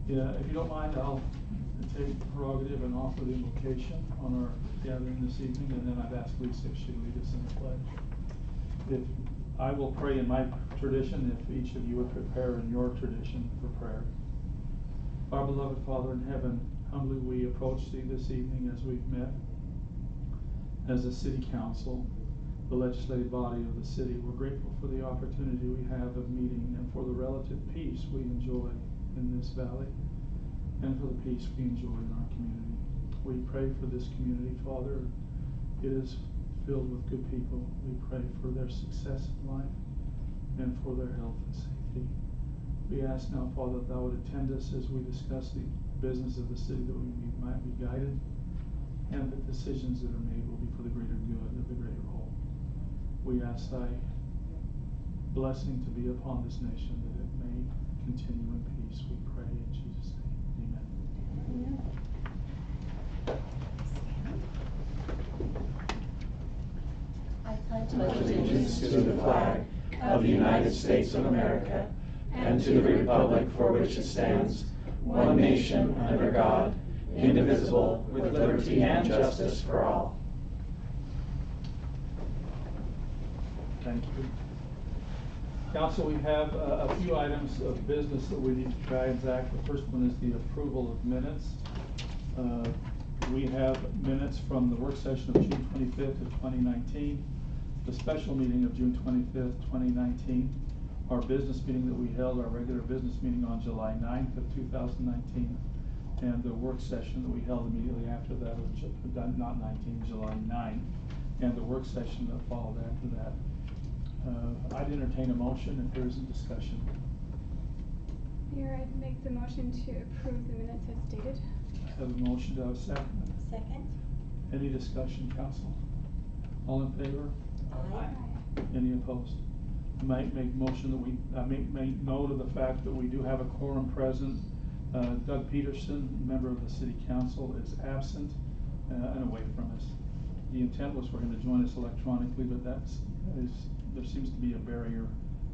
Yeah, if you don't mind, I'll take prerogative and offer the invocation on our gathering this evening, and then I'd ask Lisa if she'd lead us in the pledge. If I will pray in my tradition, if each of you would prepare in your tradition for prayer. Our beloved Father in heaven, humbly we approach thee this evening as we've met as a city council, the legislative body of the city. We're grateful for the opportunity we have of meeting and for the relative peace we enjoy in this valley and for the peace we enjoy in our community. We pray for this community, Father. It is filled with good people. We pray for their success in life and for their health and safety. We ask now, Father, that thou would attend us as we discuss the business of the city, that we might be guided, and the decisions that are made will be for the greater good of the greater whole. We ask thy blessing to be upon this nation, that it may continue in peace. We pray in Jesus' name. Amen. I pledge allegiance to the flag of the United States of America and to the republic for which it stands, one nation under God, indivisible, with liberty and justice for all. Thank you. Council, we have a few items of business that we need to transact. The first one is the approval of minutes. We have minutes from the work session of June 25th of 2019, the special meeting of June 25th, 2019, our business meeting that we held, our regular business meeting on July 9th of 2019, and the work session that we held immediately after that, not 19, July 9th, and the work session that followed after that. I'd entertain a motion if there isn't discussion. Mayor, I'd make the motion to approve the minutes as stated. I have a motion. Do I have a second? Second. Any discussion, council? All in favor? Aye. Any opposed? I might make motion that we make note of the fact that we do have a quorum present. Doug Peterson, member of the city council, is absent and away from us. The intent was for him to join us electronically, but there seems to be a barrier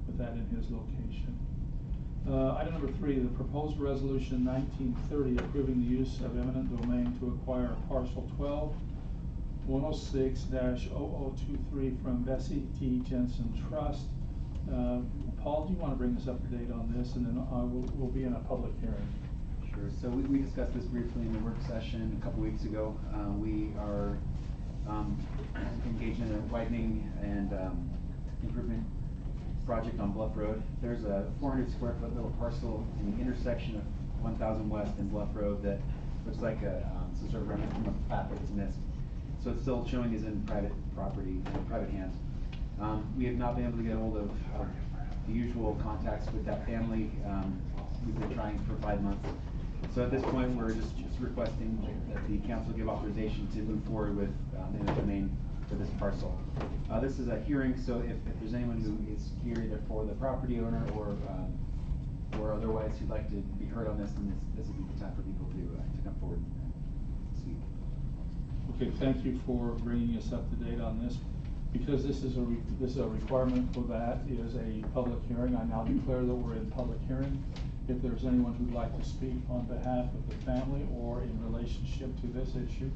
with that in his location. Item number 3, the proposed resolution 1930 approving the use of eminent domain to acquire parcel 12-106-0023 from Bessie T. Jensen Trust. Paul, do you want to bring us up to date on this, and then we'll be in a public hearing. Sure. So we discussed this briefly in the work session a couple weeks ago. We are engaged in a widening and improvement project on Bluff Road. There's a 400 square foot little parcel in the intersection of 1000 West and Bluff Road that looks like some sort of remnant from a plat that was missed. So it's still showing as in private property, private hands. We have not been able to get a hold of the usual contacts with that family. We've been trying for 5 months. So at this point, we're just requesting that the council give authorization to move forward with eminent domain for this parcel. This is a hearing, so if there's anyone who is here either for the property owner or otherwise who'd like to be heard on this, then this would be the time for people to come forward and speak. Okay, thank you for bringing us up to date on this. Because this is a requirement for that is a public hearing, I now declare that we're in public hearing. If there's anyone who'd like to speak on behalf of the family or in relationship to this issue,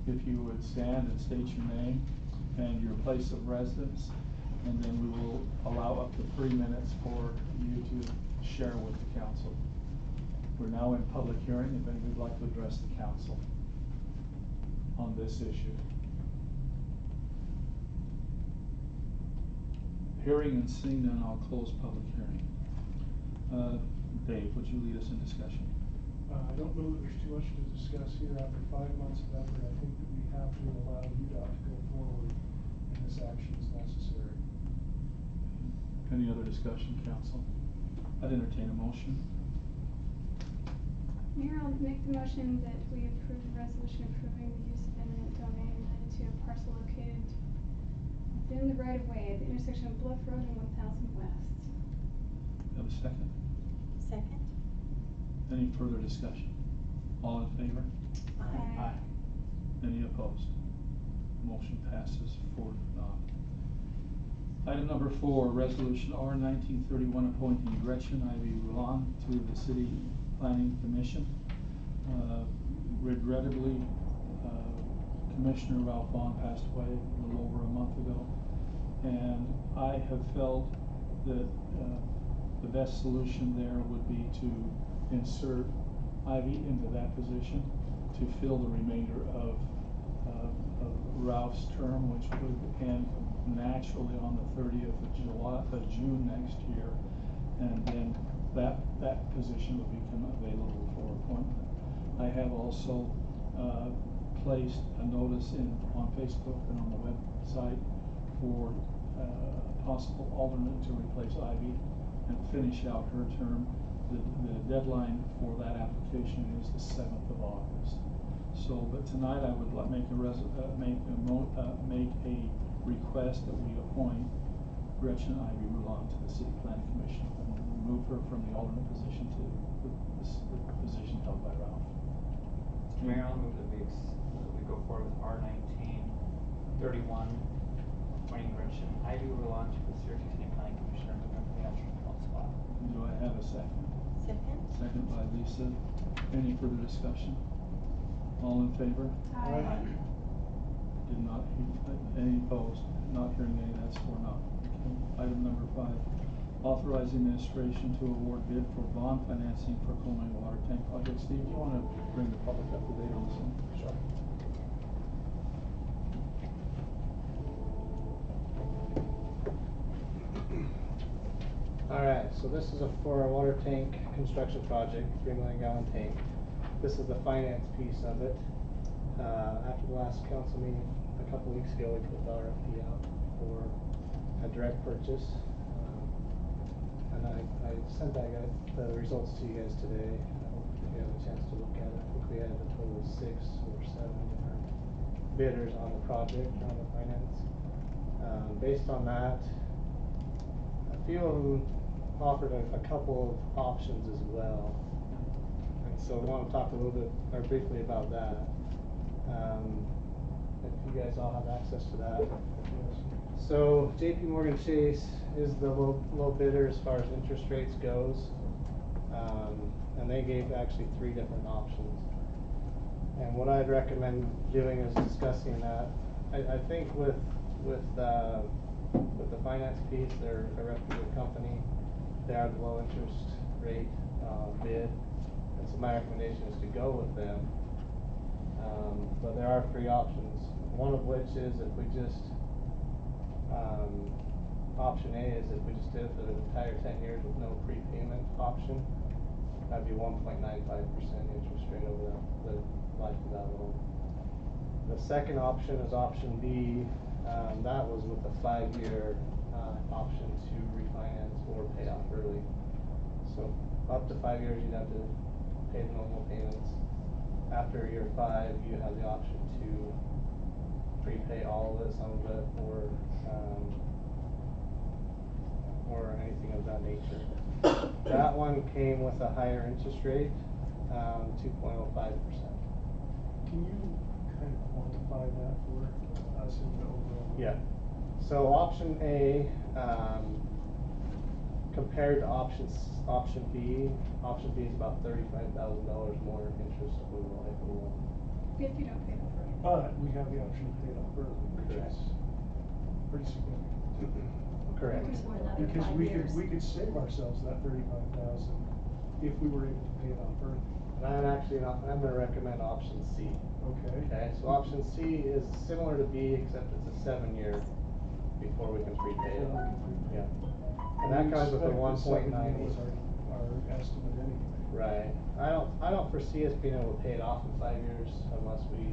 if you would stand and state your name and your place of residence, and then we will allow up to 3 minutes for you to share with the council. We're now in public hearing. If anyone would like to address the council on this issue. Hearing and seeing none, I'll close public hearing. Dave, would you lead us in discussion? I don't know that there's too much to discuss here. After 5 months of effort, I think that we have to allow UDOT to go forward, and this action is necessary. Any other discussion, council? I'd entertain a motion. Mayor, I'll make the motion that we approve the resolution approving the use of eminent domain related to a parcel located within the right-of-way at the intersection of Bluff Road and 1000 West. Have a second? Second. Any further discussion? All in favor? Aye. Any opposed? Motion passes 4-0. Item number 4, resolution R 1931 appointing Gretchen Ivy Roulon to the city Planning Commission. Regrettably, Commissioner Ralph Vaughn passed away a little over a month ago, and I have felt that the best solution there would be to insert Ivy into that position to fill the remainder of Ralph's term, which would end naturally on the 30th of June next year, and then that position would become available for appointment. I have also placed a notice on Facebook and on the website for a possible alternate to replace Ivy and finish out her term. The deadline for that application is the 7th of August. So, but tonight I would like make a request that we appoint Gretchen Ivy Rulon to the City Planning Commission and move her from the alternate position to the position held by Ralph. Mayor, I'll move that we go forward with R1931, appointing Gretchen Ivy Rulon to the Syracuse City Planning Commission, and moving from the alternate spot. Do I have a second? Second. Second by Lisa. Any further discussion? All in favor? Aye. Did not, any opposed? Not hearing any, that's 4-0. Okay. Item number 5, authorize administration to award bid for bond financing for Coleman Water Tank Project. Steve, do you want to bring the public up to date on this one? Sure. Alright, so this is for our water tank construction project, 3 million gallon tank. This is the finance piece of it. After the last council meeting a couple weeks ago, we put the RFP out for a direct purchase. And I sent the results to you guys today. I hope you have a chance to look at it. I think we had a total of 6 or 7 different bidders on the project, on the finance. Based on that, a few of them offered a couple of options as well. And so I want to talk a little bit, or briefly about that. If you guys all have access to that. So JP Morgan Chase is the low bidder as far as interest rates goes. And they gave actually 3 different options. And what I'd recommend doing is discussing that. I think with the finance piece, they're a reputable company. They are the low interest rate bid. And so my recommendation is to go with them. But there are 3 options. One of which is if we just, option A is if we just did it for the entire 10 years with no prepayment option. That'd be 1.95% interest rate over the life of that loan. The second option is option B. That was with a 5-year option to refinance or pay off early. So up to 5 years you'd have to pay the normal payments. After year 5 you have the option to prepay all of it, some of it, or anything of that nature. That one came with a higher interest rate, 2.05%. Can you kind of quantify that for us in the overall? Yeah. So option A, compared to option B is about $35,000 more interest over the life of the loan. If you don't pay it off early. But we have the option to pay it off early, which is pretty significant. Correct. There's more than Because 5 years. we could save ourselves that $35,000 if we were able to pay it off early. And I'm gonna recommend option C. Okay. Okay, so option C is similar to B, except it's a 7-year before we can prepay it. Before we can prepay. Yeah. And that comes with a 1.9. Was our estimate anyway. Right. I don't foresee us being able to pay it off in 5 years unless we,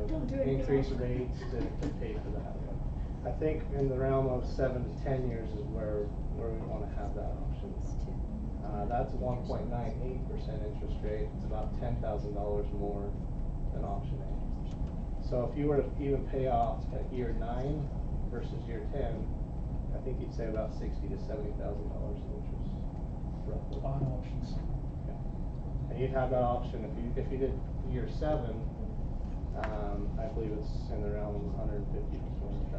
Don't do anything increase else. rates to pay for that. I think in the realm of 7 to 10 years is where we want to have that option. That's 1.98% interest rate. It's about $10,000 more than option A. So if you were to even pay off at year 9 versus year 10, I think you'd save about $60,000 to $70,000 in interest, roughly. On option C. Yeah. And you'd have that option if you did year 7. I believe it's in the realm of 150 to 200,000. I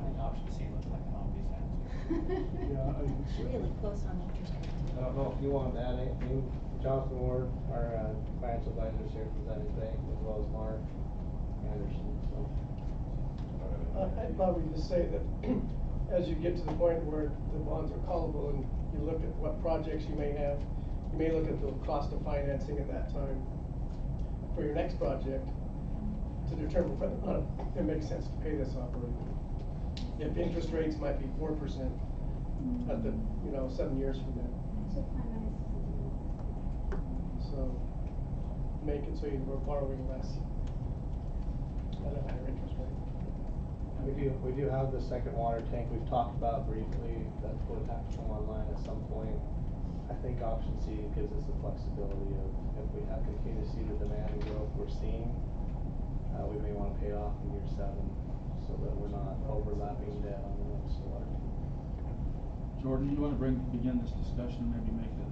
think option C looks like an obvious answer. Yeah, Really close on interest rate. I don't know if you want to add anything. Jonathan Ward, our financial advisor, is here from Zenith Bank, as well as Mark Anderson, so. I'd probably just say that as you get to the point where the bonds are callable and you look at what projects you may have, you may look at the cost of financing at that time for your next project to determine whether or not it makes sense to pay this off. Or if interest rates might be 4% at the, 7 years from now. So finance. So make it so you're borrowing less at a higher interest rate. We do have the second water tank we've talked about briefly, that would have to come online at some point. I think option C gives us the flexibility of, if we have continue to see the demand and growth we're seeing, we may want to pay it off in year 7, so that we're not overlapping debt on the next water tank. Jordan, you want to begin this discussion, maybe make a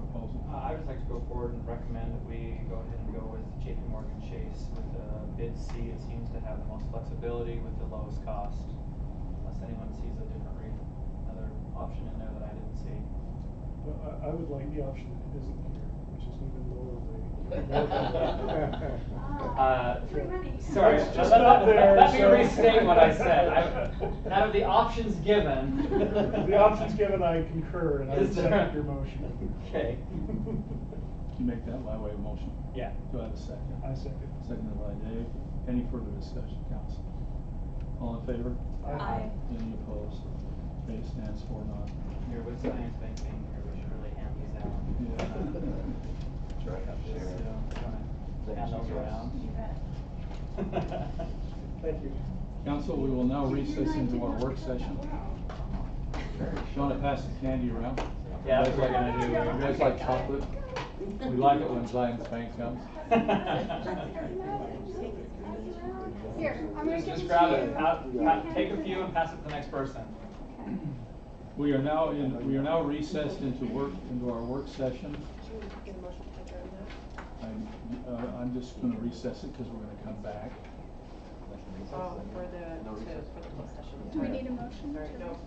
proposal? I would just like to go forward and recommend that we go ahead and go with JP Morgan Chase with bid C. It seems to have the most flexibility with the lowest cost, unless anyone sees a different another option in there that I didn't see. But I would like the option that isn't here, which is even lower rate. Free money. Sorry, It's just not there, let me so- restate what I said. Out of the options given. The options given, I concur, and I Is there- second your motion. Okay. You make that by way of motion? Yeah. Do I have a second? I second. Seconded by Dave. Any further discussion, council? All in favor? Aye. Any opposed? Okay, stands for none. Here with Science Bank being here, we should really hand these out. Sure, I have to share. Hand those around. You bet. Thank you. Council, we will now recess into our work session. Do you want to pass the candy around? Yeah, that's what we're gonna do. You guys like chocolate? We like it when Zions Bank comes. Here, I'm gonna give Just it grab to it, you. take a few and pass it to the next person. We are now recessed into our work session. I'm just going to recess it because we're going to come back. Oh, for the closed session. Do we need a motion? Sorry, to- no.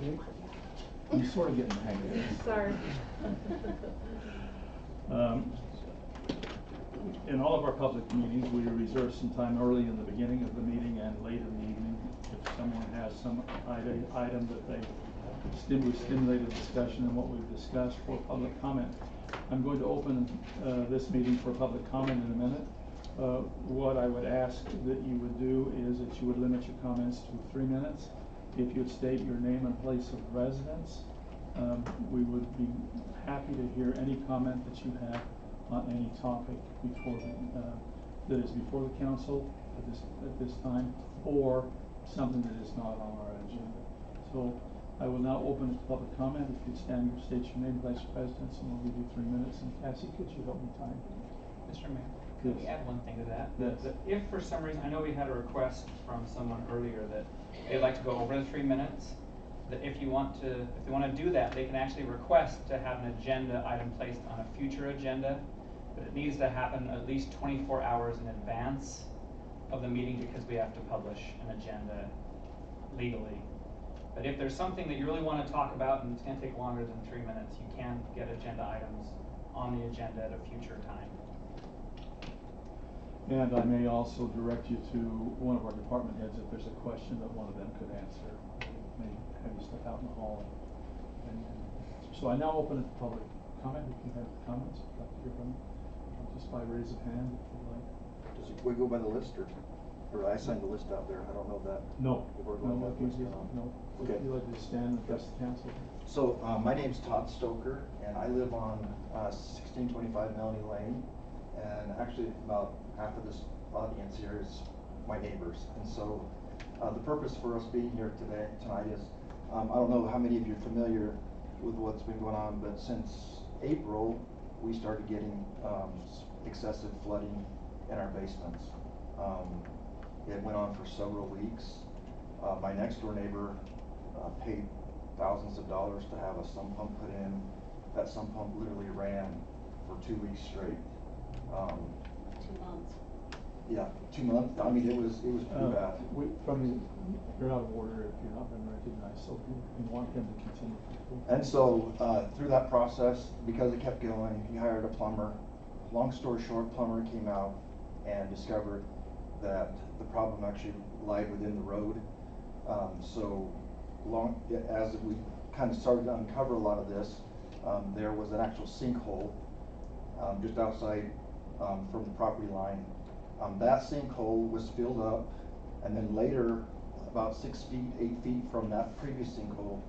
Okay. I'm sort of getting the hang of this. Sorry. In all of our public meetings, we reserve some time early in the beginning of the meeting and late in the evening if someone has some item that they stimulate a discussion in what we've discussed for public comment. I'm going to open this meeting for public comment in a minute. What I would ask that you would do is that you would limit your comments to 3 minutes. If you'd state your name and place of residence, we would be happy to hear any comment that you have on any topic that is before the council at this time, or something that is not on our agenda. So I will now open it to public comment. If you'd stand, state your name, place of residence, and we'll give you 3 minutes. And Cassie, could you help me time? Mr. Mayor, can we Yes. add one thing to that? Yes. That if for some reason, I know we had a request from someone earlier that they'd like to go over the 3 minutes, that if they want to do that, they can actually request to have an agenda item placed on a future agenda, but it needs to happen at least 24 hours in advance of the meeting because we have to publish an agenda legally. But if there's something that you really want to talk about and it's going to take longer than 3 minutes, you can get agenda items on the agenda at a future time. And I may also direct you to one of our department heads if there's a question that one of them could answer. May have you step out in the hall and so I now open it to public comment. If you have comments, I'd like to hear from you. Just by raise of hand if you'd like. We go by the list, or I signed the list out there, I don't know that. No. If we're going by the list or not. No. Okay. If you'd like to stand and address the council. So, my name's Todd Stoker, and I live on 1625 Melanie Lane, and actually about half of this audience here is my neighbors. And so, the purpose for us being here tonight is, I don't know how many of you are familiar with what's been going on, but since April, we started getting excessive flooding in our basements. It went on for several weeks. My next door neighbor paid thousands of dollars to have a sump pump put in. That sump pump literally ran for 2 weeks straight. 2 months. yeah, 2 months. I mean, it was pretty bad. You're out of order if you're not been recognized, so we want him to continue. And so, through that process, because it kept going, he hired a plumber. Long story short, plumber came out and discovered that the problem actually lied within the road. As we kind of started to uncover a lot of this, there was an actual sinkhole just outside from the property line. That sinkhole was filled up, and then later, about 6 feet, 8 feet from that previous sinkhole,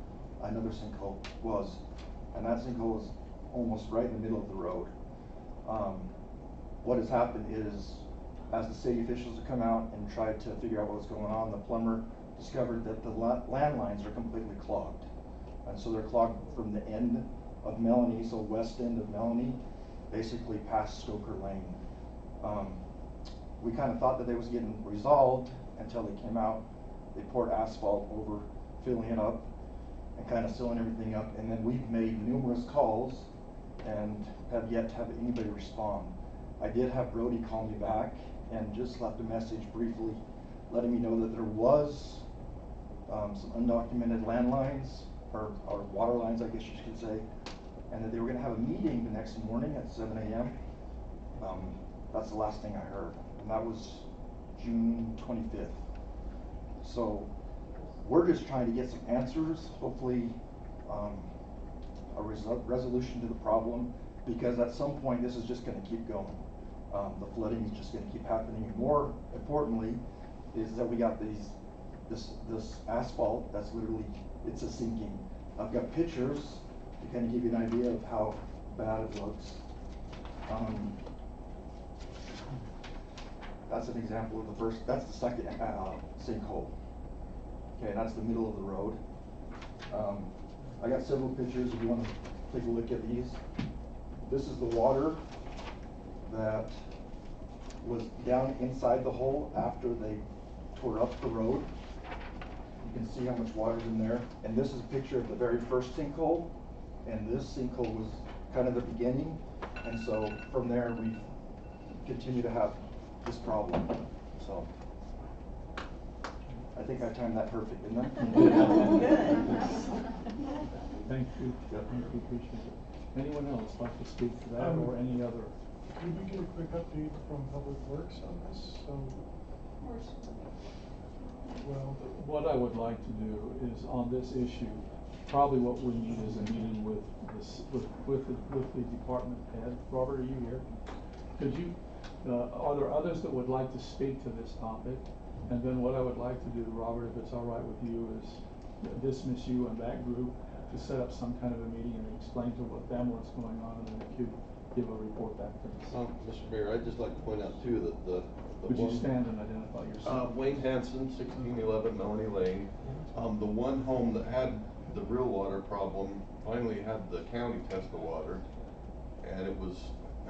another sinkhole was, and that sinkhole was almost right in the middle of the road. What has happened is, as the city officials have come out and tried to figure out what's going on, the plumber discovered that the landlines are completely clogged. And so they're clogged from the end of Melanie, so west end of Melanie, basically past Stoker Lane. We kind of thought that they was getting resolved until they came out. They poured asphalt over, filling it up and kind of sealing everything up. And then we've made numerous calls and have yet to have anybody respond. I did have Brody call me back and just left a message briefly letting me know that there was some undocumented landlines or water lines, I guess you could say, and that they were going to have a meeting the next morning at 7 a.m. That's the last thing I heard, and that was June 25th. So we're just trying to get some answers, hopefully a resolution to the problem, because at some point this is just going to keep going. The flooding is just going to keep happening, and more importantly is that we got this asphalt that's literally, it's a sinking. I've got pictures to kind of give you an idea of how bad it looks. That's an example of the first, that's the second sinkhole. Okay, that's the middle of the road. I got several pictures if you want to take a look at these. This is the water that was down inside the hole after they tore up the road. You can see how much water's in there. And this is a picture of the very first sinkhole. And this sinkhole was kind of the beginning. And so from there we continue to have this problem. So I think I timed that perfect, didn't I? Thank you. Definitely appreciate it. Anyone else like to speak to that or any other? Could we get a quick update from Public Works on this? Well, what I would like to do is on this issue, probably what we need is a meeting with the department head. Robert, are you here? Could you, are there others that would like to speak to this topic? And then what I would like to do, Robert, if it's all right with you, is dismiss you and that group to set up some kind of a meeting and explain to them what's going on, and then if you give a report back to us. Mr. Mayor, I'd just like to point out too that the would you stand and identify yourself? Wayne Hanson, 1611 Melanie Lane. The one home that had the real water problem finally had the county test the water, and it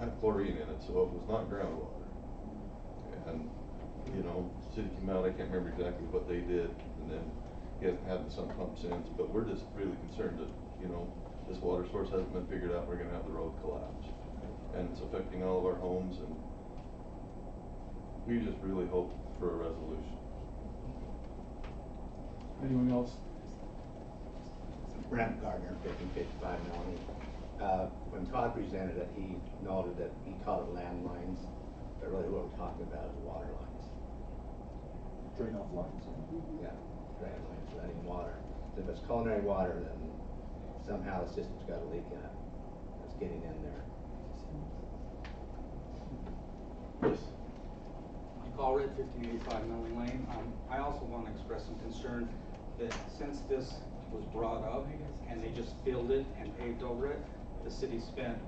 had chlorine in it, so it was not groundwater. And you know, the city came out, I can't remember exactly what they did, and then he hasn't had the sump pump since, but we're just really concerned that, you know, this water source hasn't been figured out, we're gonna have the road collapse. And it's affecting all of our homes, and we just really hope for a resolution. Anyone else? Brent Gardner, 1555 Melanie. When Todd presented it, he noted that he called it landlines, but really what we're talking about is water lines. Drain off lines. Yeah, drain lines, letting water. If it's culinary water, then somehow the system's got a leak in it. It's getting in there. Yes. I'm Paul Red, 1585 Melanie Lane. I also want to express some concern that since this was brought up and they just filled it and paved over it, the city spent,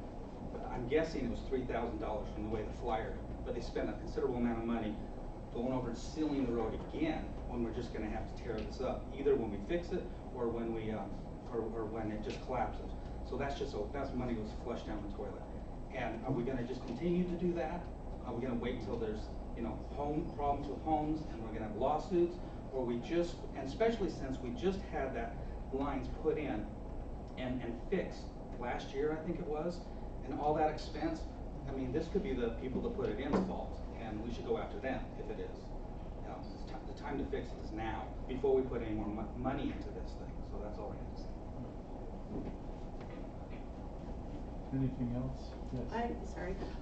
I'm guessing it was $3,000 from the way the flyer, but they spent a considerable amount of money going over and sealing the road again when we're just going to have to tear this up, either when we fix it or when we or when it just collapses. So that's money was flushed down the toilet. And are we going to just continue to do that? Are we going to wait until there's, you know, problems with homes and we're going to have lawsuits? Or we just, and especially since we just had that lines put in and fixed last year, I think it was, and all that expense, I mean, this could be the people that put it in's fault. and we should go after them if it is. The time to fix it is now, before we put any more money into this thing. So that's all I have to say. Anything else? Yes.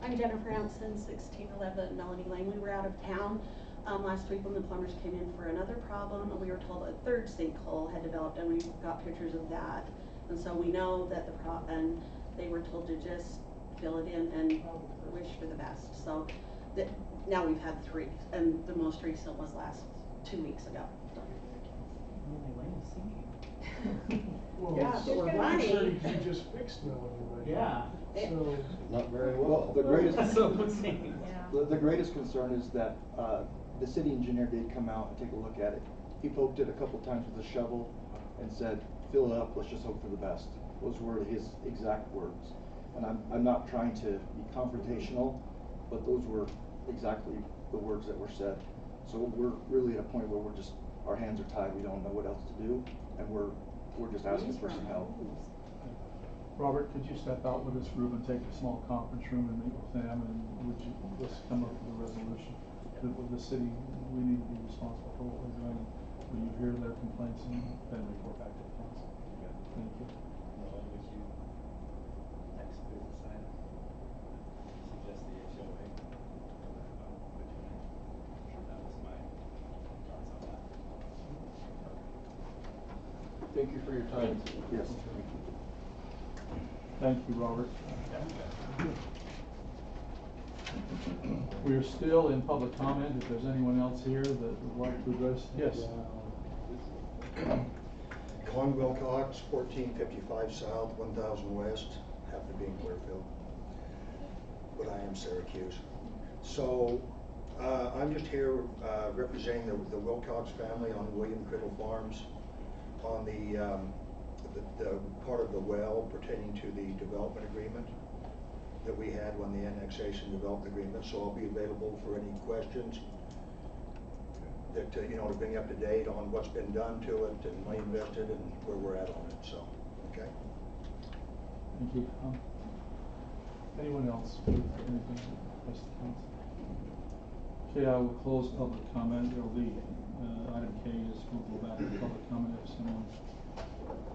I'm Jennifer Hansen, 1611 Melanie Lane. We were out of town last week when the plumbers came in for another problem. We were told a third sinkhole had developed, and we got pictures of that. And so we know that and they were told to just fill it in and wish for the best. So now we've had 3, and the most recent was 2 weeks ago. Well, Yeah, but we're running. Syracuse, you just fixed Melanie, right? Yeah. So. Not very well. The greatest, Yeah. the greatest concern is that the city engineer did come out and take a look at it. He poked it a couple times with a shovel and said, fill it up, let's just hope for the best. Those were his exact words. And I'm not trying to be confrontational, but those were exactly the words that were said. So we're really at a point where our hands are tied, we don't know what else to do, and we're just asking for some help. Robert, could you step out with this group and take a small conference room and meet with them, and would you, let's come up with a resolution that with the city, we need to be responsible for what we're doing. Will you hear their complaints and then report back to the council? Thank you. Next business item. Suggest the HOA. That was my thoughts on that. Thank you for your time. Yes. Thank you, Robert. We are still in public comment. If there's anyone else here that would like to address, yes. Con Wilcox, 1455 South, 1000 West, happen to be in Clearfield, but I am Syracuse. So I'm just here representing the Wilcox family on William Criddle Farms on the part of the well pertaining to the development agreement that we had when the annexation development agreement. So I'll be available for any questions that, to bring up to date on what's been done to it and money invested and where we're at on it. So, okay. Thank you. Anyone else with anything to request the council? Okay, I will close public comment. There will be item K is we'll go back to public comment if someone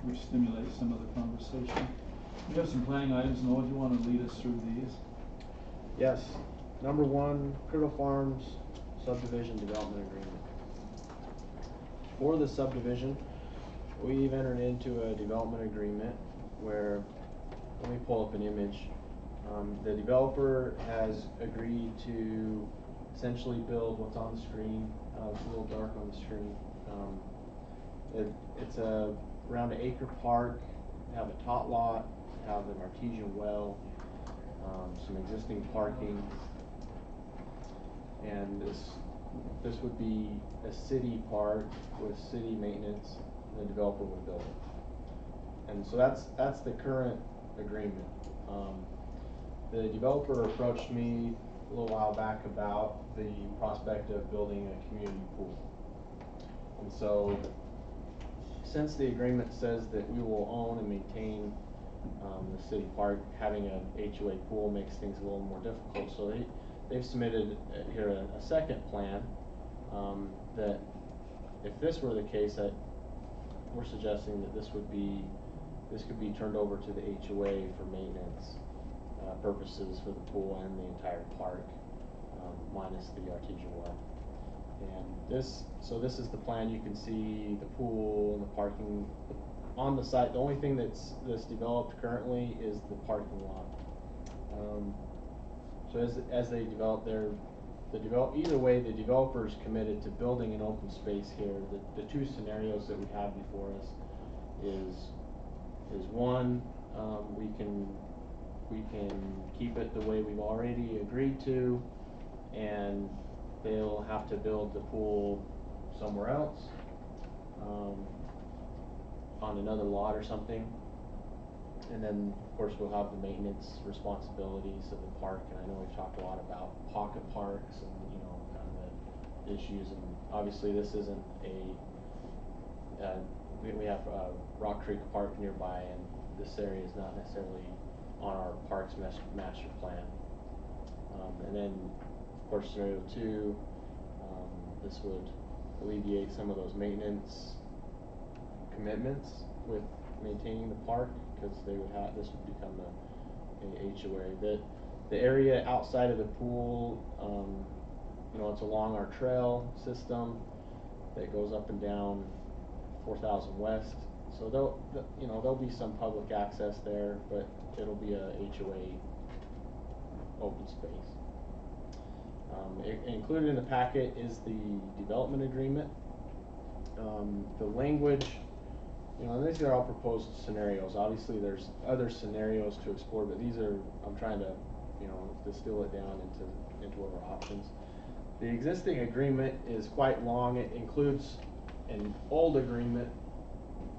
will stimulate some of the conversation. We have some planning items. Noah, do you want to lead us through these? Yes. Number 1, Criddle Farms subdivision development agreement. For the subdivision, we've entered into a development agreement where, let me pull up an image. The developer has agreed to essentially build what's on the screen. It's a little dark on the screen. It's around an acre park. Have a tot lot, have an artesian well, some existing parking, and this would be a city park with city maintenance. The developer would build it, and so that's the current agreement. The developer approached me a little while back about the prospect of building a community pool, and so since the agreement says that we will own and maintain the city park, having an HOA pool makes things a little more difficult. So they've submitted here a second plan that, if this were the case, that we're suggesting that this could be turned over to the HOA for maintenance purposes for the pool and the entire park, minus the artesian well. And this is the plan. You can see the pool and the parking on the site. The only thing that's developed currently is the parking lot. So as they develop either way, the developer's committed to building an open space here. The 2 scenarios that we have before us is one, we can keep it the way we've already agreed to, and they'll have to build the pool somewhere else, on another lot or something. And then, of course, we'll have the maintenance responsibilities of the park. And I know we've talked a lot about pocket parks and, kind of the issues. And obviously this isn't we have Rock Creek Park nearby, and this area is not necessarily on our parks master plan. And then Of course, scenario 2, this would alleviate some of those maintenance commitments with maintaining the park, because they would have, this would become a HOA. The area outside of the pool, you know, it's along our trail system that goes up and down 4,000 West. So there'll be some public access there, but it'll be a HOA open space. Included in the packet is the development agreement. The language, you know, and these are all proposed scenarios. Obviously, there's other scenarios to explore, but these are, I'm trying to, you know, distill it down into what our options. The existing agreement is quite long. It includes an old agreement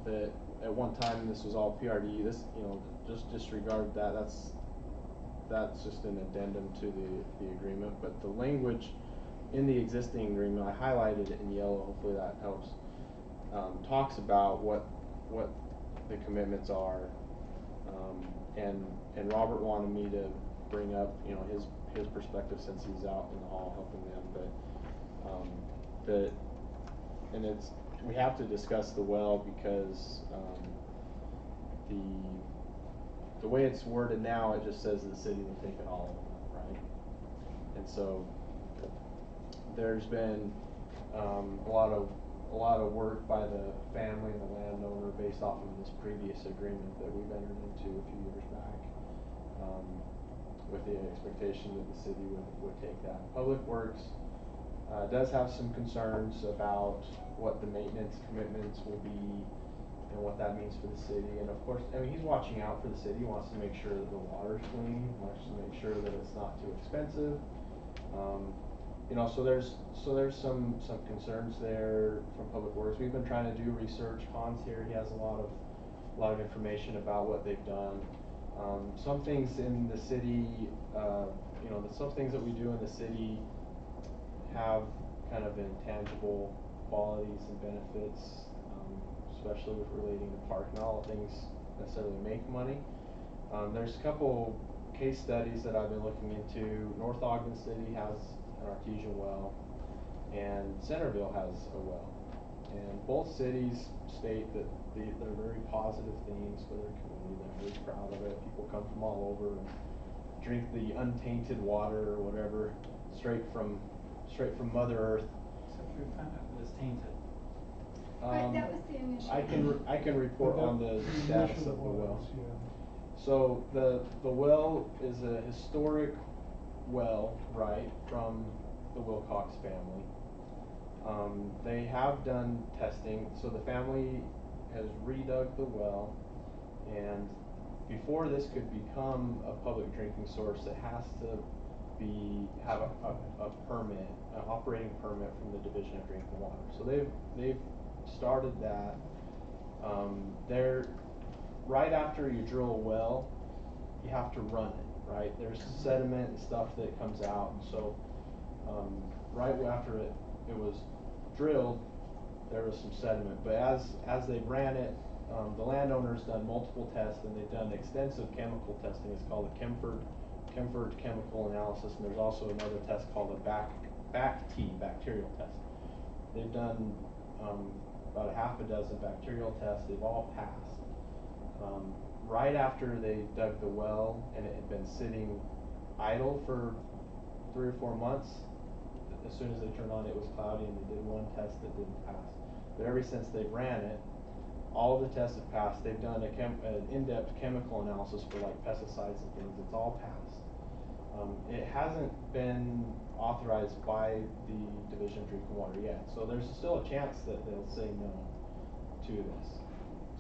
that at one time this was all PRD. This, you know, just disregard that. That's just an addendum to the agreement. But the language in the existing agreement, I highlighted it in yellow. Hopefully that helps. Talks about what the commitments are, and Robert wanted me to bring up, you know, his perspective since he's out in the hall helping them. But we have to discuss the well because the way it's worded now, it just says the city will take it all, right? And so there's been a lot of work by the family and the landowner based off of this previous agreement that we've entered into a few years back, with the expectation that the city would take that. Public Works does have some concerns about what the maintenance commitments will be and what that means for the city. And of course, I mean, he's watching out for the city. He wants to make sure that the water's clean, wants to make sure that it's not too expensive. You know, so there's some concerns there from Public Works. We've been trying to do research. Hans here, he has a lot of information about what they've done. Some things in the city, you know, some things that we do in the city have kind of intangible qualities and benefits, especially with relating to park. Not all things necessarily make money. There's a couple case studies that I've been looking into. North Ogden City has an artesian well, and Centerville has a well. And both cities state that they're very positive themes for their community. They're very proud of it. People come from all over and drink the untainted water or whatever, straight from Mother Earth. Except we found out that it's tainted. That was the initial. I can report on the status of the well. So the well is a historic well, right, from the Wilcox family. They have done testing, so the family has redug the well, and before this could become a public drinking source, it has to have a permit, an operating permit from the Division of Drinking Water. So they've started that. They're right after you drill a well, you have to run it, right? There's sediment and stuff that comes out, and so right after it was drilled, there was some sediment. But as they ran it, the landowner's done multiple tests, and they've done extensive chemical testing. It's called a Chemford chemical analysis, and there's also another test called a BACT bacterial test. They've done about a half a dozen bacterial tests. They've all passed. Right after they dug the well and it had been sitting idle for 3 or 4 months, as soon as they turned on, it was cloudy, and they did one test that didn't pass. But ever since they ran it, all of the tests have passed. They've done an in-depth chemical analysis for like pesticides and things. It's all passed. It hasn't been authorized by the Division of Drinking Water yet, so there's still a chance that they'll say no to this.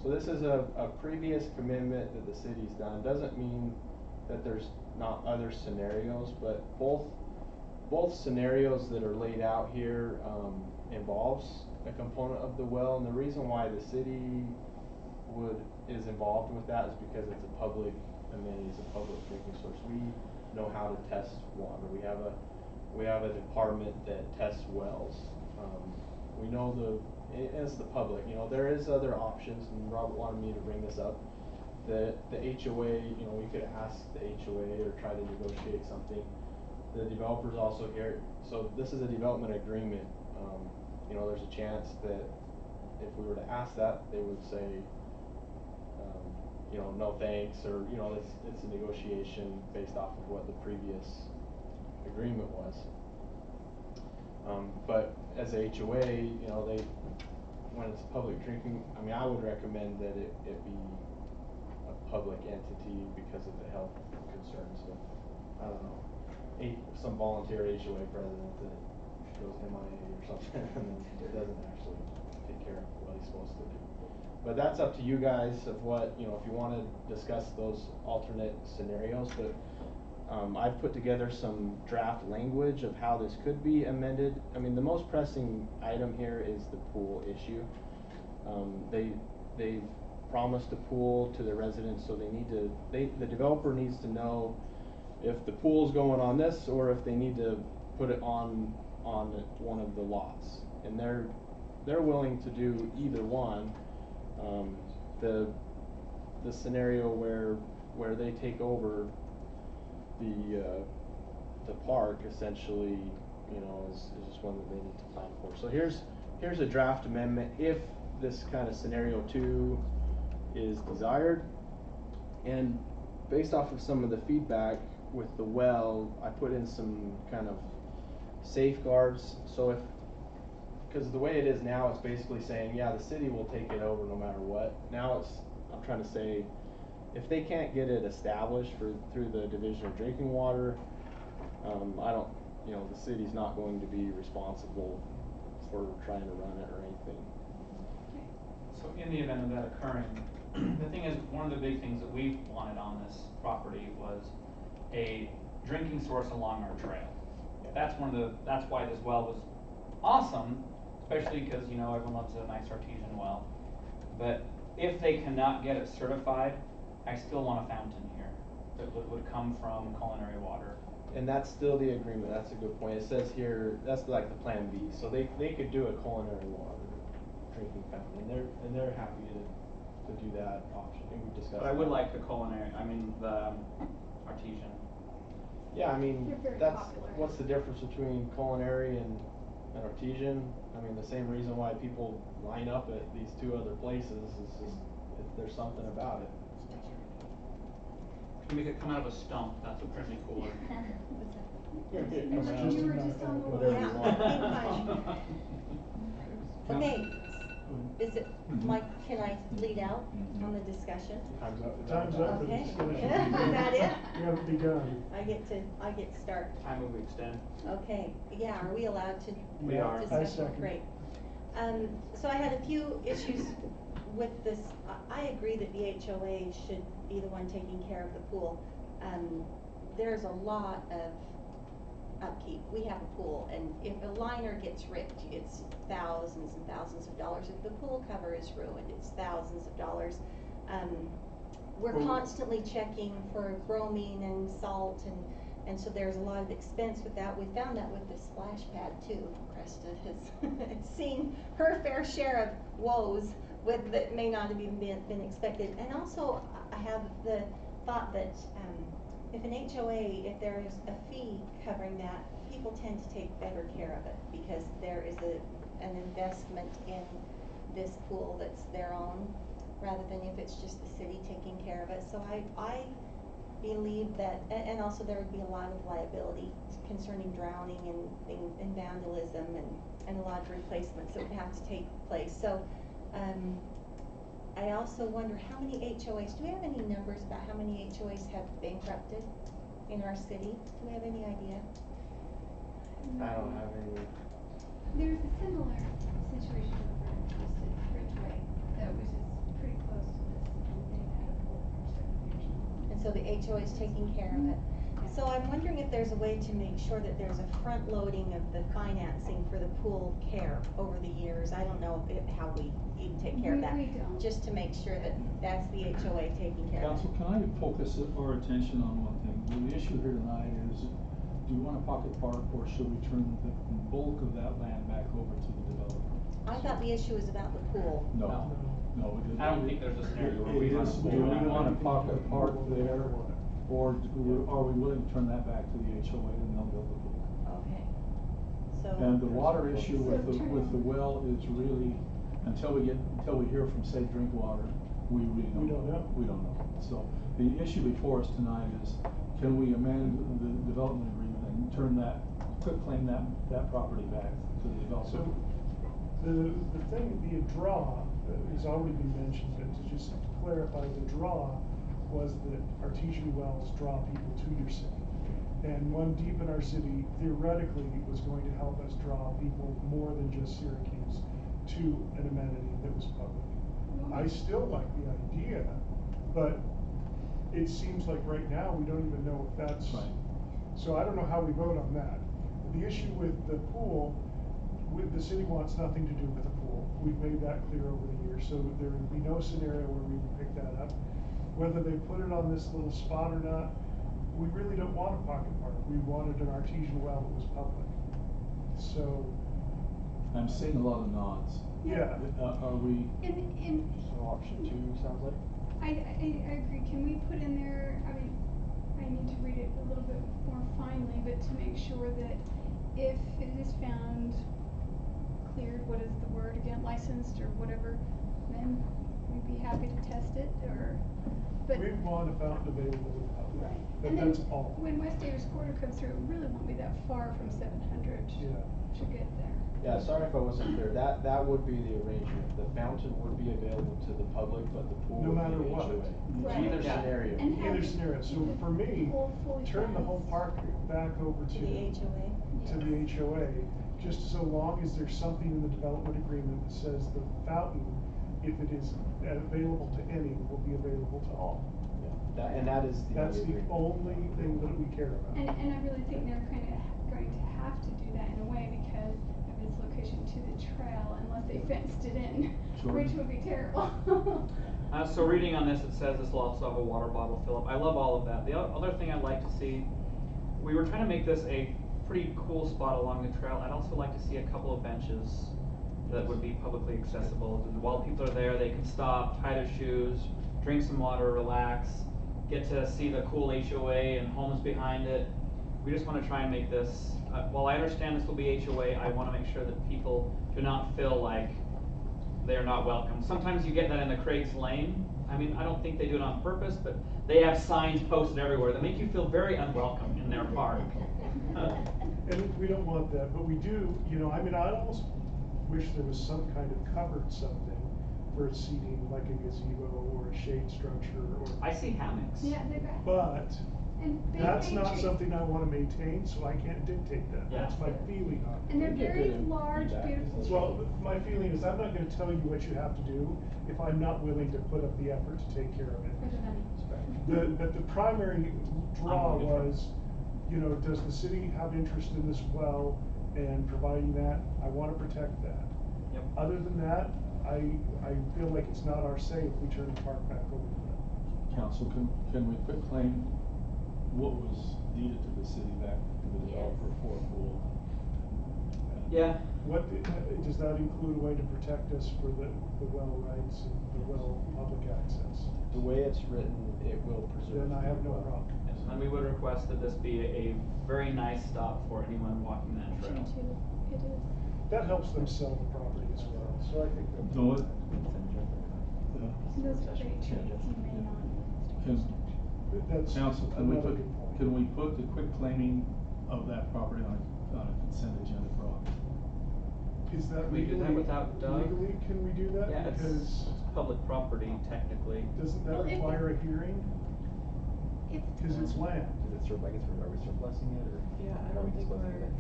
So this is a previous commitment that the city's done. Doesn't mean that there's not other scenarios, but both scenarios that are laid out here involves a component of the well, and the reason why the city is involved with that is because it's a public amenity, it's a public drinking source. We know how to test water. We have a department that tests wells. We know as the public, you know, there is other options, and Robert wanted me to bring this up. The HOA, you know, we could ask the HOA or try to negotiate something the developer's also here, so this is a development agreement. You know, there's a chance that if we were to ask that, they would say, you know, no thanks, or, you know, it's a negotiation based off of what the previous agreement was. But as a HOA, you know, when it's public drinking, I mean, I would recommend that it be a public entity because of the health concerns with, I don't know, some volunteer HOA president that goes MIA or something and then doesn't actually take care of what he's supposed to do. But that's up to you guys of what, you know, if you want to discuss those alternate scenarios, but I've put together some draft language of how this could be amended. I mean, the most pressing item here is the pool issue. They've promised a pool to the residents, so the developer needs to know if the pool's going on this or if they need to put it on one of the lots. And they're willing to do either one. The scenario where they take over the park essentially, you know, is just one that they need to plan for. So here's a draft amendment if this kind of scenario 2 is desired. And based off of some of the feedback with the well, I put in some kind of safeguards. So because the way it is now, it's basically saying, yeah, the city will take it over no matter what. Now I'm trying to say, if they can't get it established through the Division of Drinking Water, the city's not going to be responsible for trying to run it or anything. So in the event of that occurring, the thing is, one of the big things that we wanted on this property was a drinking source along our trail. That's why this well was awesome, especially because, you know, everyone loves a nice artesian well. But if they cannot get it certified, I still want a fountain here that would come from culinary water. And that's still the agreement. That's a good point. It says here, that's like the plan B. So they could do a culinary water drinking fountain, and they're happy to do that option. And we discussed. But I would like the artesian. Yeah, I mean, They're very that's popular. what's the difference between culinary and artesian? I mean, the same reason why people line up at these two other places is just if there's something about it. Can make it come out of a stump? That's pretty cooler. You were just on the Whatever line. you want. Okay, is it, Mike, can I lead out on the discussion? Time's up. Time's up for the Okay. discussion. Is that it? You haven't begun. I get to start. Time will extend. Okay, yeah, are we allowed to? We are. discuss? I second. Great. So I had a few issues with this. I agree that the HOA should be the one taking care of the pool. There's a lot of upkeep. We have a pool, and if a liner gets ripped, it's thousands and thousands of dollars. If the pool cover is ruined, it's thousands of dollars. We're constantly checking for bromine and salt, and so there's a lot of expense with that. We found that with the splash pad too. Krista has seen her fair share of woes with that may not have even been expected. And also, I have the thought that if an HOA, if there is a fee covering that, people tend to take better care of it because there is an investment in this pool that's their own, rather than if it's just the city taking care of it. So I believe that, and also there would be a lot of liability concerning drowning and things and vandalism and a lot of replacements that would have to take place. So I also wonder how many HOAs, do we have any numbers about how many HOAs have bankrupted in our city? Do we have any idea? I don't have any. There's a similar situation over in Houston, Ridgeway, which is pretty close to this, and they had a pool for several years now. And so the HOA is taking care of it. So I'm wondering if there's a way to make sure that there's a front loading of the financing for the pool care over the years. I don't know how we even take care of that. We don't. Just to make sure that that's the HOA taking care of it. Council, can I focus our attention on one thing? The issue here tonight is, do you want a pocket park, or should we turn the bulk of that land back over to the developer? I thought the issue was about the pool. No. I don't think there's a scenario where we Do want to we want a pocket park there? Or are we willing to turn that back to the HOA and they'll build the pool? Okay. So. And the water issue with So the well is really, until we hear from Safe Drink Water, we really don't know. We don't know. So the issue before us tonight is, can we amend the development agreement and turn that, claim that property back to the developer? So, the thing, the draw, has already been mentioned, but to just clarify, the draw was that artesian wells draw people to your city. And one deep in our city theoretically was going to help us draw people more than just Syracuse to an amenity that was public. I still like the idea, but it seems like right now we don't even know if that's right. So I don't know how we vote on that. The issue with the pool, the city wants nothing to do with the pool. We've made that clear over the years, so there would be no scenario where we would pick that up. Whether they put it on this little spot or not, we really don't want a pocket park. We wanted an artesian well that was public. So. I'm seeing a lot of nods. Yeah. Are we? So option 2 sounds like? I agree. Can we put in there, I mean, I need to read it a little bit more finely, but to make sure that if it is found cleared, what is the word again, licensed or whatever, then we'd be happy to test it, or, but. We want a fountain available to the public. Right. But And that's then all. when West Davis Quarter comes through, it really won't be that far from 700 to get there. Yeah, sorry if I wasn't clear. That would be the arrangement. The fountain would be available to the public, but the pool No would matter be what. HOA. Right. Either Yeah. scenario. And Either scenario. So for me, turn the whole park back over to The HOA? to the HOA, just so long as there's something in the development agreement that says the fountain, if it is available to any, will be available to all. Yeah. That is the That's the agreement. only thing that we care about. And I really think they're kind of going to have to do that in a way because of its location to the trail, unless they fenced it in, Sure. which would be terrible. So reading on this, it says this will also have a water bottle fill up. I love all of that. The other thing I'd like to see, we were trying to make this a pretty cool spot along the trail. I'd also like to see a couple of benches that would be publicly accessible. While people are there, they can stop, tie their shoes, drink some water, relax, get to see the cool HOA and homes behind it. We just want to try and make this, while I understand this will be HOA, I want to make sure that people do not feel like they're not welcome. Sometimes you get that in the Craig's Lane. I mean, I don't think they do it on purpose, but they have signs posted everywhere that make you feel very unwelcome in their park. And we don't want that, but we do, I mean, I almost wish there was some kind of covered something for seating, like a gazebo or a shade structure or. I see hammocks. Yeah, they've got. But And big that's bay not trees. something I wanna maintain, so I can't dictate that. Yeah. That's my feeling on it. And they're It'd be a very good large, feedback. beautiful trees. Well, my feeling is I'm not gonna tell you what you have to do if I'm not willing to put up the effort to take care of it. For the money. But the primary draw I'm looking for- was, does the city have interest in this well and providing that? I wanna protect that. Yep. Other than that, I feel like it's not our say if we turn the park back over to them. Council, can we quit claim what was deeded to the city back to the developer for a pool? Yeah. What, does that include a way to protect us for the well rights and the well public access? The way it's written, it will preserve. Then I have the no well. problem. And we would request that this be a very nice stop for anyone walking that trail. Option 2, it is. That helps them sell the property as well, so I think that. No, it, Those are great trees, you may not. That's Council, another good point. can we put the quit claiming of that property on a consent agenda for August? Is that Can we do that legally, without Doug? legally, can we do that? Yeah, Because it's public property technically. doesn't that Well, if require a hearing? If Cause it's land. Is it are we surplusing it or? Yeah, I are we don't think disposing we're. of it?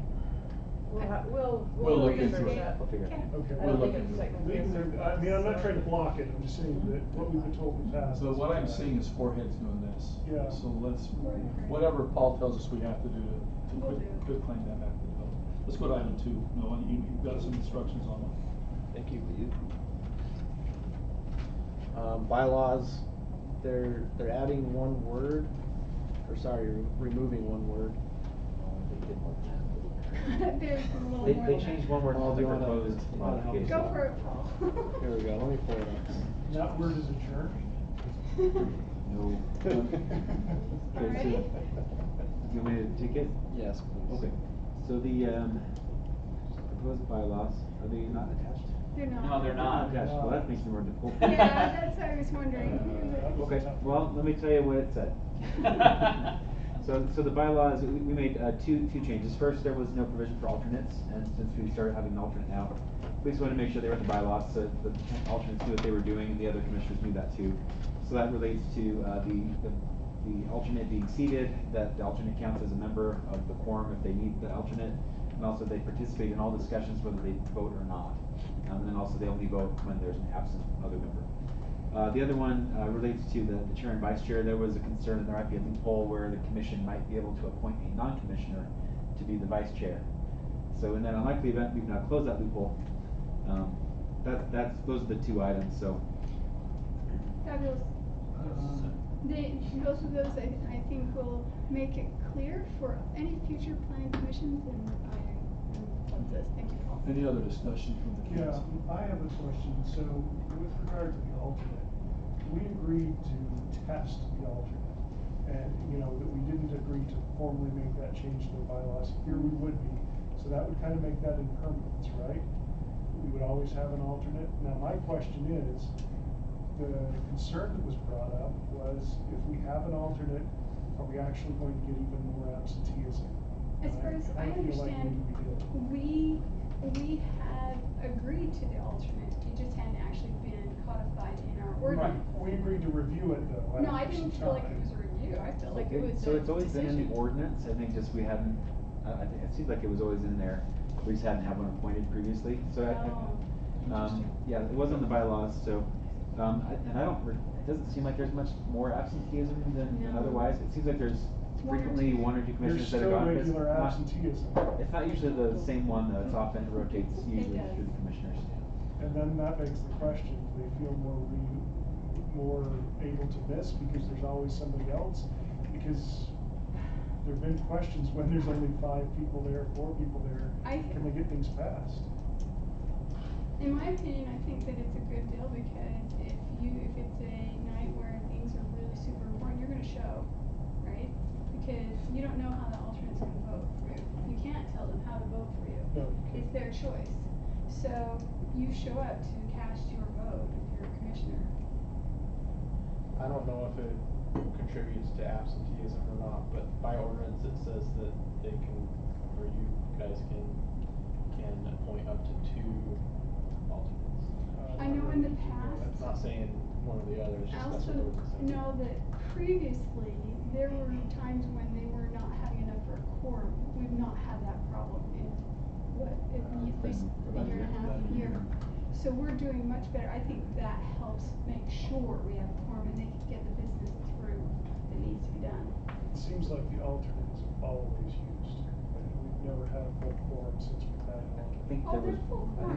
We'll look into research it. that. We'll figure it out. Okay. I We'll don't look think it's into it. technically a Legally, surplus. I mean, I'm not trying to block it, I'm just saying that what we've been told in the past. So is what I'm fine. seeing is four heads doing this. Yeah. So whatever Paul tells us we have to do to We'll quit claim that back to the developer. Let's go to item 2. Noah, you've got some instructions on it. Thank you. Bylaws, they're adding one word, removing one word. They did more than that. There's a little They more. changed one word Paul, to the do you wanna- proposed Go modification. for it, Paul. Here we go, let me pull it up. That word is adjourned? No. Okay, so, you want me to take it? Yes, please. Okay, so the, proposed bylaws, are they not attached? They're not. No, they're not. Attached, well, that makes it more difficult. Yeah, that's what I was wondering. Okay, well, let me tell you what it said. So the bylaws, we made two changes. First, there was no provision for alternates, and since we started having an alternate now, we just wanted to make sure they were in the bylaws so the alternates knew what they were doing and the other commissioners knew that too. So that relates to the alternate being seated, that the alternate counts as a member of the quorum if they need the alternate, and also they participate in all discussions whether they vote or not. And then also they only vote when there's an absent other member. The other one relates to the chair and vice chair. There was a concern that there might be a loophole where the commission might be able to appoint a non-commissioner to be the vice chair. So in that unlikely event, we've now closed that loophole. Those are the two items. So. Fabulous. Both of those I think will make it clear for any future planning commissions, and I love this. Thank you, Paul. Any other discussion from the council? Yeah, I have a question. So with regard to the alternate, we agreed to test the alternate. And, you know, that we didn't agree to formally make that change to the bylaws. Here we would be. So that would kind of make that in permanence, right? We would always have an alternate. Now my question is, the concern that was brought up was if we have an alternate, are we actually going to get even more absenteeism? As far as I understand, we had agreed to the alternate. It just hadn't actually been codified in our ordinance. Right. We agreed to review it though. No, I didn't feel like it was a review. I felt like it was So it's always been in the decision. ordinance. I think just we hadn't. I think it seems like it was always in there. We just hadn't had one appointed previously. So yeah, it was on the bylaws. So and I don't. It doesn't seem like there's much more absenteeism than otherwise. It seems like there's frequently one or two commissioners that have gone. There's still regular absenteeism. It's not usually the same one though. It's often it rotates usually through the commissioners. And then that begs the question: do they feel more able to miss because there's always somebody else? Because there have been questions when there's only 5 people there, 4 people there. Can they get things passed? In my opinion, I think that it's a good deal because if it's a night where things are really super important, you're going to show, right? Because you don't know how the alternate's going to vote for you. You can't tell them how to vote for you. No. It's their choice. So you show up to cast your vote if you're a commissioner. I don't know if it contributes to absenteeism or not, but by ordinance it says that they can, or you guys can appoint up to 2 alternates. I know in the past. It's not saying one or the other, it's I just that's also what the ordinance says. know that previously there were times when they were not having enough for a quorum. We've not had that problem in at least a year and a half, year. So we're doing much better. I think that helps make sure we have a quorum and they can get the business through that needs to be done. It seems like the alternate is always used. And we've never had a full quorum since we've had an alternate. I think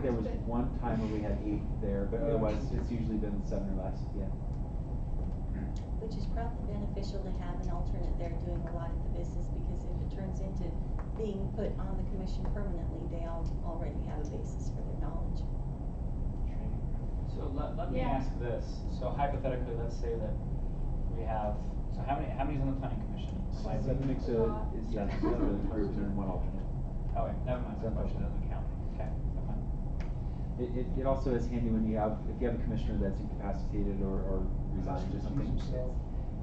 there was one time when we had 8 there, but otherwise it's usually been 7 or less. Yeah. Which is probably beneficial to have an alternate there doing a lot of the business, because if it turns into being put on the commission permanently, they already have a basis for their knowledge. So let me ask this. So hypothetically, let's say that we have, so how many's on the planning commission? 7 makes a, yeah, 7 groups and 1 alternate. Oh wait, never mind, that question doesn't count. Okay, never mind. It also is handy when if you have a commissioner that's incapacitated or resigns or something.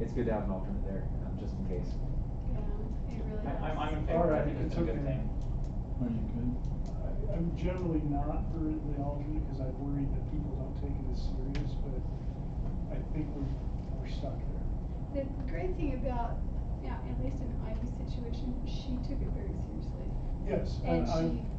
It's good to have an alternate there, just in case. Yeah, it really does. I'm in favor. I think it's a good thing. Are you good? I'm generally not for the alternate because I worry that people don't take it as serious, but I think we're stuck there. The great thing about, at least in Ivy's situation, she took it very seriously. Yes, and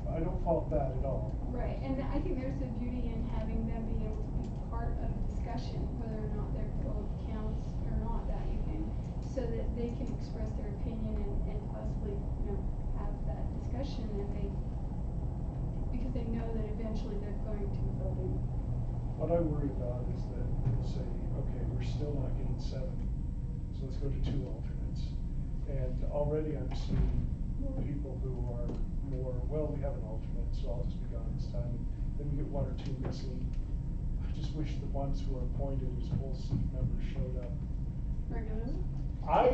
I don't fault that at all. Right, and I think there's a beauty in having them be able to be part of the discussion, whether or not their vote counts or not that evening, so that they can express their opinion and possibly, have that discussion, and because they know that eventually they're going to be voting. What I worry about is that they'll say, okay, we're still not getting 7, so let's go to 2 alternates. And already I'm seeing people who are more, well, we have an alternate, so I'll just be gone this time. And then we get 1 or 2 missing. I just wish the ones who are appointed as full seat members showed up regularly?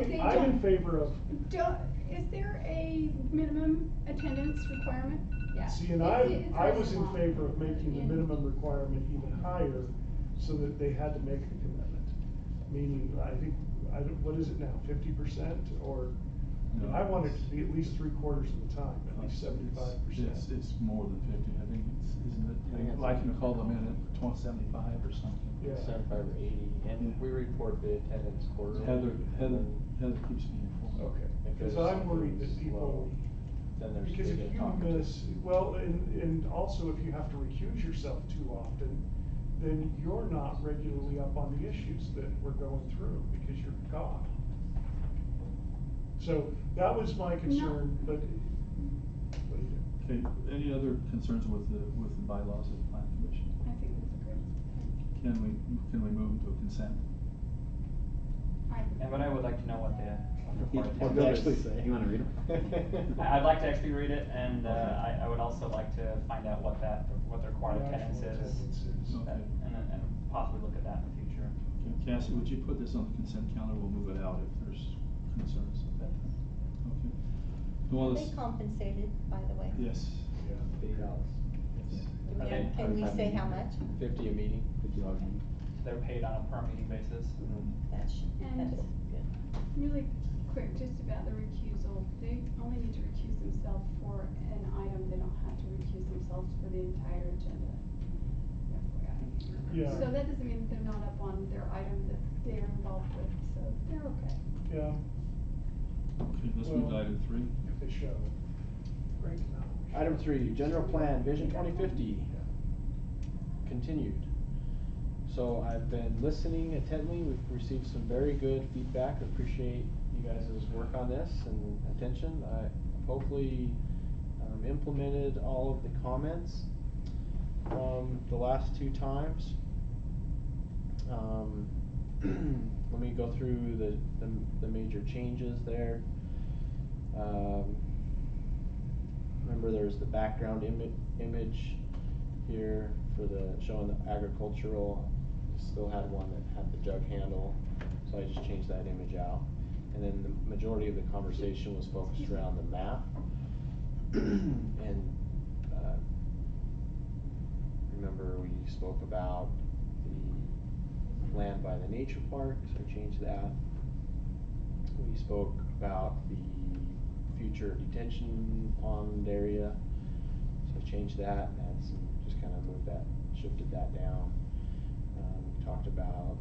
They I'm in don't- favor of. Is there a minimum attendance requirement? Yeah. See, and I was in favor of making the minimum requirement even higher so that they had to make the commitment. Meaning, I think, what is it now, 50% or? No, I want it to be at least 3/4 of the time, at least 75%. It's more than 50, I think isn't it? I think it's Like you like call them in at 75 or something. Yeah. 75 or 80, and we report the attendance quarterly. Heather keeps me informed. Okay, If because there's I'm worried that something people, slow, then there's because if they get you talked to. miss, well, and also if you have to recuse yourself too often, then you're not regularly up on the issues that we're going through because you're gone. So that was my concern, but what do you do? Okay, any other concerns with the bylaws of the plan commission? I think that's great. Can we move to a consent? And but I would like to know what the What report they is. actually say. You wanna read them? I'd like to actually read it, and I would also like to find out what the required The attendance actual is. attendance is. Okay. And possibly look at that in the future. Okay, Cassie, would you put this on the consent calendar? We'll move it out if there's concerns at that time. Okay. Are they compensated, by the way? Yes. Yeah. $50. Yes. Can we say how much? 50 a meeting, $50 a meeting. They're paid on a per meeting basis. That's And good. really quick, just about the recusal, they only need to recuse themselves for an item, they don't have to recuse themselves for the entire agenda. FYI. Yeah. So that doesn't mean that they're not up on their item that they're involved with, so they're okay. Yeah, Okay, let's move to Well, item 3. if they show. Great enough. Item 3, general plan, Vision 2050, continued. So I've been listening intently, we've received some very good feedback, appreciate you guys' work on this and attention. I hopefully implemented all of the comments from the last 2 times. Let me go through the major changes there. Remember there's the background image here for the showing the agricultural. Still had one that had the jug handle, so I just changed that image out. And then the majority of the conversation was focused around the map. And remember we spoke about the land by the nature park, so I changed that. We spoke about the future detention pond area, so I changed that and had some, just kind of moved that, shifted that down. We talked about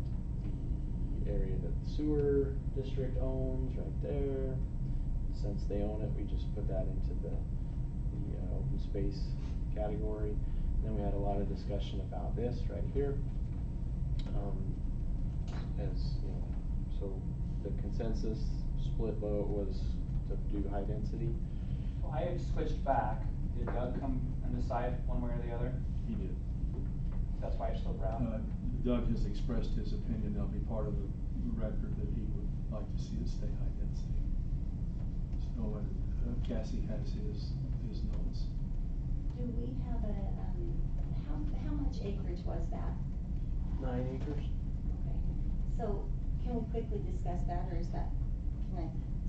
the area that the sewer district owns right there. Since they own it, we just put that into the open space category. Then we had a lot of discussion about this right here. As you know, so the consensus split vote was to do high density. Well, I had switched back. Did Doug come and decide one way or the other? He did. That's why it's still brown? Doug has expressed his opinion, that'll be part of the record, that he would like to see it stay high density. So Cassie has his notes. Do we have a, how much acreage was that? 9 acres. Okay, so can we quickly discuss that, or is that, can I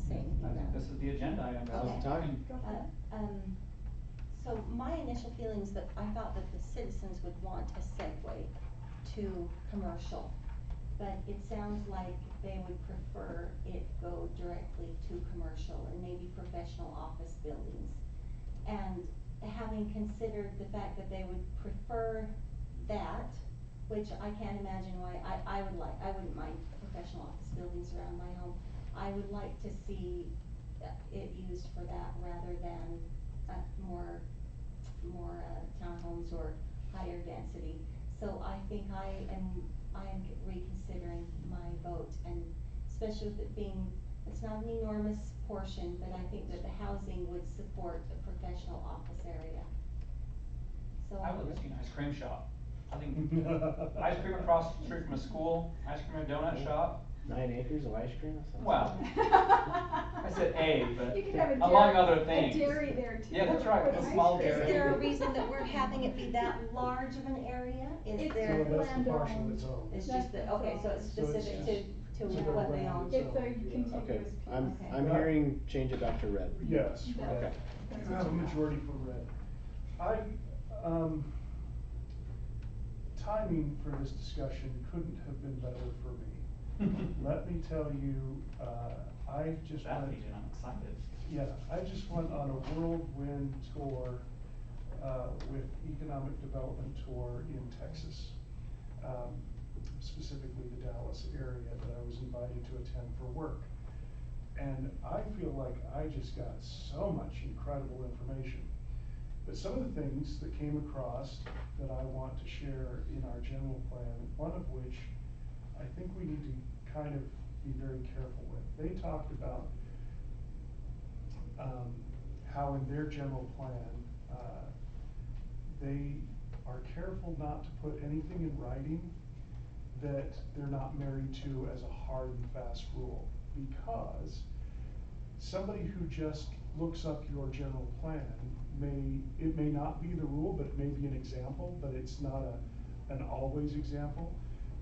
say anything about it? This is the agenda item. Okay. Time. So my initial feelings that I thought that the citizens would want a segue to commercial, but it sounds like they would prefer it go directly to commercial and maybe professional office buildings. And having considered the fact that they would prefer that, which I can't imagine why, I wouldn't mind professional office buildings around my home. I would like to see it used for that rather than more townhomes or higher density. So I think I am reconsidering my vote, and especially with it being, it's not an enormous portion, but I think that the housing would support the professional office area. So I would have seen ice cream shop. I think ice cream across the street from a school, ice cream and donut shop. 9 acres of ice cream? Well, I said A, but You could have a among dairy, other things. a dairy there too. Yeah, that's right, With a ice small cream. is dairy. there a reason that we're having it be that large of an area? Is It's there? Well, that's the land parcel owned. that's owned. It's That's just that, what's okay, so it's owned. So it's specific just- to To go what they around own. It's a itself, yeah. continuous Okay, piece. I'm hearing change it back to red. Yes, That's- red. Okay. that's You have a what you got. majority for red. Timing for this discussion couldn't have been better for me. Let me tell you, I just That went. meeting, I'm excited. Yeah, I just went on a whirlwind tour with economic development tour in Texas, specifically the Dallas area that I was invited to attend for work. And I feel like I just got so much incredible information. But some of the things that came across that I want to share in our general plan, one of which I think we need to kind of be very careful with. They talked about how in their general plan, they are careful not to put anything in writing that they're not married to as a hard and fast rule. Because somebody who just looks up your general plan it may not be the rule, but it may be an example, but it's not an always example.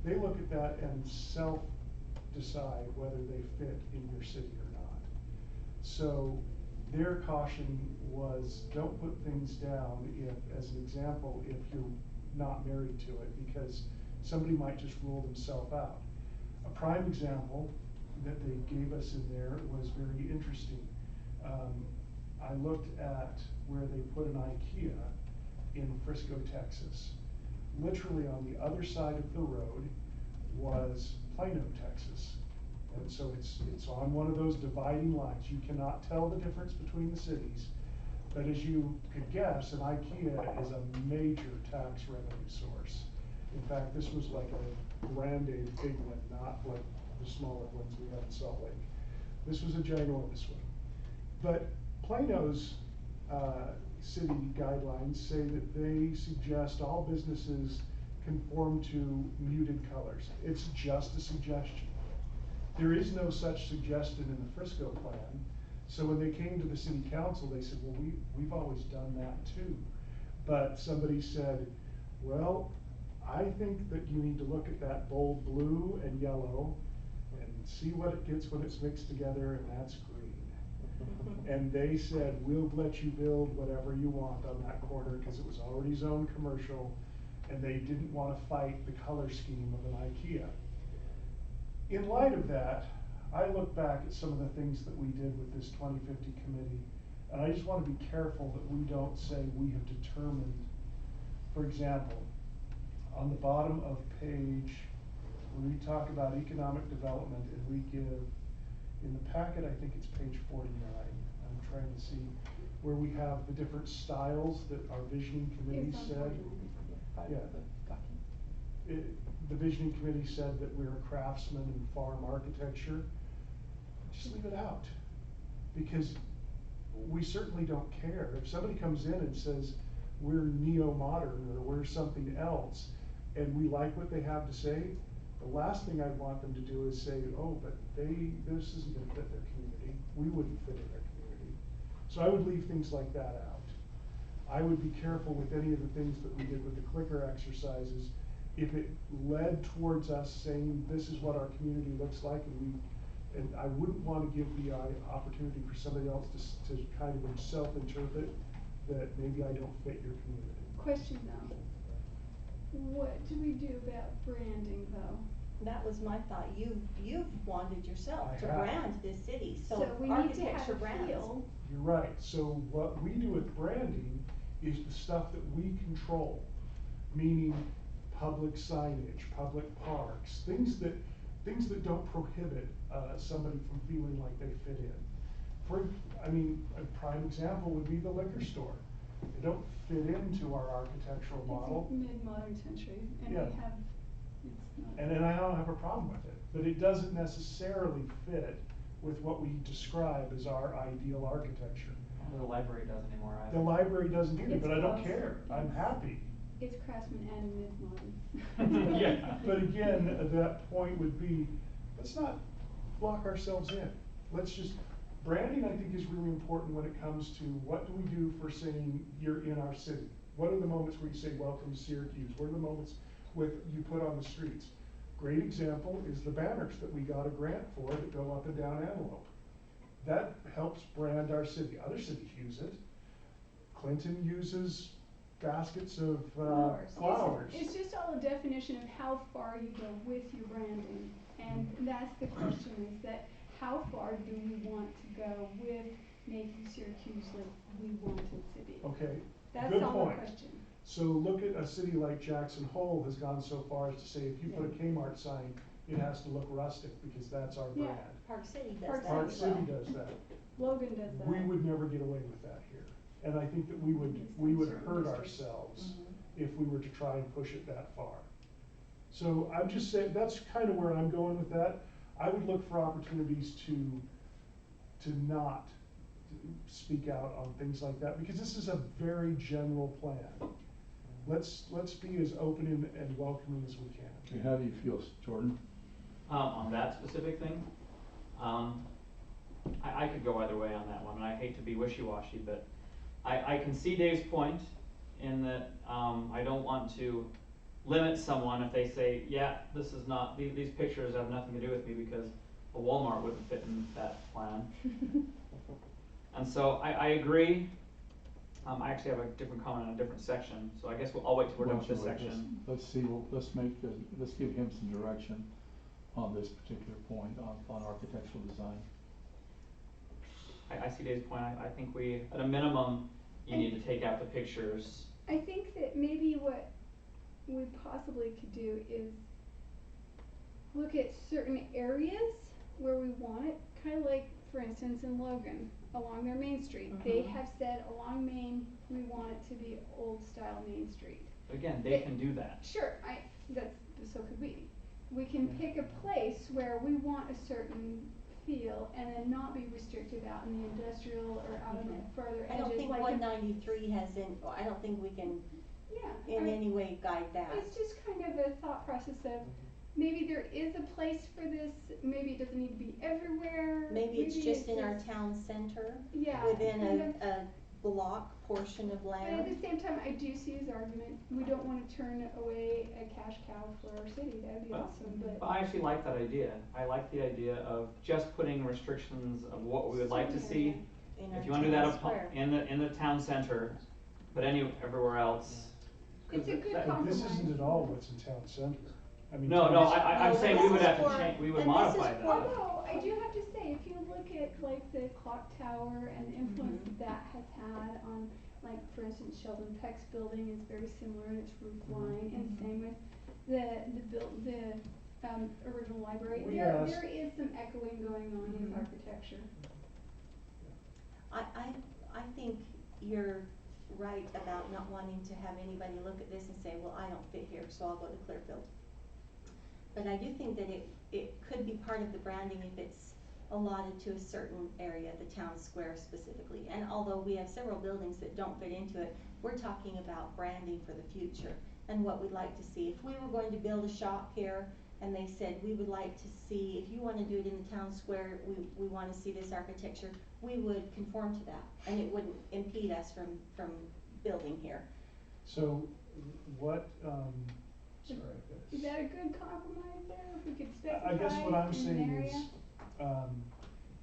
They look at that and self-decide whether they fit in your city or not. So their caution was, don't put things down as an example, if you're not married to it, because somebody might just rule themselves out. A prime example that they gave us in there was very interesting. I looked at where they put an IKEA in Frisco, Texas. Literally on the other side of the road was Plano, Texas. And so it's on one of those dividing lines. You cannot tell the difference between the cities. But as you could guess, an IKEA is a major tax revenue source. In fact, this was like a branded big one, not like the smaller ones we have in Salt Lake. This was a ginormous one. But Plano's city guidelines say that they suggest all businesses conform to muted colors. It's just a suggestion. There is no such suggestion in the Frisco plan. So when they came to the city council, they said, well, we've always done that too. But somebody said, well, I think that you need to look at that bold blue and yellow and see what it gets when it's mixed together, and that's green. And they said, we'll let you build whatever you want on that corner, because it was already zoned commercial, and they didn't want to fight the color scheme of an IKEA. In light of that, I look back at some of the things that we did with this 2050 committee, and I just want to be careful that we don't say we have determined. For example, on the bottom of page, when we talk about economic development, and we give, in the packet, I think it's page 49, I'm trying to see, where we have the different styles that our visioning committee said. Yeah. The visioning committee said that we're craftsmen and farm architecture. Just leave it out, because we certainly don't care. If somebody comes in and says we're neo-modern or we're something else, and we like what they have to say, the last thing I'd want them to do is say, oh, but this isn't going to fit their community. We wouldn't fit in their community. So I would leave things like that out. I would be careful with any of the things that we did with the clicker exercises. If it led towards us saying this is what our community looks like, and I wouldn't want to give the opportunity for somebody else to kind of self-interpret that maybe I don't fit your community. Question though, what do we do about branding though? That was my thought. You've wanted yourself to brand this city, so we need to architecture have brands. feel. You're right. So what we do with branding is the stuff that we control, meaning public signage, public parks, things that don't prohibit somebody from feeling like they fit in. A prime example would be the liquor store. They don't fit into our architectural model. It's mid-modern century, and Yeah. we have, it's not. And I don't have a problem with it, but it doesn't necessarily fit with what we describe as our ideal architecture. The library doesn't anymore either. The library doesn't either, It's but I don't close. care. I'm happy. It's craftsman and mid-modern. Yeah, but again, that point would be, let's not lock ourselves in. Let's just, branding I think is really important when it comes to what do we do for saying you're in our city. What are the moments where you say welcome to Syracuse? What are the moments you put on the streets? Great example is the banners that we got a grant for that go up and down Antelope. That helps brand our city. Other cities use it. Clinton uses baskets of flowers. It's just all a definition of how far you go with your branding. And that's the question, is that how far do we want to go with making Syracuse like we want it to be? Okay, That's good all point. the question. So look at a city like Jackson Hole has gone so far as to say if you put a Kmart sign, it has to look rustic because that's our brand. Park City does Park that Park as City well. does that. Logan does that. We would never get away with that here. And I think that we would hurt ourselves if we were to try and push it that far. So I'm just saying, that's kind of where I'm going with that. I would look for opportunities to not speak out on things like that, because this is a very general plan. Let's be as open and welcoming as we can. Okay, how do you feel, Jordan? On that specific thing, I could go either way on that one, and I hate to be wishy-washy, but I can see Dave's point in that I don't want to limit someone if they say, yeah, this is not, these pictures have nothing to do with me because a Walmart wouldn't fit in that plan. And so I agree. I actually have a different comment on a different section, so I guess I'll wait till we're done with this section. Let's see, let's give him some direction on this particular point on architectural design. I see Dave's point. I think we, at a minimum, you need to take out the pictures. I think that maybe what we possibly could do is look at certain areas where we want it, kind of like, for instance, in Logan, along their Main Street. They have said along Main, we want it to be old style Main Street. Again, they can do that. Sure, so could we. We can pick a place where we want a certain feel and then not be restricted out in the industrial or out in the further edges. I don't think like 193 I don't think we can in any way guide that. It's just kind of a thought process of maybe there is a place for this, maybe it doesn't need to be everywhere. Maybe it's just in our town center, within a block portion of land. But at the same time, I do see his argument. We don't want to turn away a cash cow for our city. That would be awesome. But I actually like that idea. I like the idea of just putting restrictions of what we would like to see. If you want to do that in the town center, but everywhere else. It's a good compromise. This isn't at all what's in town center. I mean, I'm saying we would have to change, we would modify that. Although, I do have to say, if you look at like the clock tower and the influence that has had on, like, for instance, Sheldon Peck's building is very similar in its roof line, and same with the original library. There is some echoing going on in architecture. I think you're right about not wanting to have anybody look at this and say, well, I don't fit here, so I'll go to Clearfield. But I do think that it could be part of the branding if it's allotted to a certain area, the town square specifically. And although we have several buildings that don't fit into it, we're talking about branding for the future and what we'd like to see. If we were going to build a shop here and they said, we would like to see, if you want to do it in the town square, we want to see this architecture, we would conform to that, and it wouldn't impede us from building here. So what, Is that a good compromise there? If we could specify I guess what I'm in saying an area? is,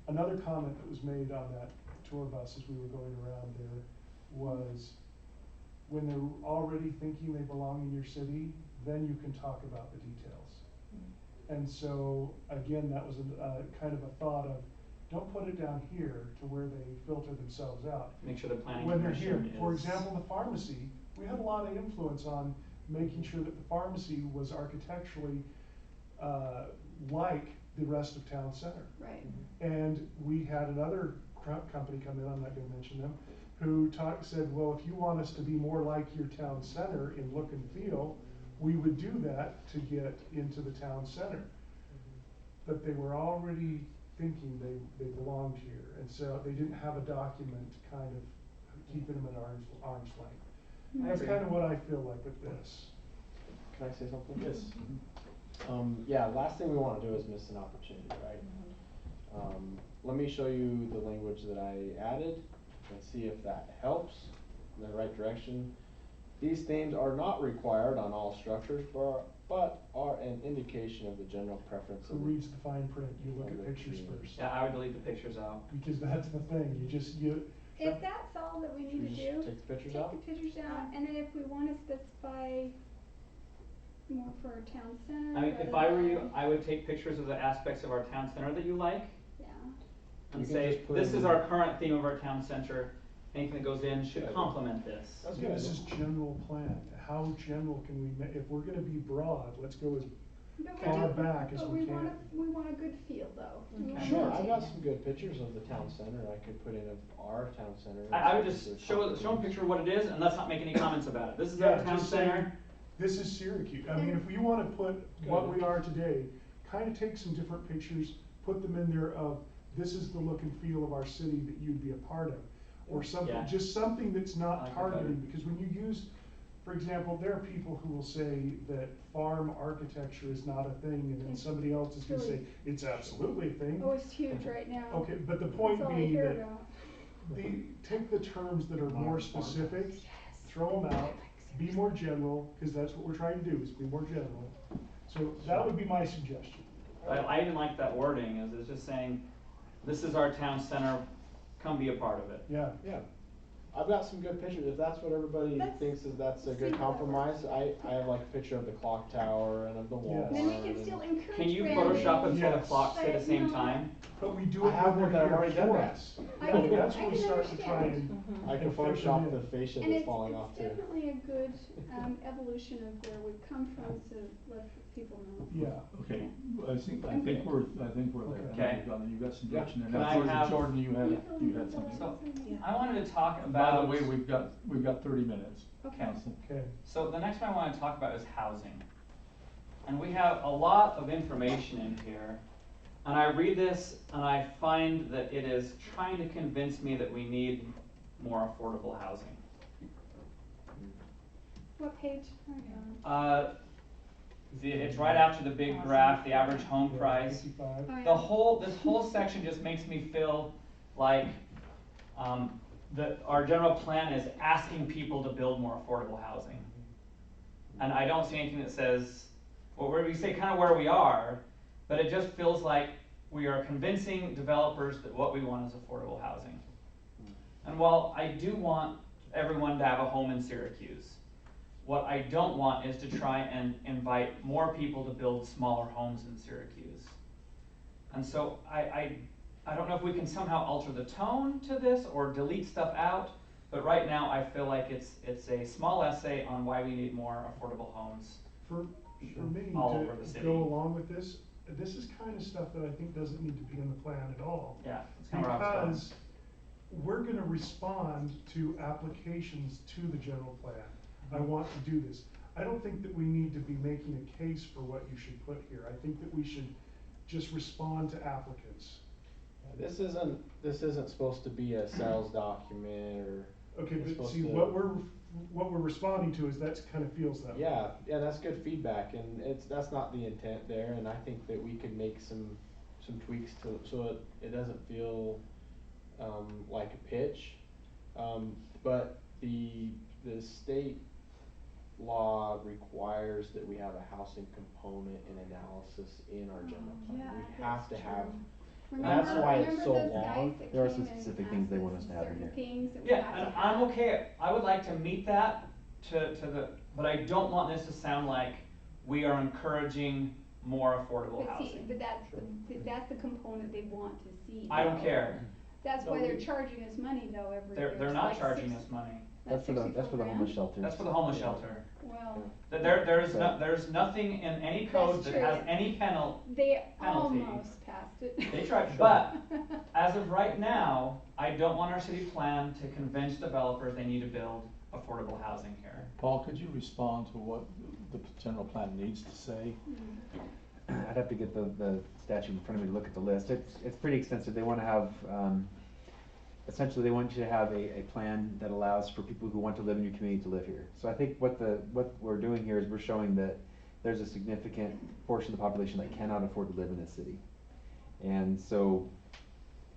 another comment that was made on that tour bus as we were going around there was, when they're already thinking they belong in your city, then you can talk about the details. And so, again, that was a kind of a thought of, don't put it down here to where they filter themselves out. Make sure the planning when they're here. commission For is- example, the pharmacy, we had a lot of influence on making sure that the pharmacy was architecturally like the rest of town center. Right. And we had another company come in, I'm not going to mention them, who said, well, if you want us to be more like your town center in look and feel, we would do that to get into the town center. But they were already thinking they belonged here, and so they didn't have a document kind of keeping them at arm's length. That's kind of what I feel like with this. Can I say something? Yes. Yeah, last thing we want to do is miss an opportunity, right? Let me show you the language that I added and see if that helps in the right direction. These themes are not required on all structures, but are an indication of the general preference Who of the. reads the fine print? You look of at the pictures community. first. Yeah, I would delete the pictures out. Because that's the thing, If that's all that we need to Should we do, just take the pictures take out? the pictures out, and then if we wanna specify more for our town center. I mean, if I were you, I would take pictures of the aspects of our town center that you like. Yeah. And You can say, just put this in- is our current theme of our town center, anything that goes in should complement this. That's Yeah, good. this is general plan. How general can we if we're gonna be broad, let's go as But we far do- back as but we want can. we want a good feel though. We want Sure, to I've take- got some good pictures of the town center I could put in of our town center. I would just show them a picture of what it is, and let's not make any comments about it. This is our Yeah, town just say, center. this is Syracuse. I mean, if you wanna put what we are today, kinda take some different pictures, put them in there of, this is the look and feel of our city that you'd be a part of. Or something, Yeah. just something that's I not like that targeting, better. because when you use, for example, there are people who will say that farm architecture is not a thing, and then somebody else is gonna say, Really? it's absolutely a thing. Oh, it's huge right now. Okay, but the point That's all I being hear that about. take the terms that are more specific, throw them out, be more general, because that's what we're trying to do, is be more general. So that would be my suggestion. I even like that wording, is it's just saying, this is our town center, come be a part of it. Yeah. Yeah. I've got some good pictures, if that's what everybody thinks is that's a good compromise, I have like a picture of the clock tower and of the Walmart. Then we can still encourage. Can you branding. Photoshop it so the Yes. clocks say the But same no. time? But we do I it have when one they're that I've here already done for that. us. I Yeah, can- that's I when we can start to try understand. and. I can and fit them Photoshop in. the fascia And that's falling off it's too. definitely a good, evolution of where we've come from to let people know. Yeah. Okay, I think we're there. Okay. You've got some Yeah. direction there. Can I Now, have- Jordan, you had something. So, I wanted to talk By about. the way, we've got 30 minutes, Okay. council. Okay. So the next one I want to talk about is housing. And we have a lot of information in here. And I read this and I find that it is trying to convince me that we need more affordable housing. What page are you on? It's right after the big graph, the average home Yeah, price. 55. Oh, yeah. This whole section just makes me feel like that our general plan is asking people to build more affordable housing. And I don't see anything that says, well, where we say kind of where we are, but it just feels like we are convincing developers that what we want is affordable housing. And while I do want everyone to have a home in Syracuse, what I don't want is to try and invite more people to build smaller homes in Syracuse. And so I don't know if we can somehow alter the tone to this or delete stuff out, but right now I feel like it's a small essay on why we need more affordable homes. For me, All over the to city. go along with this is kind of stuff that I think doesn't need to be in the plan at all. Yeah, that's kind of where I was going. Because we're gonna respond to applications to the general plan. I want to do this. I don't think that we need to be making a case for what you should put here. I think that we should just respond to applicants. This isn't supposed to be a sales document or. Okay, it's but supposed see, to- what we're responding to is that's kind of feels that way. Yeah, that's good feedback, and that's not the intent there, and I think that we could make some tweaks so it doesn't feel, like a pitch. But the state law requires that we have a housing component and analysis in our general plan. Yeah, We have to that's have, true. that's why it's Remember so those long. guys that There are came some and specific things they asked want us us to have in certain here. things that we Yeah, have and to I'm have? okay, I would like to meet that but I don't want this to sound like we are encouraging more affordable But see, housing. but that's the component they want to see. I don't though. care. That's No, why they're we- charging us money though every year. They're It's not like charging six- us money. That's for the 64 homeless grand? shelters. That's for the homeless shelter. Well, There's nothing in any code That's that has true. any penalty. they Penalty. almost passed it. They tried, but as of right now, I don't want our city plan to convince developers they need to build affordable housing here. Paul, could you respond to what the general plan needs to say? I'd have to get the statute in front of me to look at the list. It's pretty extensive. They wanna have, essentially they want you to have a plan that allows for people who want to live in your community to live here. So I think what we're doing here is we're showing that there's a significant portion of the population that cannot afford to live in this city. And so,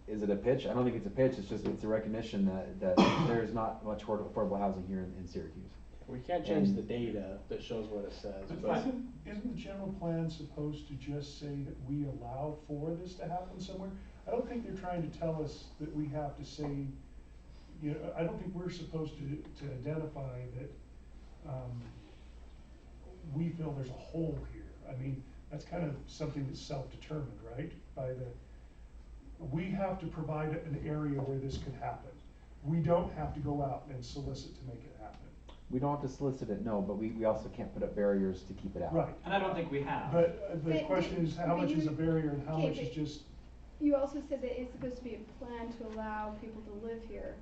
is it a pitch? I don't think it's a pitch, it's a recognition that there's not much affordable housing here in Syracuse. We can't change And- the data that shows what it says, But but. isn't the general plan supposed to just say that we allow for this to happen somewhere? I don't think they're trying to tell us that we have to say, you know, I don't think we're supposed to identify that, we feel there's a hole here. I mean, that's kind of something that's self-determined, right? We have to provide an area where this could happen. We don't have to go out and solicit to make it happen. We don't have to solicit it, no, but we also can't put up barriers to keep it out. Right. And I don't think we have. But the question is, how much is a barrier and how Okay, much is but just, You also said that it's supposed to be a plan to allow people to live here.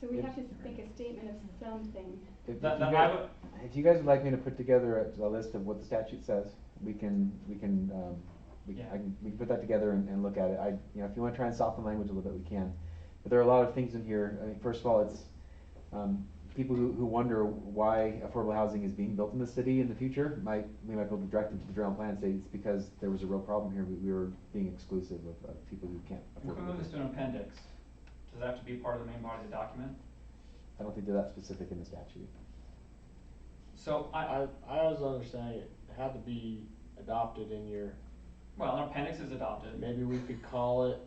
So we have to make a statement of something. If you guys would like me to put together a list of what the statute says, we can put that together and look at it. You know, if you wanna try and soften language a little bit, we can. But there are a lot of things in here. I mean, first of all, it's, people who wonder why affordable housing is being built in the city in the future, we might be able to direct them to the general plan and say it's because there was a real problem here. We were being exclusive of people who can't afford If it. we move this to an appendix, does that have to be part of the main body of the document? I don't think they're that specific in the statute. So I was understanding it had to be adopted in your. Well, an appendix is adopted. Maybe we could call it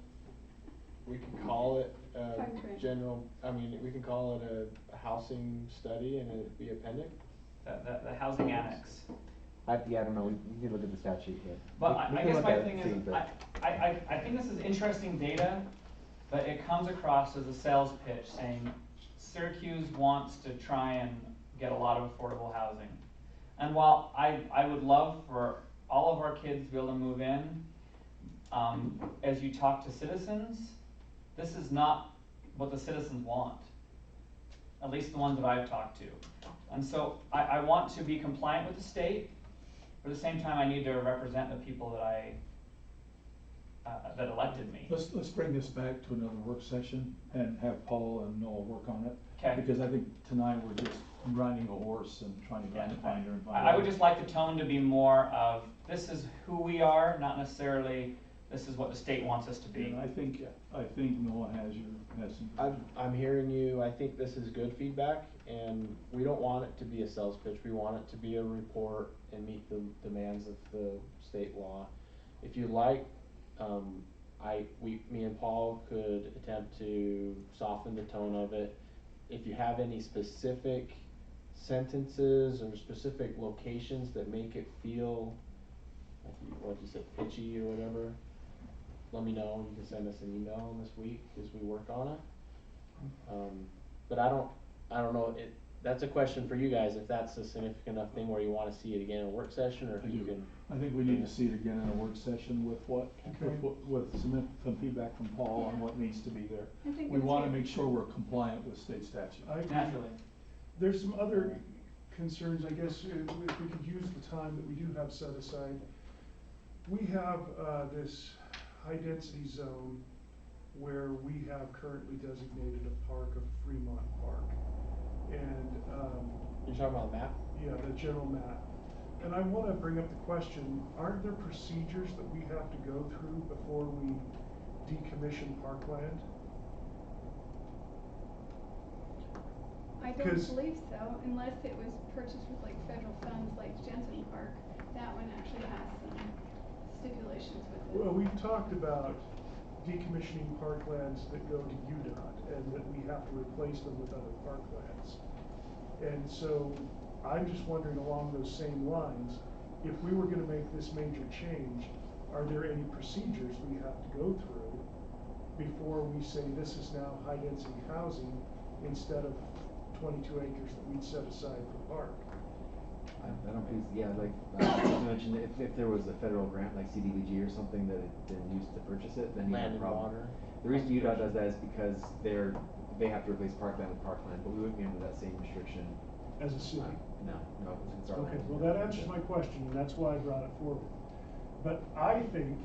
general, I mean, we can call it a housing study and it'd be appendix? The housing annex. I don't know, we need to look at the statute, But we I can guess look my at it thing and is, see, but- I think this is interesting data, but it comes across as a sales pitch saying Syracuse wants to try and get a lot of affordable housing. And while I would love for all of our kids to be able to move in, as you talk to citizens, this is not what the citizens want. At least the ones that I've talked to. And so I want to be compliant with the state, but at the same time I need to represent the people that that elected me. Let's bring this back to another work session and have Paul and Noah work on it. Okay. Because I think tonight we're just grinding a horse and trying to find her and find I would just like the tone to be more of, this is who we are, not necessarily this is what the state wants us to be. And I think Noah has some. I'm hearing you. I think this is good feedback, and we don't want it to be a sales pitch. We want it to be a report and meet the demands of the state law. If you like, me and Paul could attempt to soften the tone of it. If you have any specific sentences or specific locations that make it feel, what you said, pitchy or whatever, let me know. You can send us an email this week as we work on it. But I don't know, that's a question for you guys, if that's a significant enough thing where you wanna see it again in a work session, or if you can. I think we need to see it again in a work session with some feedback from Paul on what needs to be there. We wanna make sure we're compliant with state statute. Naturally. There's some other concerns, I guess, if we could use the time that we do have set aside. We have this high-density zone where we have currently designated a park of Fremont Park. And You're talking about the map? Yeah, the general map. And I want to bring up the question, aren't there procedures that we have to go through before we decommission parkland? I don't believe so, unless it was purchased with like federal funds like Jensen Park. That one actually has some stipulations with it. Well, we've talked about decommissioning parklands that go to UDOT and that we have to replace them with other parklands. And so I'm just wondering along those same lines, if we were going to make this major change, are there any procedures we have to go through before we say this is now high density housing instead of 22 acres that we'd set aside for the park? I don't think, yeah, like, you mentioned, if there was a federal grant like CDBG or something that had been used to purchase it, then you have a problem. Land and water. The reason UDOT does that is because they have to replace parkland with parkland, but we wouldn't be under that same restriction. As a city? No, it's our Okay, land. well that answers my question, and that's why I brought it forward. But I think,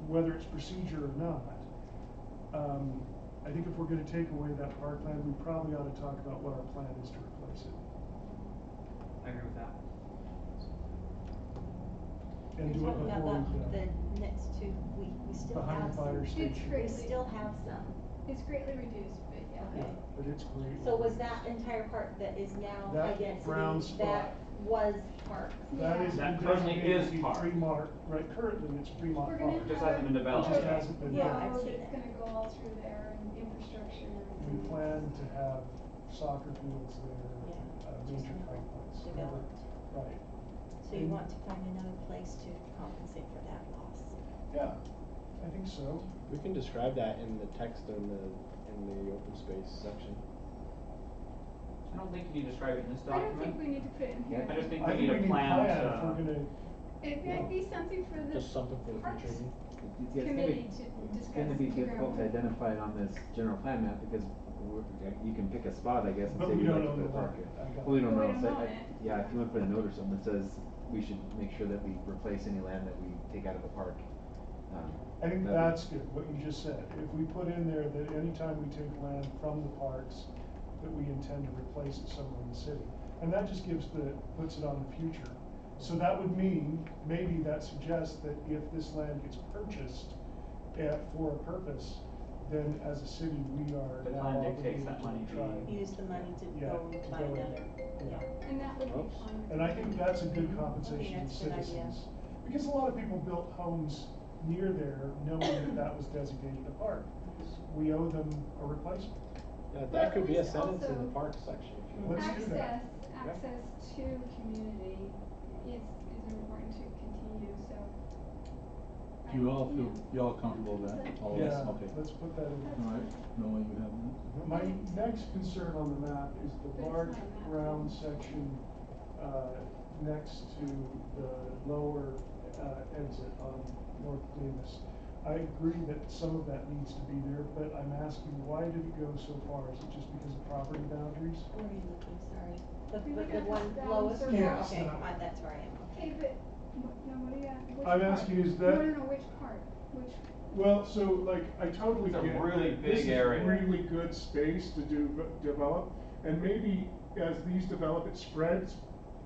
whether it's procedure or not, I think if we're gonna take away that parkland, we probably ought to talk about what our plan is to replace it. I agree with that. And do You're it talking before about we the next two, we still Behind have the fire some. station. We still have some. It's greatly reduced, but yeah. Okay. but it's great. So was that entire part that is now high That brown density, spot. that was park? That is. That currently is designated park. Fremont, right, currently it's Fremont We're Park. gonna have. Just hasn't been developed It just yet. hasn't been Yeah, built. I've seen It's it. gonna go all through there and infrastructure and We everything. plan to have soccer fields there, Yeah, major just never complex. developed. Right. So you want to find another place to compensate for that loss? Yeah, I think so. We can describe that in the text in the open space section. I don't think you need to describe it in this I don't think document. we need to put it in here. I just think I we need a plan if we're to, gonna. It might be something for the Just something for the parks future. committee to It's discuss. gonna be figure difficult out to what- identify it on this general plan map because you can pick a spot, I guess, and But say we we'd don't like to own put a the park land. here. I got Well, we it. don't We know, don't so own it. yeah, if you wanna put a note or something that says we should make sure that we replace any land that we take out of the park. I think that'd be- that's good, what you just said. If we put in there that anytime we take land from the parks, that we intend to replace it somewhere in the city. And that just puts it on the future. So that would mean, maybe that suggests that if this land gets purchased for a purpose, then as a city, we are The now plan obligated dictates that to money try. be- Use the money to Yeah, go to buy go in. another, Yeah. And that would be Oops. fine. And I think that's a good compensation to that's a good idea. citizens. Because a lot of people built homes near there knowing that that was designated a park. We owe them a replacement. Yeah, that could be a Well, sentence in the also- park section if you want. Let's do that. Access to community is important to continue, so. Do you all feel, you all comfortable with that? All of us? Yeah, Okay. let's put that in. All right, Noah, you have that? My next concern on the map is the But it's large not a map. brown section, next to the lower, exit on North Davis. I agree that some of that needs to be there, but I'm asking, why did it go so far? Is it just because of property boundaries? Where are you looking, sorry? You're The looking at one the lowest? down Yeah. Okay, Yeah. that's where I am. Okay, but, no, what are you at? Which I'm part? asking, is that- No, which part? Which? Well, so like, I totally It's a get really that big this area. is really good space to develop, and maybe as these develop, it spreads.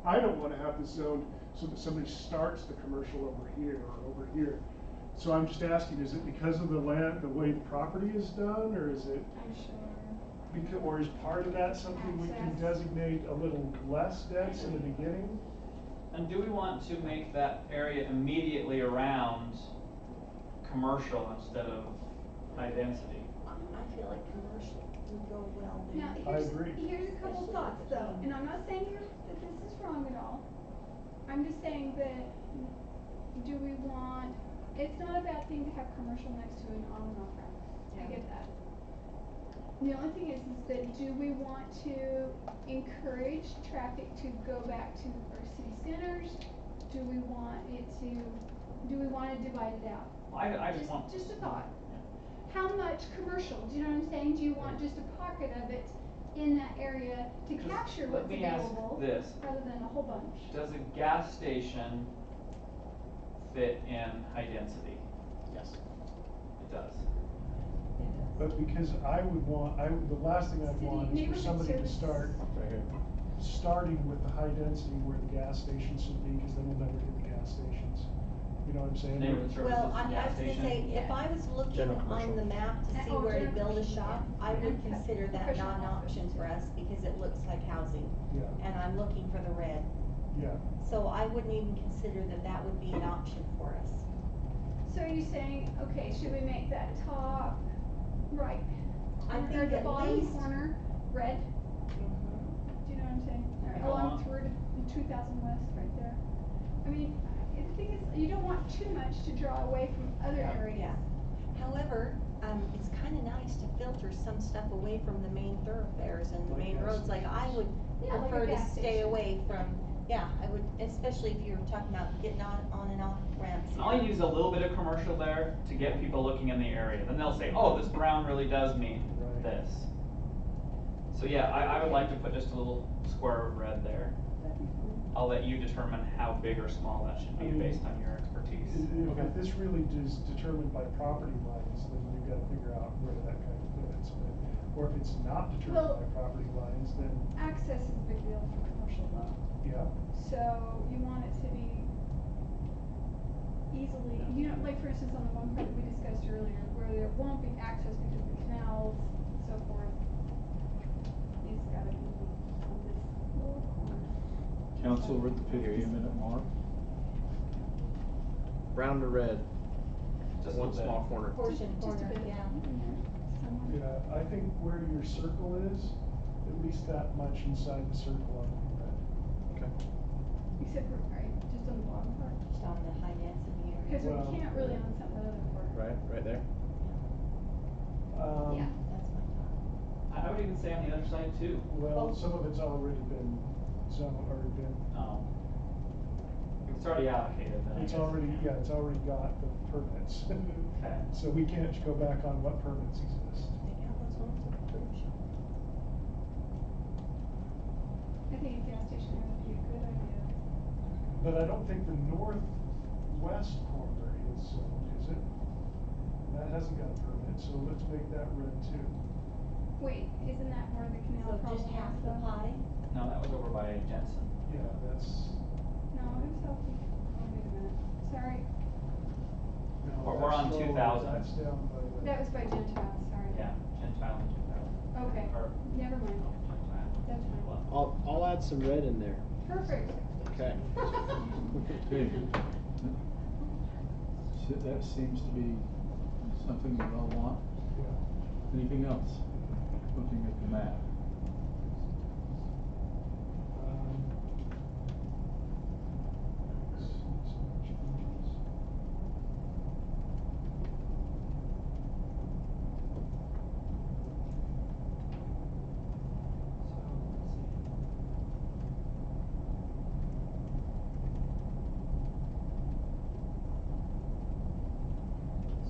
I don't wanna have this zoned so that somebody starts the commercial over here or over here. So I'm just asking, is it because of the land, the way the property is done, or is it, I'm sure. or is part of that something we can Access. designate a little less dense in the beginning? and do we want to make that area immediately around commercial instead of high density? I feel like commercial would go well Now, there. here's a couple Especially thoughts with though, the- and I'm not saying that this is wrong at all. I'm just saying that, do we want, it's not a bad thing to have commercial next to an on and off ramp. I Yeah. get that. The only thing is that do we want to encourage traffic to go back to our city centers? Do we want to divide it out? I just want. Just a thought. How much commercial, do you know what I'm saying? Do you want just a pocket of it in that area to 'Cause capture let what's me ask available? this. Rather than a whole bunch? Does a gas station fit in high density? Yes. It does. But because the last thing I'd City want is for neighborhood somebody to services. start, Right here. starting with the high density where the gas stations should be, because then we'll never hit the gas stations. You know what I'm saying? Neighborhood services, Well, I gas was gonna station. say, if I was looking General on commercial. the map to see Oh, where to general build a commercial, shop, yeah. I would And consider that professional not an option office. for us because it looks like housing. Yeah. And I'm looking for the red. Yeah. So I wouldn't even consider that that would be an option for us. So are you saying, okay, should we make that top right? I Or think the at bottom least- corner, red? Do you know what I'm saying? Go Along on. through the 2000 West right there. I mean, the thing is, you don't want too much to draw away from other Yeah. areas. Yeah. However, it's kinda nice to filter some stuff away from the main thoroughfares and the Like main gas roads, like I would Yeah, like a prefer to gas stay station. away from, yeah, I would, especially if you're talking about getting on and off ramps. I'll use a little bit of commercial there to get people looking in the area. Then they'll say, oh, this brown really does mean Right. this. So yeah, I would like to put just a little square of red there. That'd be cool. I'll let you determine how big or small that should be based on your expertise. If this really is determined by property lines, then we've gotta figure out where that kind of fits. Or if it's not determined Well- by property lines, then, Access is a big deal for commercial though. yeah. So you want it to be easily, you know, like for instance, on the one part that we discussed earlier, where there won't be access because of the canals and so forth. Council, we're at the 15-minute mark. Brown to red. Just a One little bit. small corner. Portion, Just a corner, bit of yeah. in there somewhere. Yeah, I think where your circle is, at least that much inside the circle ought to be red. Okay. Except for, right, just on the bottom part. Just on the high density area. Cause we Well, can't really on some of the other part. Right there. Yeah. That's my thought. I would even say on the other side too. Well, some of it's already been If it's already allocated, then I it's guess, already, yeah, it's already got the permits. Okay. So we can't go back on what permits exist. Take out those homes with the curb shop. I think a gas station there would be a good idea. But I don't think the northwest corner is zoned, is it? That hasn't got a permit, so let's make that red too. Wait, isn't that where the canal So problem just half was the though? pie? No, that was over by Jensen. Yeah, that's, No, it was healthy. Oh, wait a minute. Sorry. no, We're on that's 2000. That's down by the. That was by Gentile, sorry. Yeah, Gentile and 2000. Okay, Or, never mind. no, Gentile. That's fine. I'll add some red in there. Perfect. Okay. Okay. So that seems to be something we all want. Yeah. Anything else? Looking at the map. Some changes.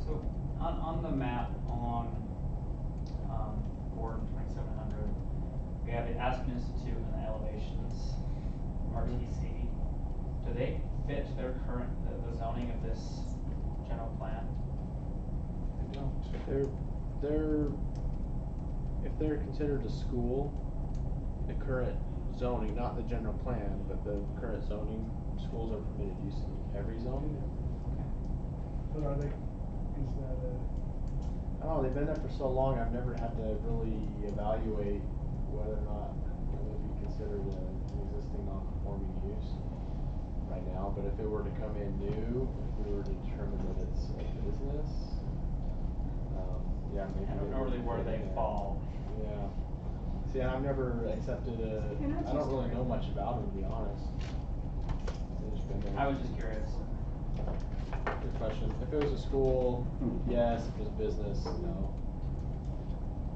So on the map on board 2700, we have the Aspen Institute and the elevations, RTC. Do they fit their current, the zoning of this general plan? I don't. If they're considered a school, the current zoning, not the general plan, but the current zoning, schools are permitted use in every zone. But are they, is that a? I don't know, they've been there for so long, I've never had to really evaluate whether or not it would be considered an existing non-conforming use right now, but if it were to come in new, if we were to determine that it's a business, yeah, maybe. I don't know really where they fall. Yeah. See, I've never accepted I don't really know much about them, to be honest. They've just been there. I was just curious. Good question. If it was a school, yes. If it was a business, no.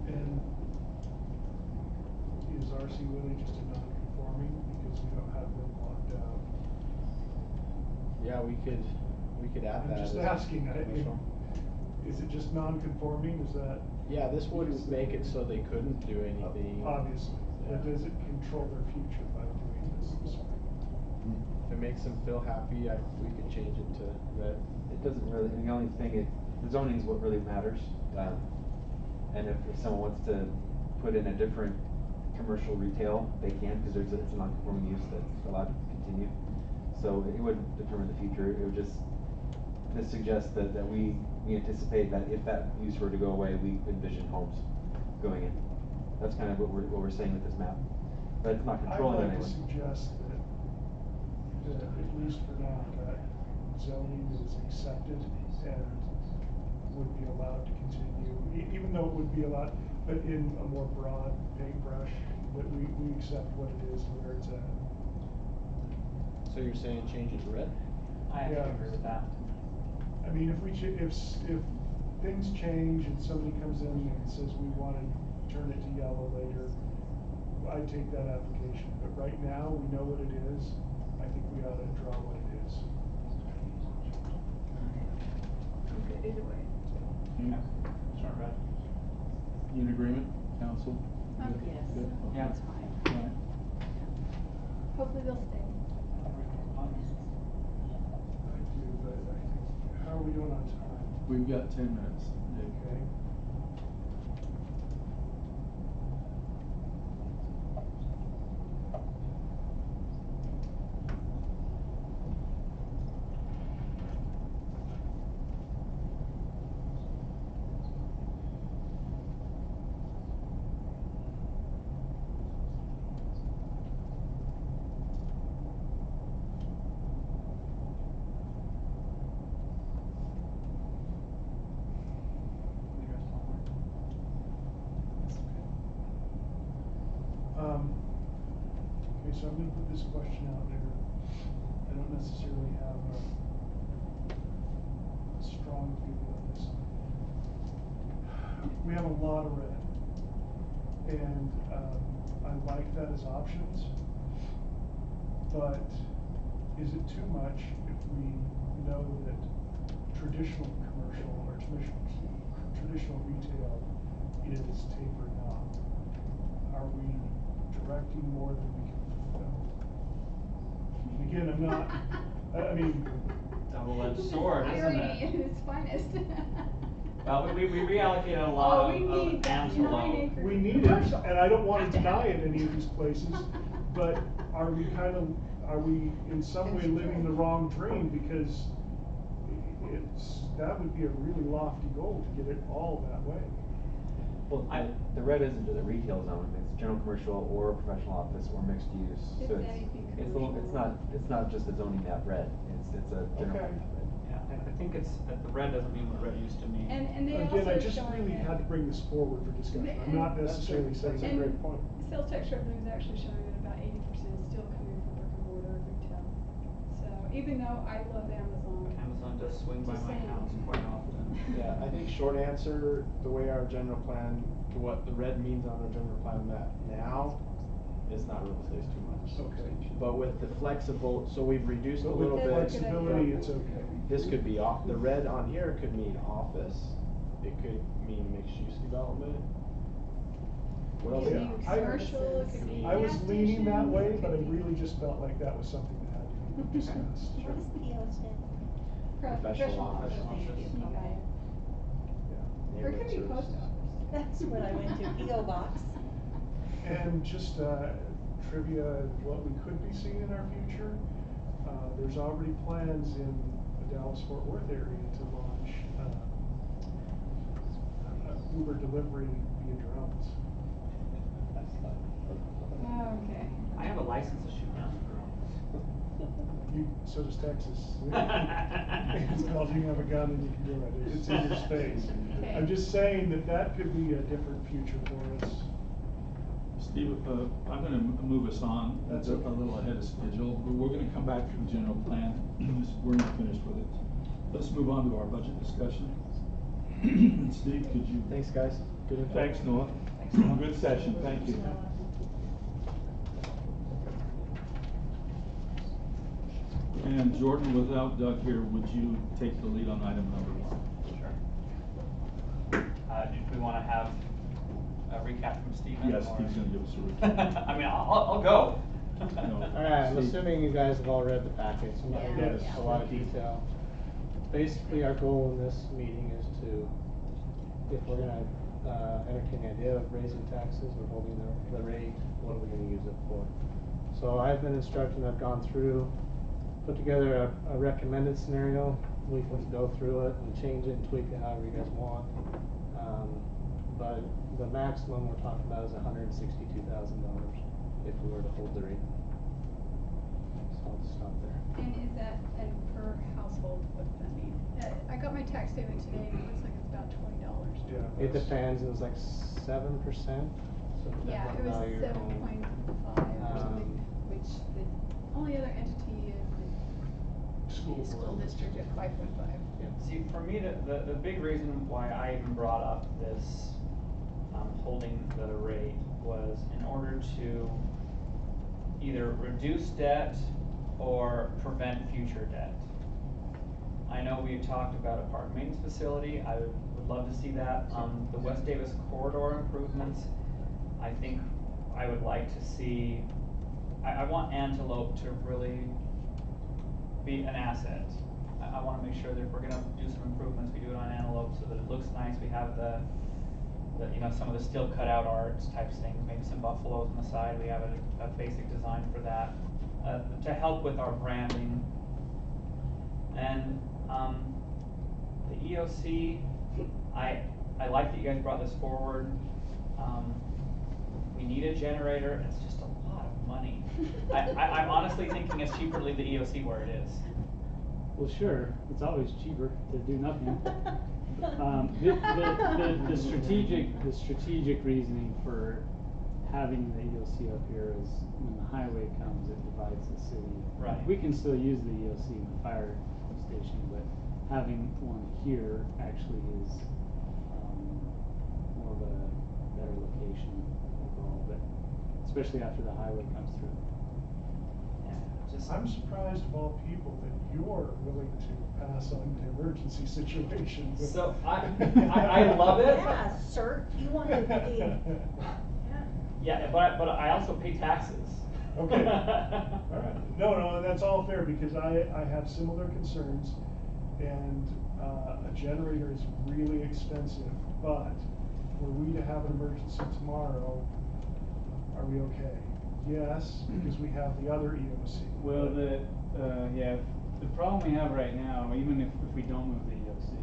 And is RC really just a non-conforming because we don't have them locked out? Yeah, we could add that. I'm just as asking, commercial. is it just non-conforming, is that? Yeah, this wouldn't make it so they couldn't do anything. Obviously, but Yeah. does it control their future by doing this way? If it makes them feel happy, we could change it to red. It doesn't really, the only thing, the zoning is what really matters. And if someone wants to put in a different commercial retail, they can, because it's a non-conforming use that's allowed to continue. So it would determine the future. It would just, this suggests that we anticipate that if that use were to go away, we envision homes going in. That's kind of what we're saying with this map. But it's not controlling I'd like to anyone. suggest that at least for now, that zoning is accepted and would be allowed to continue, even though it would be allowed, but in a more broad paintbrush, that we accept what it is and where it's at. So you're saying change it to red? I have to Yeah. agree with that. I mean, if things change and somebody comes in and says we want to turn it to yellow later, I'd take that application, but right now, we know what it is. I think we ought to draw what it is. Okay, either way. Start red. You in agreement, council? I'm Good? Yes. Good? Okay. Yeah. That's fine. All right. Hopefully they'll stay. I do, but I think, how are we doing on time? We've got 10 minutes. Okay. Okay, so I'm gonna put this question out there. I don't necessarily have a strong feeling on this. We have a lot of red, and I like that as options, but is it too much if we know that traditional commercial or traditional retail is tapering off? Are we directing more than we can fulfill? And again, I'm not, I mean. Double-edged sword, isn't Irony it? at its finest. Well, we reallocated a lot Oh, we of need that 9 Antelope. acres. We need it, and I don't want to deny it any of these places, but are we in some way living the wrong dream? Because that would be a really lofty goal to get it all that way. Well, the red isn't just a retail zone, it's general commercial or professional office or mixed use. It's So anything it's not just a zoning map red, it's a general Okay. plan map red. Yeah, I think it's, the red doesn't mean what red used to mean. And they Again, I also just showing really it- had to bring this forward for discussion. I'm not necessarily saying. That's a great point. Sales tax revenue is actually showing that about 80% is still coming from brick and mortar retail. So even though I love Amazon. Amazon does swing by just my saying. house quite often. Yeah, I think short answer, the way our general plan, to what the red means on our general plan map now, is not real estate too much. Okay. But with the flexible, so we've reduced a But little with bit. flexibility, it's okay. This could be the red on here could mean office, it could mean mixed use development. What else? It could be commercial, it could be I was gas leaning that stations, way, it but I could be- really just felt like that was something that had to be discussed. What does PO stand for? Professional office. Thank you. You got it. Or it could be Neighborhood post services. office. That's what I went to, PO box. And just trivia of what we could be seeing in our future. There's already plans in the Dallas-Fort Worth area to launch Uber delivery via drones. Okay. I have a license to shoot down drones. So does Texas. It's called you have a gun and you can do it. It's in your space. Okay. I'm just saying that could be a different future for us. Steve, I'm gonna move us on. That's a okay. little ahead of schedule, but we're gonna come back to the general plan. We're not finished with it. Let's move on to our budget discussion. Steve, could you? Thanks, guys. Good info. Thanks, Noah. Good session, thank you. And Jordan, without Doug here, would you take the lead on item number 1? Sure. Do we wanna have a recap from Stephen? Yes, or- he's gonna give us a recap. I mean, I'll go. No. Alright, I'm Steve. assuming you guys have all read the packet, so I'm not gonna Yeah. go into a lot of detail. Basically, our goal in this meeting is to, if we're gonna entertain the idea of raising taxes or holding the rate, what are we gonna use it for? So I've been instructed, I've gone through, put together a recommended scenario. We can go through it and change it and tweak it however you guys want. But the maximum we're talking about is $162,000 if we were to hold the rate. So I'll just stop there. And is that per household, what does that mean? I got my tax statement today and it looks like it's about $20. Yeah. It depends, it was like 7%. So it Yeah, depends it was on how you're going. 7.5 or something, which the only other entity is the School school board. district at 5.5. See, for me, the big reason why I even brought up this, holding the rate was in order to either reduce debt or prevent future debt. I know we talked about a park maintenance facility, I would love to see that. The West Davis corridor improvements, I think I would like to see, I want Antelope to really be an asset. I wanna make sure that if we're gonna do some improvements, we do it on Antelope so that it looks nice, we have the some of the steel cutout arts types things, maybe some buffaloes on the side, we have a basic design for that, to help with our branding. And, the EOC, I like that you guys brought this forward. We need a generator, it's just a lot of money. I'm honestly thinking it's cheaper to leave the EOC where it is. Well, sure, it's always cheaper to do nothing. The strategic reasoning for having the EOC up here is when the highway comes, it divides the city. Right. We can still use the EOC in the fire station, but having one here actually is, more of a better location overall, but especially after the highway comes through. I'm surprised of all people that you're willing to pass on the emergency situation. So I love it. Yeah, sir, you want to be, Yeah, but I also pay taxes. Okay. All right. No, that's all fair, because I have similar concerns, and a generator is really expensive, but were we to have an emergency tomorrow, are we okay? Yes, because we have the other EOC. Well, the problem we have right now, even if we don't move the EOC,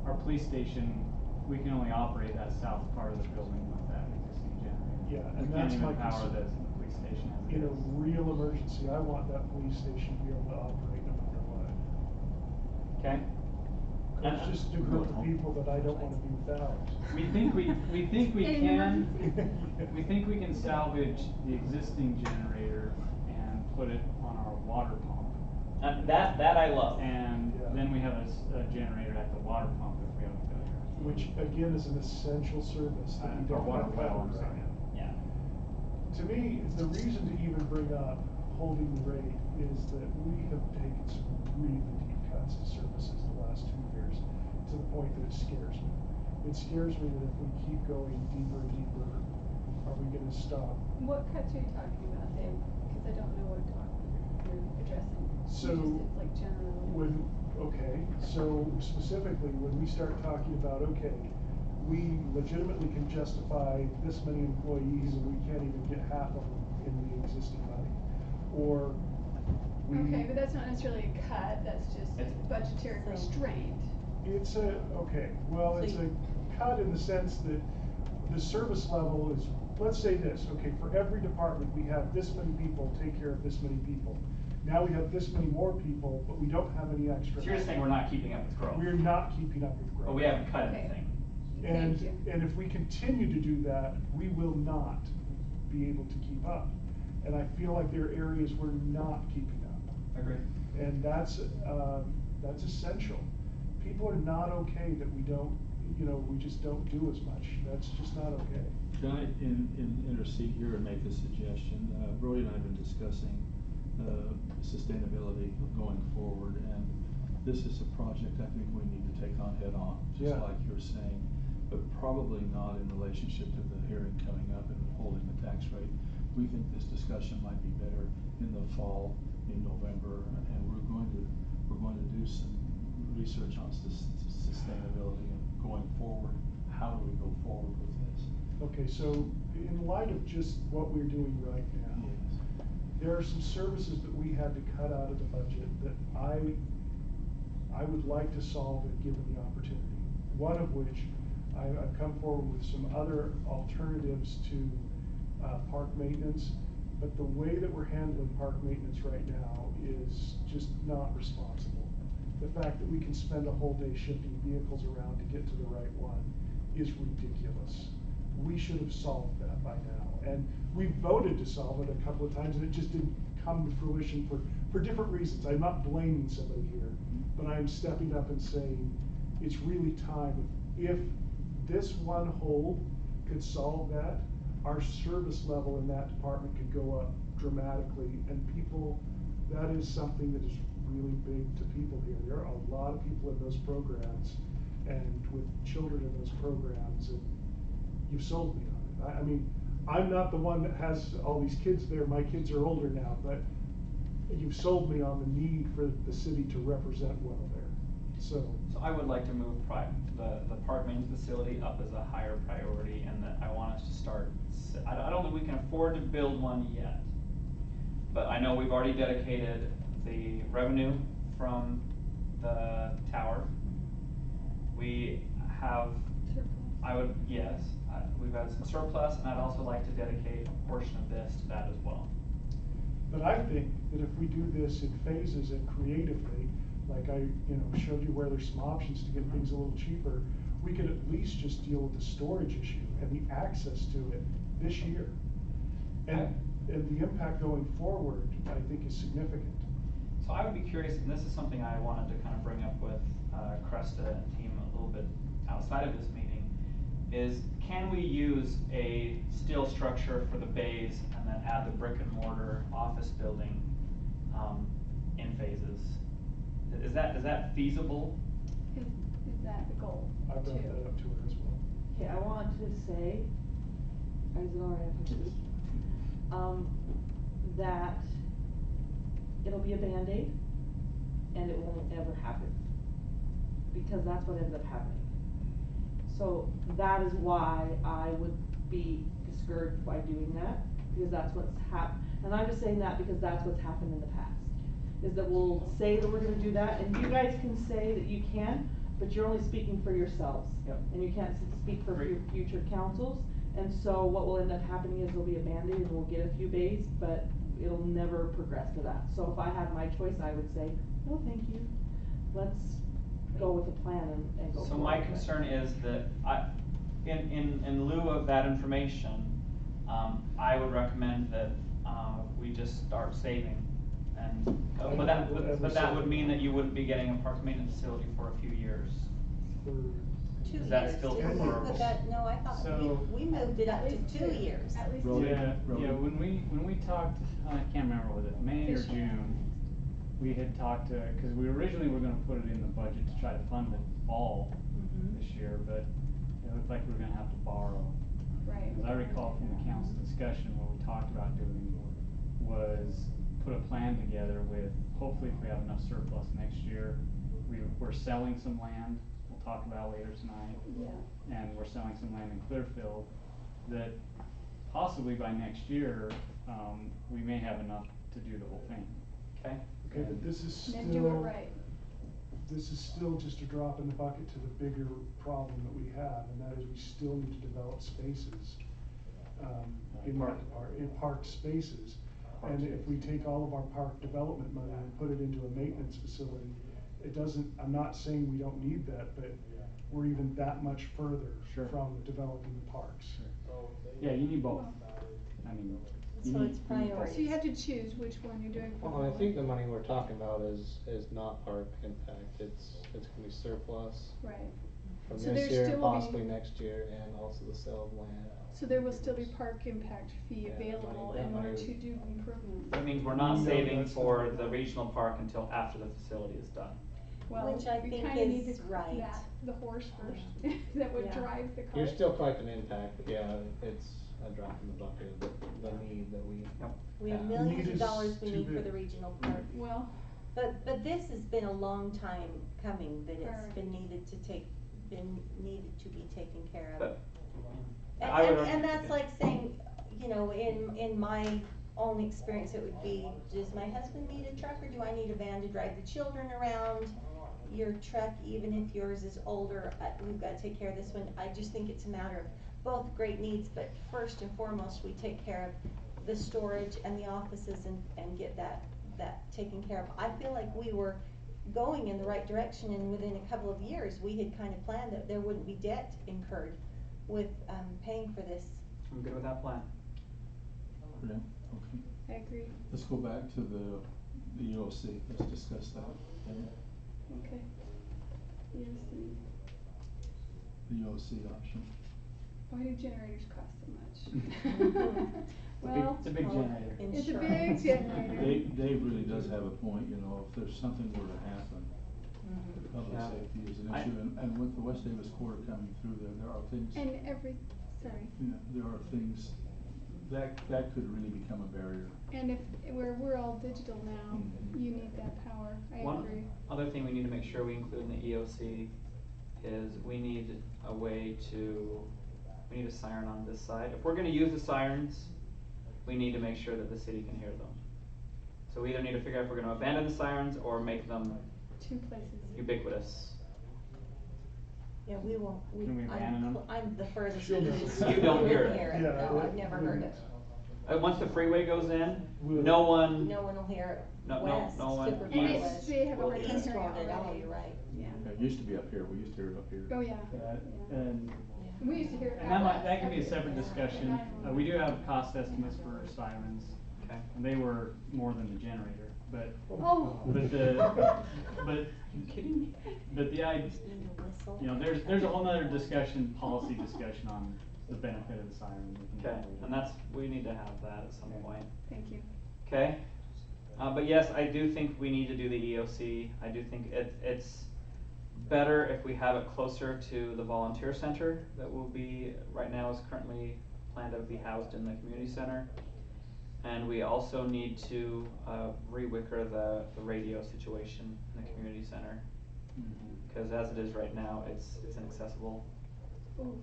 our police station, we can only operate that south part of the building with that existing generator. Yeah, We and can't that's even my power concern. the police station as it In a is. real emergency, I want that police station to be able to operate no matter what. Okay. It's just a group of people that I don't want to be without. We think we In can, emergency. we think we can salvage the existing generator and put it on our water pump. That I love. And then we have a generator at the water pump if we have a failure. Which again is an essential service that we Our don't water have well, covered I'm right sorry. now. Yeah. To me, the reason to even bring up holding the rate is that we have taken some really deep cuts to services the last 2 years, to the point that it scares me. It scares me that if we keep going deeper and deeper, are we gonna stop? What cuts are you talking about, Dave? Because I don't know what you're addressing. So, You just, it's like generally. So specifically, when we start talking about, okay, we legitimately can justify this many employees and we can't even get half of them in the existing money. Or we. Okay, but that's not necessarily a cut, that's just a budgetary restraint. It's a cut in the sense that the service level is, let's say this, okay, for every department, we have this many people take care of this many people. Now we have this many more people, but we don't have any extra. So you're just saying we're not keeping up with growth. We're not keeping up with growth. But we haven't cut anything. And if we continue to do that, we will not be able to keep up. And I feel like there are areas we're not keeping up. Agreed. And that's essential. People are not okay that we don't, we just don't do as much. That's just not okay. Can I intercede here and make a suggestion? Brody and I have been discussing sustainability going forward, and this is a project I think we need to take on head on, just like you're saying, but probably not in relationship to the hearing coming up and holding the tax rate. We think this discussion might be better in the fall, in November, and we're going to do some research on sustainability and going forward. How do we go forward with this? Okay, so in light of just what we're doing right now, there are some services that we had to cut out of the budget that I would like to solve if given the opportunity. One of which, I've come forward with some other alternatives to park maintenance, but the way that we're handling park maintenance right now is just not responsible. The fact that we can spend a whole day shifting vehicles around to get to the right one is ridiculous. We should have solved that by now. And we voted to solve it a couple of times, and it just didn't come to fruition for different reasons. I'm not blaming somebody here, but I'm stepping up and saying it's really time. If this one hold could solve that, our service level in that department could go up dramatically, and people, that is something that is really big to people here. There are a lot of people in those programs and with children in those programs, and you've sold me on it. I mean, I'm not the one that has all these kids there. My kids are older now, but you've sold me on the need for the city to represent well there. So I would like to move the park maintenance facility up as a higher priority, and that I want us to start. I don't think we can afford to build one yet, but I know we've already dedicated the revenue from the tower. We have, we've had some surplus, and I'd also like to dedicate a portion of this to that as well. But I think that if we do this in phases and creatively, like I showed you where there's some options to get things a little cheaper, we could at least just deal with the storage issue and the access to it this year. And the impact going forward, I think, is significant. So I would be curious, and this is something I wanted to kind of bring up with Cresta and team a little bit outside of this meeting, is can we use a steel structure for the bays and then add the brick and mortar office building in phases? Is that feasible? Is that the goal? I brought that up to her as well. Okay, I want to say, is it all right if I do? That it'll be a Band-Aid and it won't ever happen. Because that's what ends up happening. So that is why I would be discouraged by doing that, because that's what's happened. And I'm just saying that because that's what's happened in the past. Is that we'll say that we're gonna do that, and you guys can say that you can, but you're only speaking for yourselves. Yep. And you can't speak for your future councils. And so what will end up happening is there'll be a Band-Aid and we'll get a few bays, but it'll never progress to that. So if I had my choice, I would say, no, thank you. Let's go with a plan and go. So my concern is that in lieu of that information, I would recommend that we just start saving. And but that would mean that you wouldn't be getting a parks maintenance facility for a few years. 2 Is years. that still Didn't we preferable? put that, no, I thought we moved it up to 2 years. At least Yeah, when we talked, I can't remember, was it May or June? We had talked to, cause we originally were gonna put it in the budget to try to fund it fall this year, but it looked like we were gonna have to borrow. Right. As I recall from the council discussion, what we talked about doing was put a plan together with, hopefully if we have enough surplus next year, we're selling some land, we'll talk about later tonight. Yeah. And we're selling some land in Clearfield, that possibly by next year, we may have enough to do the whole thing. Okay. Okay, but this is still. Then do it right. This is still just a drop in the bucket to the bigger problem that we have, and that is we still need to develop spaces, in park spaces. And if we take all of our park development money and put it into a maintenance facility, it doesn't, I'm not saying we don't need that, but we're even that much further from developing the parks. Yeah, you need both. I mean. So it's priorities. So you have to choose which one you're doing for. Well, I think the money we're talking about is not park impact, it's gonna be surplus. Right. From So this there's year, still possibly next year, and also the sale of land. So there will still be park impact fee Yeah, available that in money order would- to do improvements. That means we're not saving for the regional park until after the facility is done. Well, Which I we think kinda need is to right. the horse first, that would Yeah. drive the car. You're still quite an impact, but yeah, it's a drop in the bucket, the need that we. We have have. millions of dollars we need for the regional park. Well. But this has been a long time coming, that it's been Priorities. needed to be taken care of. But I would And argue- that's like saying, you know, in my own experience, it would be, does my husband need a truck or do I need a van to drive the children around? Your truck, even if yours is older, we've gotta take care of this one. I just think it's a matter of both great needs, but first and foremost, we take care of the storage and the offices and get that taken care of. I feel like we were going in the right direction, and within a couple of years, we had kind of planned that there wouldn't be debt incurred with paying for this. I'm good with that plan. Yeah, okay. I agree. Let's go back to the EOC, let's discuss that. Okay. EOC. The EOC option. Why do generators cost so much? Well. It's a big generator. It's a big generator. Dave really does have a point, you know, if there's something were to happen, public Yeah. safety is an issue, and with the West Davis Quarter coming through there are things. And sorry. Yeah, there are things that could really become a barrier. And if we're all digital now, you need that power. I One agree. other thing we need to make sure we include in the EOC is we need a way we need a siren on this side. If we're gonna use the sirens, we need to make sure that the city can hear them. So we either need to figure out if we're gonna abandon the sirens or make them 2 places. ubiquitous. Yeah, we won't, Can we abandon them? I'm the furthest She'll east. never- You don't hear it. No, I've never heard it. once the freeway goes in, Will- no one, No one will hear no west, one super And east. west. they have a will hard hear time it. East hearing won't at all, already. you're right. Yeah. It used to be up here, we used to hear it up here. Oh, yeah. And And we used to hear it. And that can be a separate discussion. We do have cost estimates for sirens. Okay. And they were more than the generator, but, Oh. but the idea, you know, there's a whole nother discussion, policy discussion on the benefit of the siren. with the Okay, generator. and we need to have that at some point. Thank you. Okay, but yes, I do think we need to do the EOC. I do think it's better if we have it closer to the volunteer center that will be, right now is currently planned to be housed in the community center. And we also need to re-wicker the radio situation in the community center. Because as it is right now, it's inaccessible. Ooh.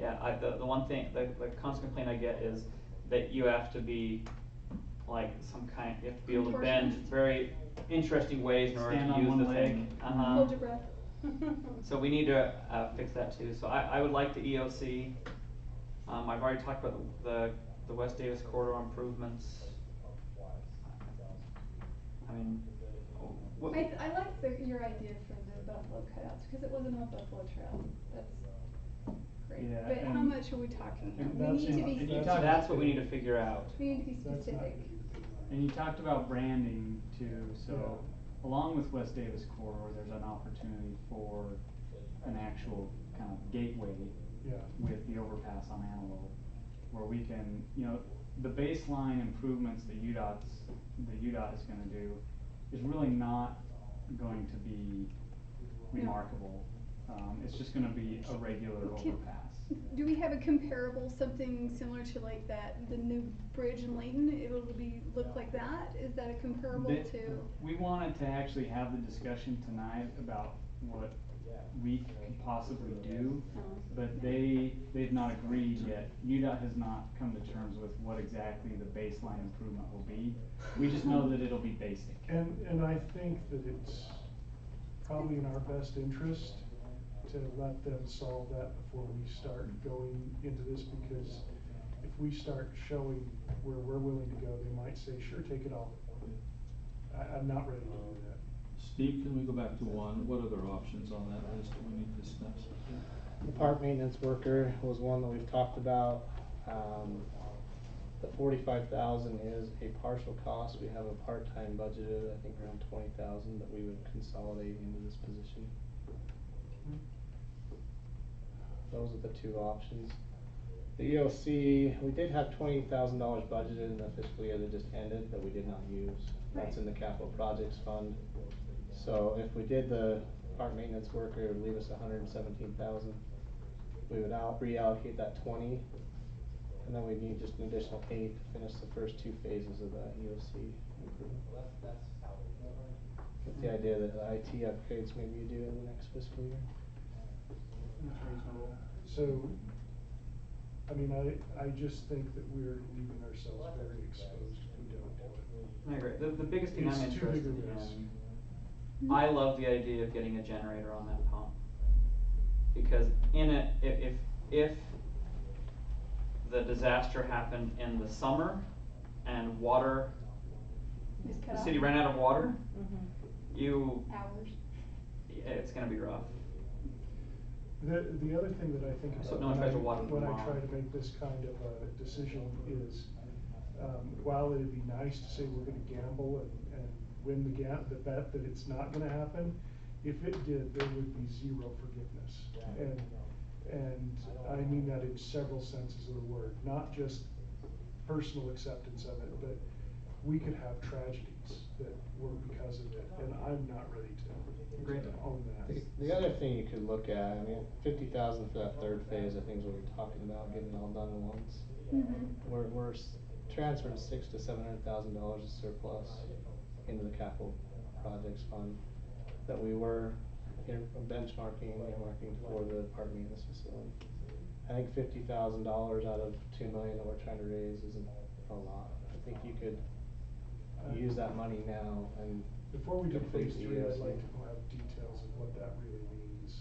Yeah, the one thing, the constant complaint I get is that you have to be like you have to be able to bend Contortionist. very interesting ways in order Stand to on use one the leg. thing. Hold your breath. So we need to fix that too. So I would like the EOC. I've already talked about the West Davis corridor improvements. I mean, I like your idea for the buffalo cutouts, because it wasn't on Buffalo Trail. That's great. Yeah, But how and- much are we talking here? and We that's need to in- be. and that's what we need to figure out. We need to be That's not specific. gonna be the big line. And you talked about branding too, so along with West Davis corridor, there's an opportunity for an actual kind of gateway Yeah. with the overpass on Antelope, where we can, you know, the baseline improvements that UDOT is gonna do is really not going to be remarkable. It's just gonna be a regular overpass. Do we have a comparable, something similar to like that, the new bridge in Layton? It'll look like that? Is that a comparable to? We wanted to actually have the discussion tonight about what we could possibly do, but they've not agreed yet. UDOT has not come to terms with what exactly the baseline improvement will be. We just know that it'll be basic. And I think that it's probably in our best interest to let them solve that before we start going into this, because if we start showing where we're willing to go, they might say, sure, take it all. I'm not ready to do that. Steve, can we go back to one? What other options on that list do we need to discuss? The park maintenance worker was one that we've talked about. The 45,000 is a partial cost. We have a part-time budgeted, I think around 20,000 that we would consolidate into this position. Those are the two options. The EOC, we did have $20,000 budgeted in the fiscal year that just ended that we did not use. That's in the capital projects fund. So if we did the park maintenance worker, it would leave us 117,000. We would reallocate that 20, and then we'd need just an additional 8 to finish the first two phases of that EOC improvement. With the idea that the IT upgrades maybe you do in the next fiscal year. That's reasonable. So, I mean, I just think that we're leaving ourselves very exposed if we don't do it. I agree. The biggest thing I'm It's too big interested a risk. in, I love the idea of getting a generator on that pump. Because if the disaster happened in the summer and water, Just cut the off. city ran out of water, Hours. it's gonna be rough. The other thing that I think So about no one tries to water when I tomorrow. try to make this kind of a decision is, while it'd be nice to say we're gonna gamble and win the bet that it's not gonna happen, if it did, there would be zero forgiveness. And I mean that in several senses of the word, not just personal acceptance of it, but we could have tragedies that were because of it, and I'm not ready to own that. The other thing you could look at, I mean, 50,000 for that third phase, I think is what we're talking about, getting it all done at once. We're transferring $600,000 to $700,000 of surplus into the capital projects fund that we were benchmarking for the park maintenance facility. I think $50,000 out of $2 million that we're trying to raise isn't a lot. I think you could use that money now and before we do complete phase the 3, I'd EOC. like to have details of what that really means.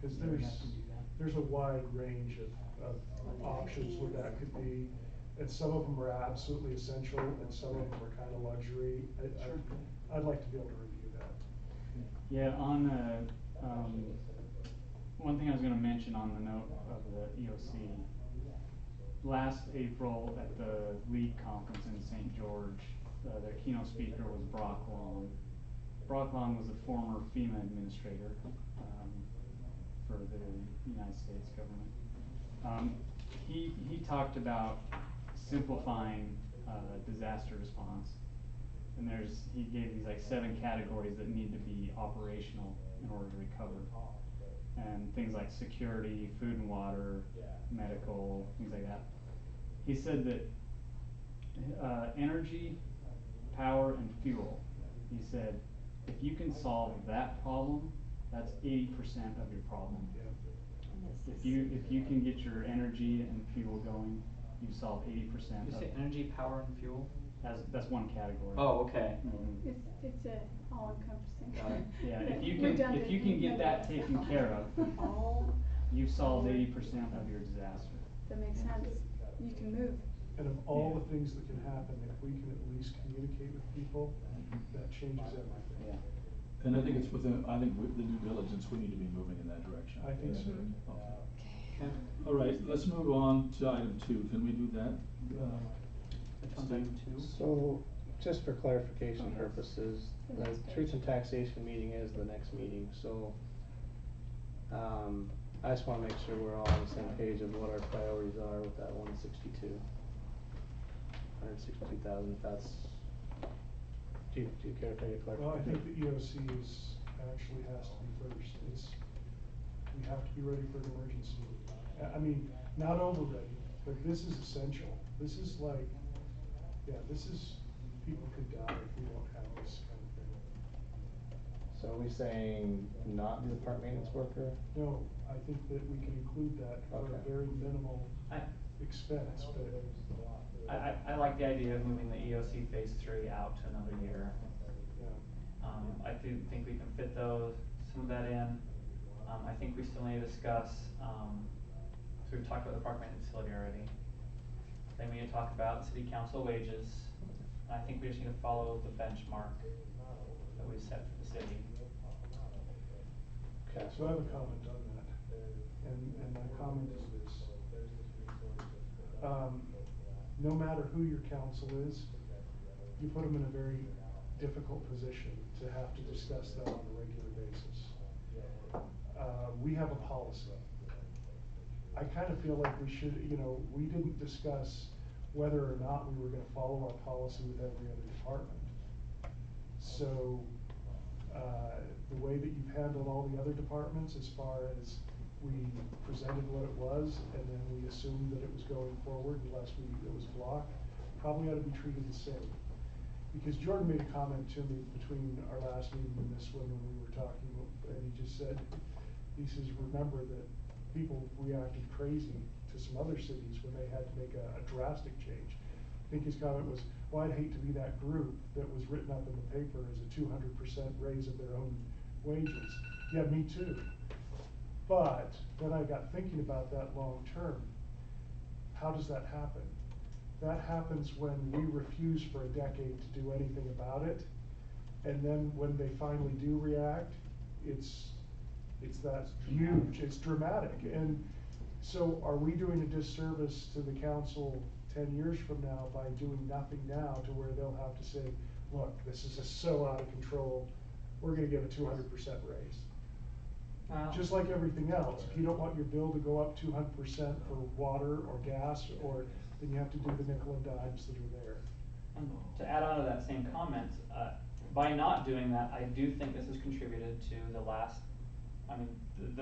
Cause Yeah, we have to do that. there's a wide range of options what that could be. And some of them are absolutely essential, and some of them are kind of luxury. I'd like to be able to review that. Yeah, on one thing I was gonna mention on the note of the EOC. Last April at the League Conference in St. George, their keynote speaker was Brock Long. Brock Long was a former FEMA administrator for the United States government. He talked about simplifying disaster response. And he gave these like 7 categories that need to be operational in order to recover. And things like security, food and water, medical, things like that. He said that energy, power, and fuel, he said, if you can solve that problem, that's 80% of your problem. If you can get your energy and fuel going, you solve 80%. You say energy, power, and fuel? That's one category. Oh, okay. Mm-hmm. It's a all-encompassing. Got it. Yeah, if you can get that taken care of, you've solved 80% of your disaster. That makes sense. You can move. And of all the things that can happen, if we can at least communicate with people, that changes everything. Yeah. And I think it's within, I think with the due diligence, we need to be moving in that direction. I think so. Okay. All right, let's move on to item 2. Can we do that? Steve? So, just for clarification purposes, the Truth and Taxation meeting is the next meeting, so I just wanna make sure we're all on the same page of what our priorities are with that 162,000, if that's, do you care if I get clarification? Well, I think the EOC actually has to be first. We have to be ready for an emergency. I mean, not over ready, but this is essential. This is like, people could die if we don't have this kind of thing. So are we saying not do the park maintenance worker? No, I think that we can include that for a very minimal expense, but. I like the idea of moving the EOC phase 3 out to another year. Yeah. I do think we can fit some of that in. I think we still need to discuss, so we've talked about the park maintenance facility already. Then we need to talk about city council wages. And I think we just need to follow the benchmark that we set for the city. Okay, so I have a comment on that, and my comment is this. No matter who your council is, you put them in a very difficult position to have to discuss that on a regular basis. We have a policy. I kind of feel like we should, we didn't discuss whether or not we were going to follow our policy with every other department. So the way that you've handled all the other departments, as far as we presented what it was and then we assumed that it was going forward unless it was blocked, probably ought to be treated the same. Because Jordan made a comment to me between our last meeting and this one when we were talking, and he just said, he says, remember that people reacted crazy to some other cities when they had to make a drastic change. I think his comment was, well, I'd hate to be that group that was written up in the paper as a 200% raise of their own wages. Yeah, me too. But then I got thinking about that long term. How does that happen? That happens when we refuse for a decade to do anything about it. And then when they finally do react, it's that huge, it's dramatic. And so are we doing a disservice to the council 10 years from now by doing nothing now to where they'll have to say, look, this is so out of control, we're gonna give a 200% raise. Wow. Just like everything else, if you don't want your bill to go up 200% for water or gas, then you have to do the nickel and dimes that are there. And to add on to that same comment, by not doing that, I do think this has contributed to the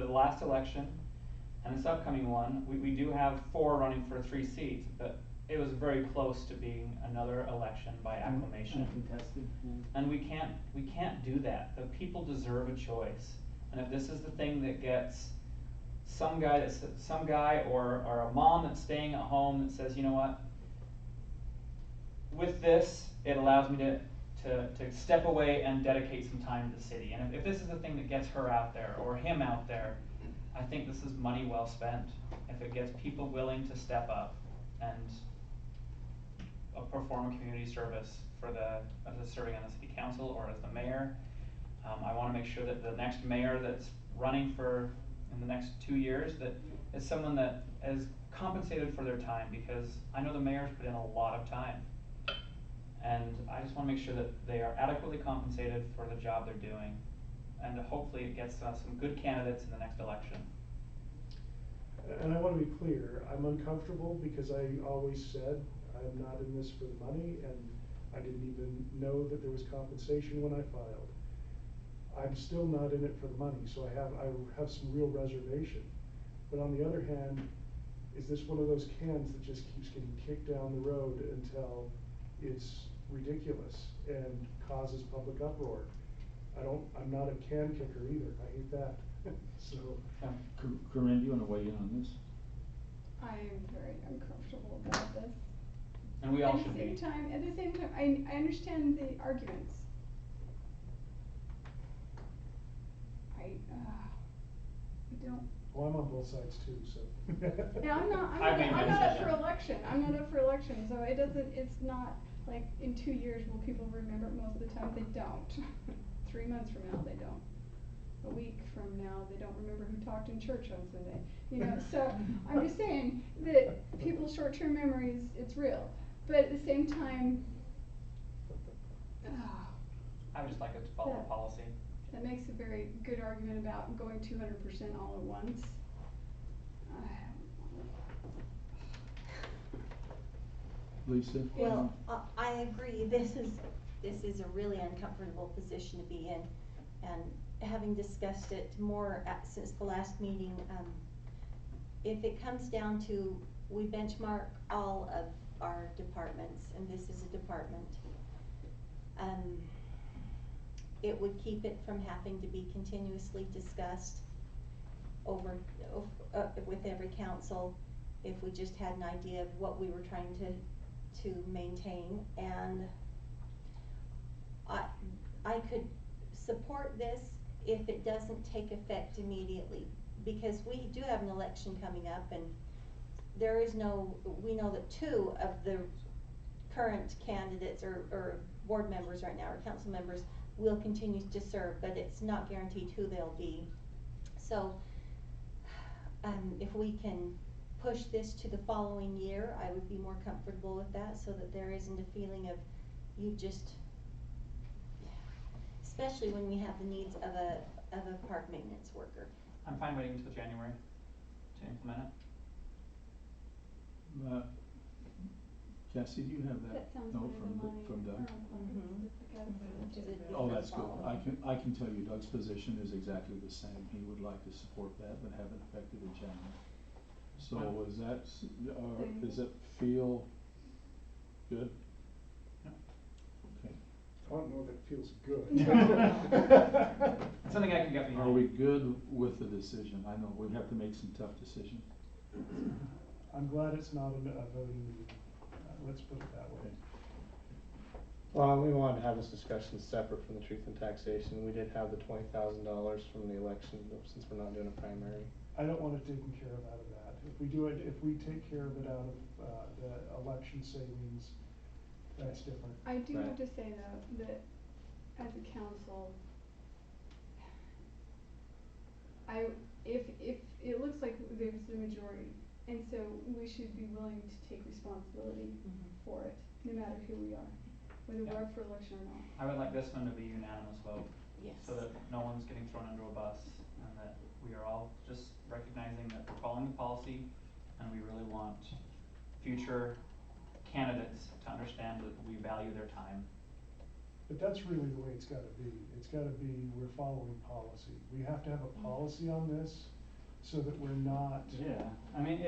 last election and this upcoming one. We do have 4 running for 3 seats, but it was very close to being another election by acclamation. Uncontested. And we can't do that. The people deserve a choice. And if this is the thing that gets some guy or a mom that's staying at home that says, you know what, with this, it allows me to step away and dedicate some time to the city. And if this is the thing that gets her out there or him out there, I think this is money well spent if it gets people willing to step up and perform a community service for as serving on the city council or as the mayor. I wanna make sure that the next mayor that's running for, in the next 2 years, that is someone that is compensated for their time, because I know the mayor's put in a lot of time. And I just wanna make sure that they are adequately compensated for the job they're doing. And hopefully it gets some good candidates in the next election. And I want to be clear, I'm uncomfortable because I always said I'm not in this for the money, and I didn't even know that there was compensation when I filed. I'm still not in it for the money, so I have some real reservation. But on the other hand, is this one of those cans that just keeps getting kicked down the road until it's ridiculous and causes public uproar? I'm not a can kicker either, I hate that. So. Corinne, do you wanna weigh in on this? I am very uncomfortable about this. And we all should be. At the same time, I understand the arguments. I don't. Well, I'm on both sides too, so. Yeah, I'm not up for election, so it's not like in 2 years will people remember it. Most of the time they don't. 3 months from now, they don't. A week from now, they don't remember who talked in church on Sunday. You know, so I'm just saying that people's short-term memories, it's real. But at the same time, I would just like it to follow the policy. that makes a very good argument about going 200% all at once. Lisa? Well, I agree, this is a really uncomfortable position to be in, and having discussed it more since the last meeting, if it comes down to, we benchmark all of our departments, and this is a department, it would keep it from having to be continuously discussed with every council, if we just had an idea of what we were trying to maintain. And I could support this if it doesn't take effect immediately, because we do have an election coming up, and we know that 2 of the current candidates or board members right now, or council members, will continue to serve, but it's not guaranteed who they'll be. So if we can push this to the following year, I would be more comfortable with that, so that there isn't a feeling of especially when we have the needs of a park maintenance worker. I'm fine waiting until January to implement it. Cassie, do you have that note from Doug? Oh, that's good. I can tell you Doug's position is exactly the same. He would like to support that, but have it effective in January. So does it feel good? Okay. I don't know that it feels good. Something I can get behind. Are we good with the decision? I know we have to make some tough decisions. I'm glad it's not a voting meeting. Let's put it that way. Well, we wanted to have this discussion separate from the truth and taxation. We did have the $20,000 from the election, since we're not doing a primary. I don't want it taken care of out of that. If we take care of it out of the election savings, that's different. I do have to say though, that as a council, if it looks like there's the majority, and so we should be willing to take responsibility for it, no matter who we are, whether we're up for election or not. I would like this one to be unanimous vote. Yes. So that no one's getting thrown under a bus, and that we are all just recognizing that we're following the policy, and we really want future candidates to understand that we value their time. But that's really the way it's gotta be. It's gotta be, we're following policy. We have to have a policy on this, so that we're not. Yeah, I mean,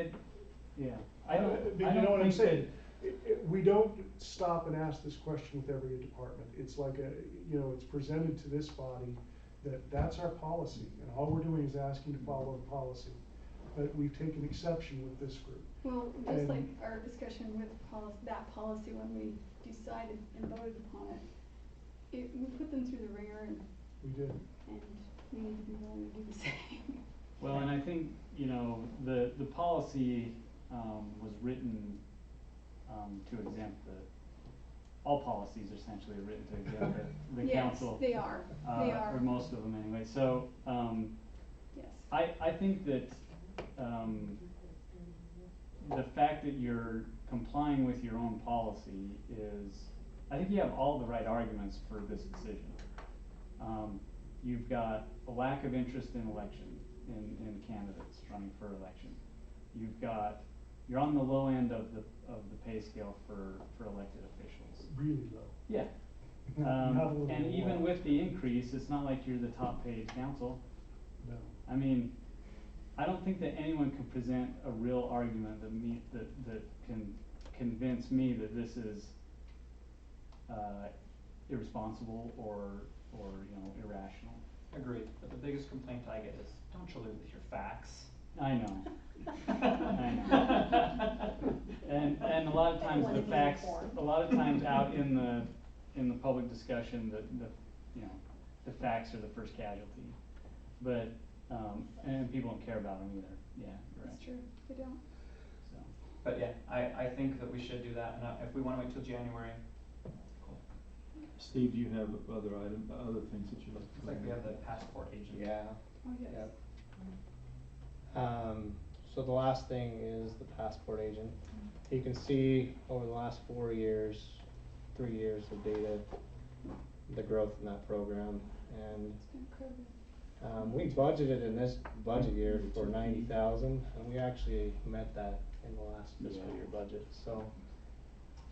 You know what I'm saying? We don't stop and ask this question with every department. It's like it's presented to this body that that's our policy, and all we're doing is asking to follow the policy. But we've taken exception with this group. Well, just like our discussion with that policy when we decided and voted upon it, we put them through the ringer, and we did. And we need to be willing to do the same. Well, and I think, the policy was written to exempt all policies essentially are written to exempt the Yes, council. they are. They are. Or most of them anyway, so, Yes. I think that, the fact that you're complying with your own policy is, I think you have all the right arguments for this decision. You've got a lack of interest in election, in candidates running for election. You're on the low end of the pay scale for elected officials. Really low. Yeah. Not a little And even low. with the increase, it's not like you're the top paid council. No. I mean, I don't think that anyone can present a real argument that can convince me that this is, irresponsible or, irrational. Agreed, but the biggest complaint I get is, don't you live with your facts? I know. I know. And a lot of times the facts, a lot of times out in the public discussion, the facts are the first casualty. But, and people don't care about them either, yeah, you're right. That's true, they don't. So. But yeah, I think that we should do that, and if we wanna wait till January, cool. Steve, do you have other things that you'd like to? Looks like we have the passport agent. Yeah. Oh, yes. Yep. So the last thing is the passport agent. You can see over the last 3 years of data, the growth in that program. And It's been incredible. we budgeted in this budget year for 90,000, and we actually met that in the last fiscal year budget. So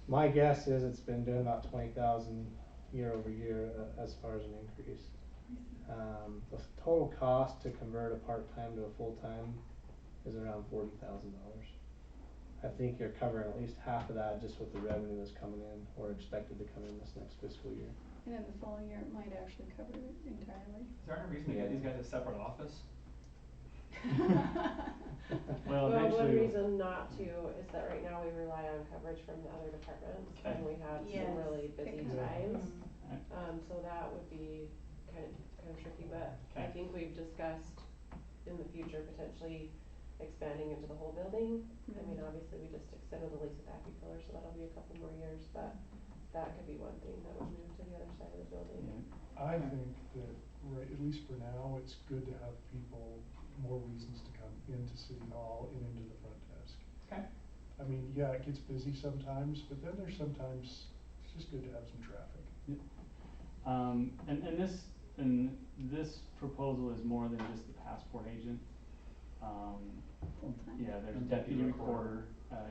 my guess is it's been doing about 20,000 year over year as far as an increase. The total cost to convert a part-time to a full-time is around $40,000. I think you're covering at least half of that just with the revenue that's coming in or expected to come in this next fiscal year. And then the following year, it might actually cover it entirely. Is there any reason to get these guys a separate office? Well, One eventually. reason not to is that right now we rely on coverage from the other departments, Okay. and we have Yes. some really busy Because- times. Right. So that would be kind of tricky, but I Okay. think we've discussed in the future potentially expanding into the whole building. I mean, obviously, we just extended the lease with Accucolor, so that'll be a couple more years, but that could be one thing that would move to the other side of the building. Yeah. I think that, right, at least for now, it's good to have people, more reasons to come into City Hall and into the front desk. Okay. I mean, yeah, it gets busy sometimes, but then there's sometimes, it's just good to have some traffic. Yep. And this proposal is more than just the passport agent. Full-time. Yeah, there's And deputy deputy recorder,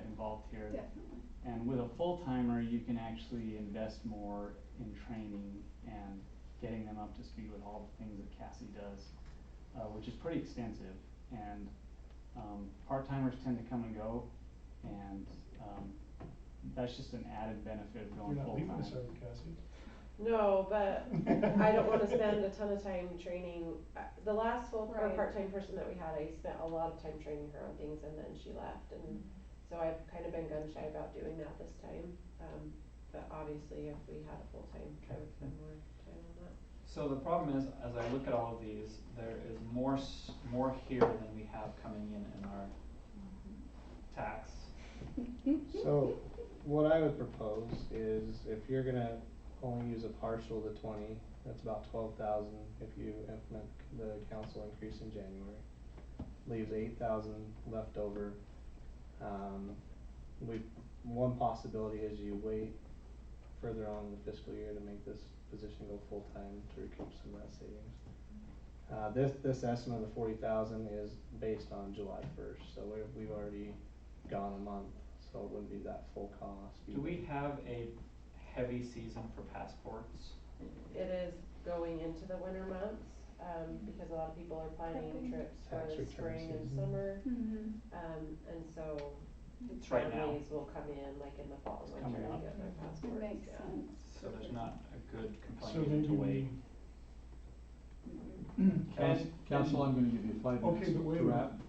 involved here. Definitely. And with a full-timer, you can actually invest more in training and getting them up to speed with all the things that Cassie does, which is pretty extensive. And, part-timers tend to come and go, and, that's just an added benefit of going You're not full-time. leaving us, are you, Cassie? No, but I don't wanna spend a ton of time training. The last full or Right. part-time person that we had, I spent a lot of time training her on things and then she left, and so I've kind of been gun shy about doing that this time. But obviously if we had a full-time, I would spend more time on that. So the problem is, as I look at all of these, there is more here than we have coming in our tax. So what I would propose is if you're gonna only use a partial to 20, that's about 12,000 if you implement the council increase in January. Leaves 8,000 left over. One possibility is you wait further on in the fiscal year to make this position go full-time to recoup some of that savings. This estimate of the 40,000 is based on July 1st, so we've already gone a month, so it wouldn't be that full cost. Do we have a heavy season for passports? It is going into the winter months, because a lot of people are planning Prepping. trips for Tax the return spring and season. summer. Mm-hmm. And so It's right now. families will come in like in the fall and It's winter coming and up. get their passports. It makes yeah. sense. So there's not a good So compelling reason maybe to wait. Council, I'm gonna give you 5 minutes Okay, but wait a to wrap. minute.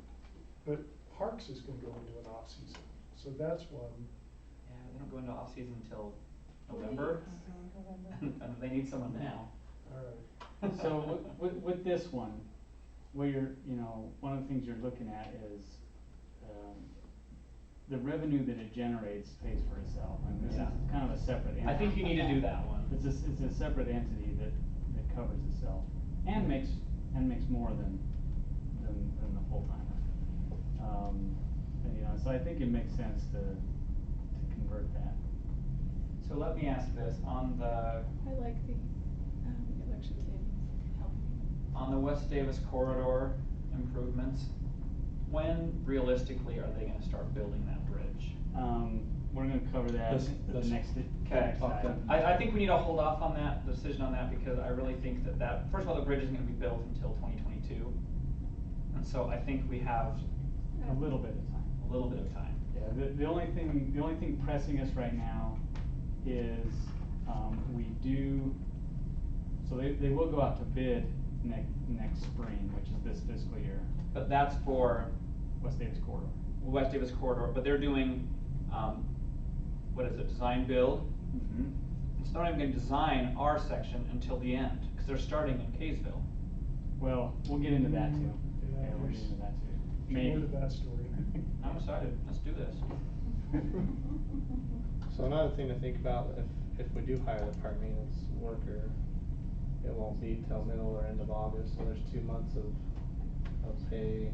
But Parks is gonna go into an off-season, so that's one. Yeah, they don't go into off-season until November, and they need someone now. All right. So with this one, where you're, one of the things you're looking at is, the revenue that it generates pays for itself. I mean, this is kind of a separate entity. I think you need to do that one. It's a separate entity that covers itself and makes more than the full-timer. And, you know, so I think it makes sense to convert that. So let me ask this, on the I like the election savings helping. on the West Davis corridor improvements, when realistically are they gonna start building that bridge? We're gonna cover that Let's- at the let's next Okay. talk that. I think we need to hold off on that decision on that, because I really think that first of all, the bridge isn't gonna be built until 2022. And so I think we have A little bit of time. a little bit of time. Yeah, the only thing pressing us right now is, so they will go out to bid next spring, which is this fiscal year. But that's for West Davis corridor. West Davis corridor, but they're doing, what is it, design build? Mm-hmm. It's not even gonna design our section until the end, because they're starting in Kaysville. Well, we'll get into that too. Yeah, Yeah, we'll get into that too. Maybe. More to that story. I'm excited, let's do this. So another thing to think about, if we do hire the park maintenance worker, it won't be till middle or end of August, so there's 2 months of pay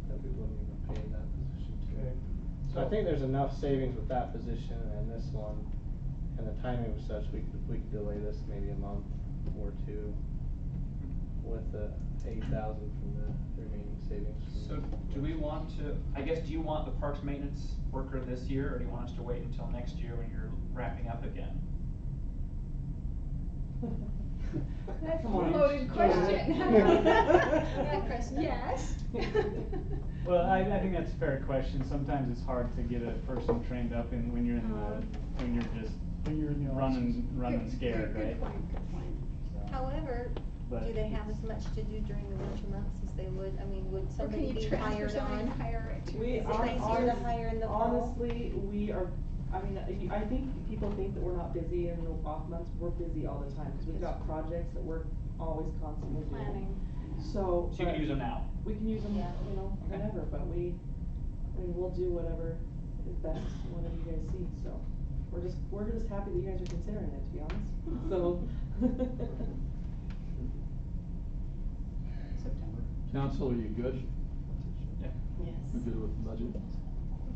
that we wouldn't even pay in that position too. Okay. So I think there's enough savings with that position and this one, and the timing was such, we could delay this maybe a month or two with the 8,000 from the remaining savings. So do we want to, I guess, do you want the parks maintenance worker this year, or do you want us to wait until next year when you're wrapping up again? That's a Come on. loaded question. That question. Yes. Well, I think that's a fair question. Sometimes it's hard to get a person trained up when you're when you're just running scared, Good right? point, good point. So, However, but do they have as much to do during the winter months as they would, I mean, would Or can somebody you be transfer hired somebody on? and hire it to? We Is it are easier to hire in the fall? Honestly, we are, I mean, I think people think that we're not busy in the off months, we're busy all the time, cause we've got projects that we're always constantly doing. Planning. So. So you can use them now? We can use them, Yeah. you know, Okay. whenever, but we'll do whatever is best, whatever you guys see, so. We're just happy that you guys are considering it, to be honest, so. September. Council, are you good? Yeah. Yes. We're good with the budget?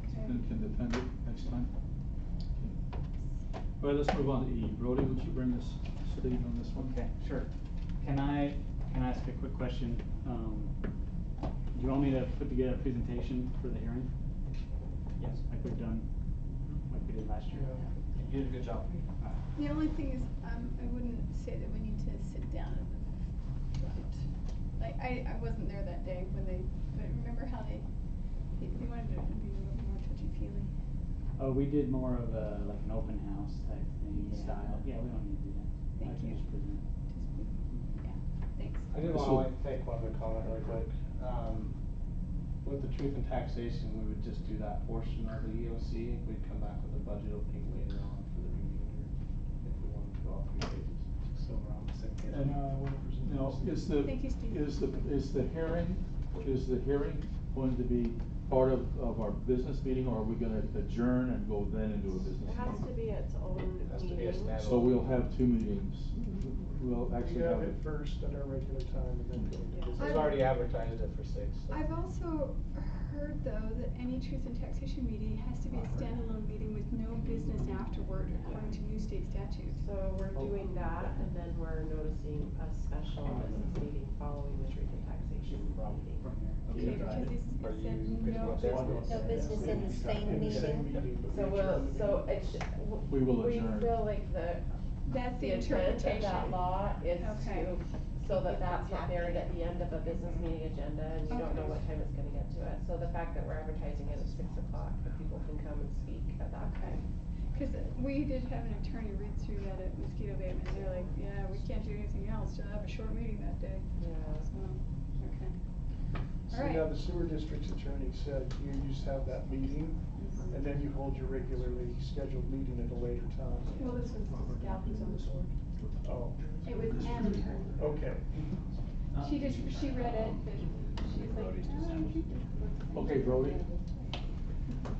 Okay. And can defend it next time? Okay. All right, let's move on to E. Brody, would you bring us speed on this one? Okay, sure. Can I ask a quick question? Do you want me to put together a presentation for the hearing? Yes. Like we've done, like we did last year? You did a good job. The only thing is, I wouldn't say that we need to sit down at the front. Like, I wasn't there that day when but remember how they wanted to be a little more touchy-feely. Oh, we did more of like an open house type thing Yeah. style. Yeah, we don't need to do that. Thank I can you. just present. Yeah, thanks. I did want to make one other comment really quick. With the truth and taxation, we would just do that portion of the EOC. We'd come back with a budget opening later on for the remainder if we wanted to go all 3 pages, so we're on the same page. And, now, is the Thank you, Steve. is the hearing going to be part of our business meeting, or are we gonna adjourn and go then into a business It meeting? has to be its own meeting. So we'll have 2 meetings. We'll We actually have have it first at our regular time and then go to Yeah. business. I've already advertised it for 6. I've also heard, though, that any truth and taxation meeting has to be a standalone meeting with no business afterward, according to new state statutes. So we're doing that, and then we're noticing a special business meeting following the truth and taxation meeting. Okay, because it said no business. No business in the same In the same meeting? meeting, but So we we'll, adjourn the so meeting. it should, We will adjourn. feel like That's the intent of interpretation. that law is Okay. to, so that that's not buried at the end of a business meeting agenda, and you don't know what time it's gonna get to it. So the fact that we're advertising it at 6 o'clock, that people can come and speak at that Okay. time. Cause we did have an attorney read through that at Mosquito Bay, and they're like, yeah, we can't do anything else, just have a short meeting that day. Yeah. So, okay. So All right. yeah, the sewer district's attorney said you just have that meeting and then you hold your regularly scheduled meeting at a later time. Well, this was the gal who's on the board. Oh, It was an attorney. okay. She read it, but she was like, oh, I think this looks. Okay, Brody.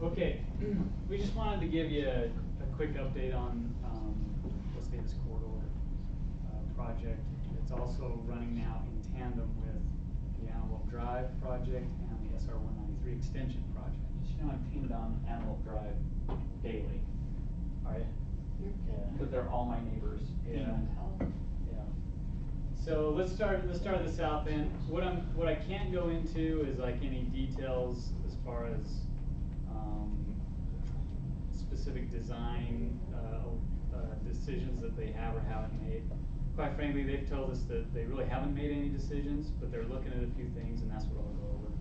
Okay, we just wanted to give you a quick update on, let's say this corridor, project. It's also running now in tandem with the Antelope Drive project and the SR 193 extension project. Just, I'm pinned on Antelope Drive daily. Are you? Because they're all my neighbors. Yeah. Yeah. So let's start at the south end. What I can't go into is like any details as far as specific design decisions that they have or haven't made. Quite frankly, they've told us that they really haven't made any decisions, but they're looking at a few things, and that's what I'll go over.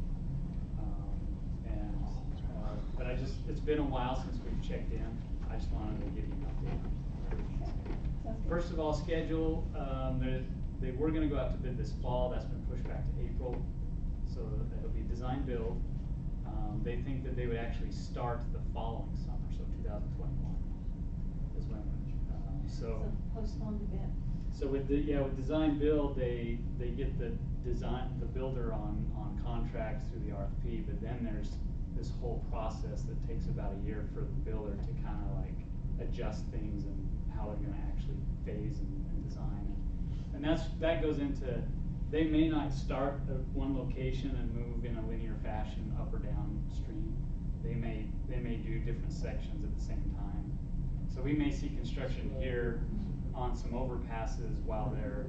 But it's been a while since we've checked in. I just wanted to give you an update. First of all, schedule. They were going to go out to bid this fall. That's been pushed back to April, so it'll be design build. They think that they would actually start the following summer, so 2021 is when. So postponed a bit. So with design build, they get the builder on contract through the RFP, but then there's this whole process that takes about a year for the builder to kind of like adjust things and how they're going to actually phase and design. And that goes into, they may not start at one location and move in a linear fashion up or downstream. They may do different sections at the same time. So we may see construction here on some overpasses while they're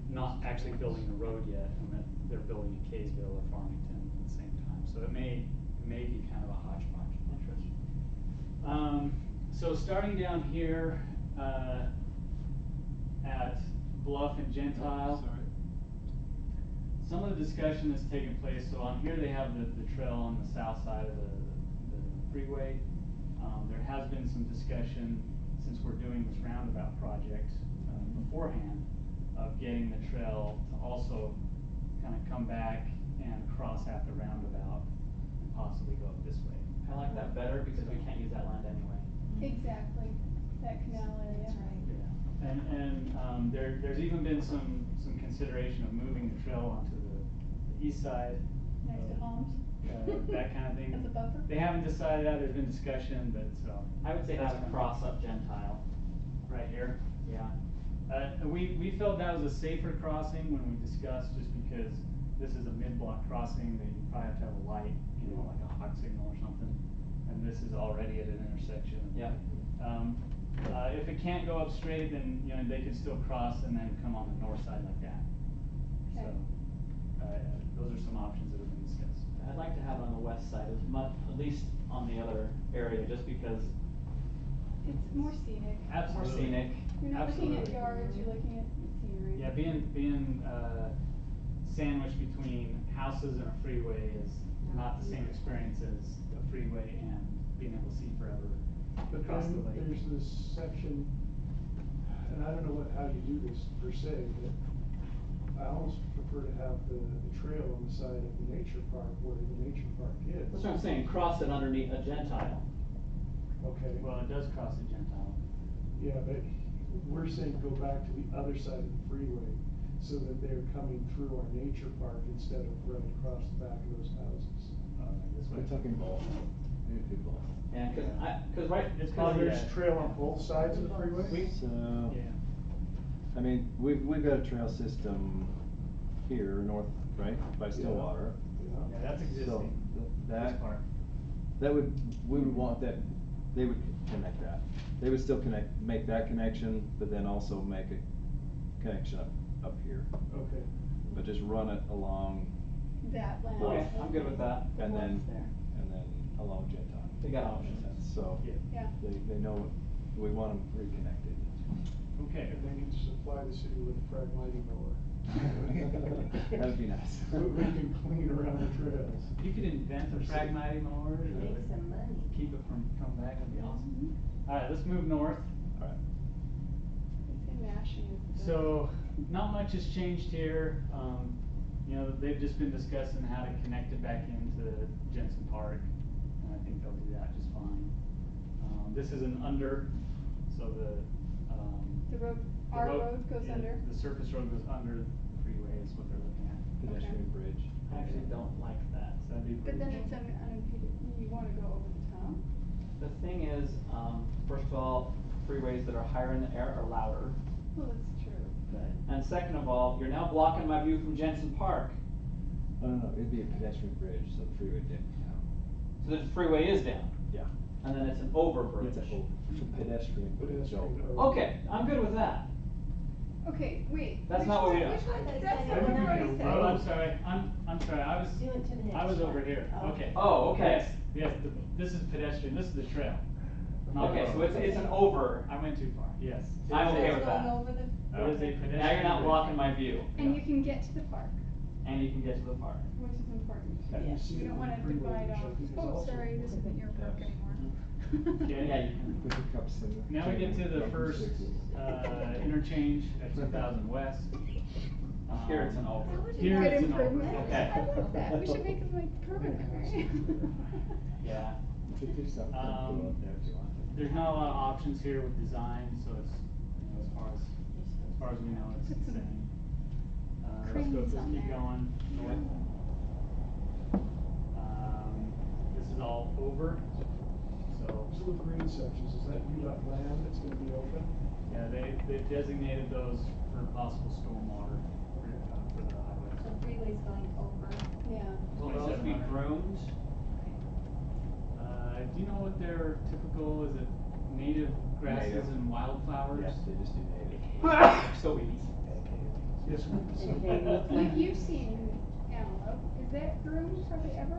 not actually building the road yet, and that they're building in Kaysville or Farmington at the same time. So it may be kind of a hodgepodge. Interesting. So starting down here at Bluff and Gentile. Some of the discussion that's taken place, so on here they have the trail on the south side of the freeway. There has been some discussion, since we're doing this roundabout project beforehand, of getting the trail to also kind of come back and cross at the roundabout and possibly go up this way. I like that better because we can't use that land anyway. Exactly, that canal area. That's right. Yeah, and there's even been some consideration of moving the trail onto the east side. Next to homes. That kind of thing. As a buffer? They haven't decided that, there's been discussion, but I would say that's have a cross up Gentile. right here. Yeah. We felt that was a safer crossing when we discussed, just because this is a mid-block crossing that you probably have to have a light, like a hawk signal or something, and this is already at an intersection. Yeah. If it can't go up straight, then they could still cross and then come on the north side like that. Okay. So those are some options that have been discussed. I'd like to have it on the west side as much, at least on the other area, just because It's more scenic. Absolutely. more scenic. You're not looking at Absolutely. yards, you're looking at scenery. Yeah, being sandwiched between houses and a freeway is not the same experience as a freeway and being able to see forever But across the then lake. there's this section, and I don't know how you do this per se, but I almost prefer to have the trail on the side of the nature park where the nature park is. That's what I'm saying, cross it underneath a Gentile. Okay. Well, it does cross the Gentile. Yeah, but we're saying go back to the other side of the freeway so that they're coming through our nature park instead of right across the back of those houses. This way. We're talking both. Maybe people. Yeah, cause right, It's Oh, probably there's trail on both sides of the freeway? So, yeah. I mean, we've got a trail system here, north, right, by Stillwater. Yeah, that's So, existing. that, This part. we would want that, they would connect that. They would still make that connection, but then also make a connection up here. Okay. But just run it along. That land. Okay, I'm good with that. And then, There. along Gentile. They got options. So, Yeah. they know, we want them reconnected. Okay. And they need to supply the city with a frag lighting mower. That'd be nice. We can clean around the trails. You could invent a fragmiting mower. Make some money. Keep it from coming back, that'd be awesome. Mhm. Alright, let's move north. Alright. It's in mashing. So, not much has changed here. They've just been discussing how to connect it back into Jensen Park, and I think they'll do that just fine. This is an under, so the road, our road goes yeah, under? The surface road goes under the freeway is what they're looking at. Pedestrian bridge. I actually don't like that. So that'd be But pretty. then it's unimpeded, you wanna go over the top. the thing is, first of all, freeways that are higher in the air are louder. Well, that's true, but. And second of all, you're now blocking my view from Jensen Park. No, it'd be a pedestrian bridge, so the freeway didn't count. So the freeway is down. Yeah. And then it's an overbridge. It's a pedestrian bridge over. Okay, I'm good with that. Okay, wait. That's which not what we one- do. Which one, I that's said not it what when we I already was said. Oh, I'm sorry, I'm sorry, Do it to the next I was one. over here, Oh. okay. Oh, okay. Yes, this is pedestrian, this is the trail. not Okay, the so road. it's an over. I went too far, yes. I'm okay with It's that. going over the. It is a pedestrian. Now you're not bridge. blocking my view. And you can get to the park, And you can get to the park. which is important. Yeah. You don't wanna divide off, oh, sorry, this isn't your park anymore. Okay. Yeah, you can. With the cups in the. Now we get to the first, interchange at 2000 West. Here it's an over. That would be Here good it's an over, improvement. okay. I love that, we should make it like permanent, right? Yeah. Could do something cool up there if you want. There's not a lot of options here with design, so it's, as far as we know, it's the same. Let's Cranes on keep there. going north. This is all over, so. So the green sections, is that UDOT land that's gonna be open? Yeah, they've designated those for possible stormwater for the highways. The freeway's going over. Yeah. Will those be groomed? Do you know what their typical, is it native grasses Native. and wildflowers? Yes, they just do native. So easy. Yes, Like you've seen antelope, is that groomed hardly ever?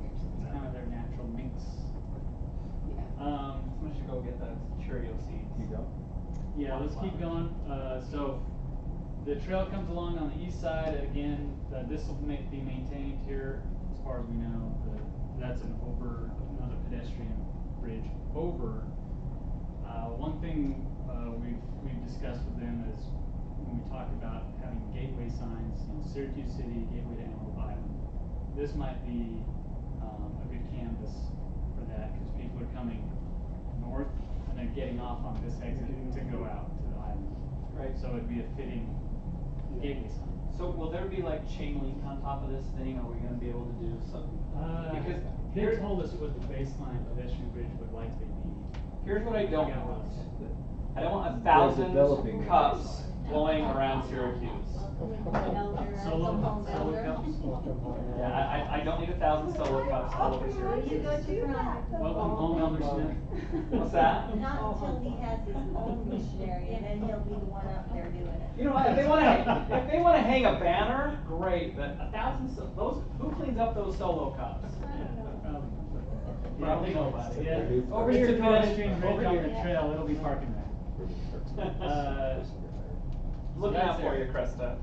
It's kind of their natural mix. Yeah. Someone should go get the Cheerio seeds. You go? Yeah, let's keep going. So the trail comes along on the east side. Again, this will be maintained here, as far as we know. That's another pedestrian bridge over. One thing we've discussed with them is when we talk about having gateway signs, Syracuse City, gateway to Antelope Island. This might be a good canvas for that, because people are coming north and they're getting off on this exit to go out to the island. Right. So it'd be a fitting gateway sign. So will there be like chain link on top of this thing? Are we gonna be able to do something? Because They told us what the baseline pedestrian bridge would likely be. here's what I don't want. I don't want They're 1,000 developing the cups baseline. flowing around Syracuse. Solo cups. Yeah, I don't need 1,000 solo cups all over You Syracuse. go to Ron. Welcome home, Elder Smith. What's that? Not until he has his own missionary, and then he'll be the one up there doing it. You know what, if they wanna hang a banner, great, but 1,000, who cleans up those solo cups? Probably nobody. Yeah, Over it's here, a pedestrian Cohen. bridge Over on the here. trail, it'll be parking there. Looking that's out for it. you, Krista.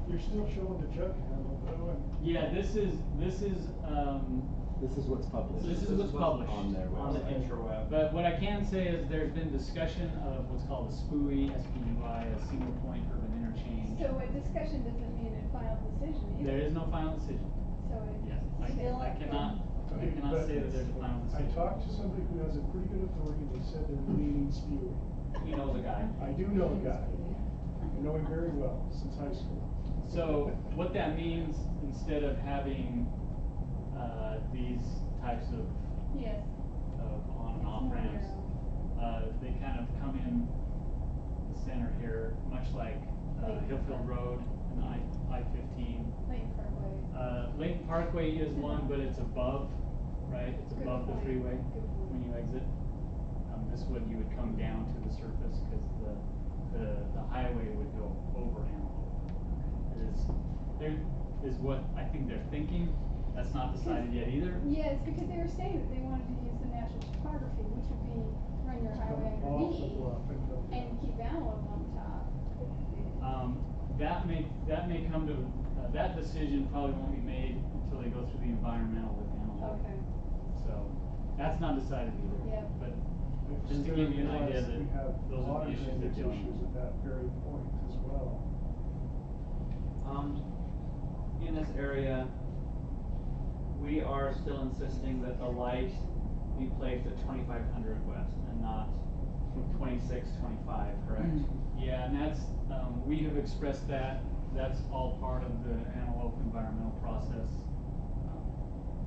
You're still showing the jug handle though, and. Yeah, this is This is what's published. This is what's published on their On the website. intraweb. But what I can say is there's been discussion of what's called a SPUI, S-P-U-I, a single point urban interchange. So a discussion doesn't mean a final decision either. There is no final decision. So it. Yes, I cannot But say that there's a final I decision. talked to somebody who has a pretty good authority, they said they're leaning spewing. He knows a guy. I do know the guy, I know him very well, since high school. So what that means, instead of having, these types of Yes. on and off ramps, they kind of come in the center here, much like Hillfield Road and I-15. Lane Parkway. Layton Parkway is one, but it's above, right? It's Good above the point. freeway Good point. when you exit. This would, you would come down to the surface, because the highway would go over Antelope. There is what I think they're thinking. That's not decided yet either. Yes, because they were saying that they wanted to use the natural topography, which would be run your highway Come off the underneath bluff and come and down. keep Antelope on top. That may come to, that decision probably won't be made until they go through the environmental with Antelope. Okay. So, that's not decided either. Yep. But just to give you an idea that We have those are water the issues they're drainage dealing issues with. at that very point as well. In this area, we are still insisting that the light be placed at 2500 west and not 2625, correct? Yeah, and that's, we have expressed that's all part of the Antelope environmental process.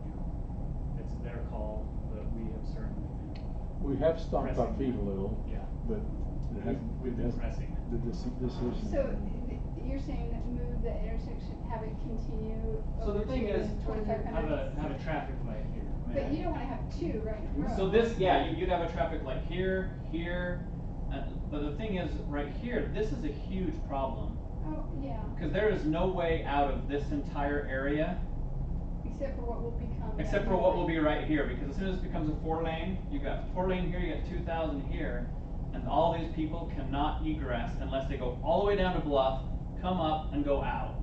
You know, it's their call, but we have certainly been We have stomped our feet a little. Yeah. But it hasn't. We've been pressing. The decision. So you're saying that move the intersection, have it continue So the over thing to is, 2500? Have a traffic light here. But you don't wanna have two right in a row. So this, yeah, you'd have a traffic light here, but the thing is, right here, this is a huge problem. Oh, yeah. Cause there is no way out of this entire area, Except for what will become. except for what will be right here, because as soon as it becomes a 4-lane, you got 4-lane here, you got 2,000 here, and all these people cannot egress unless they go all the way down to Bluff, come up and go out.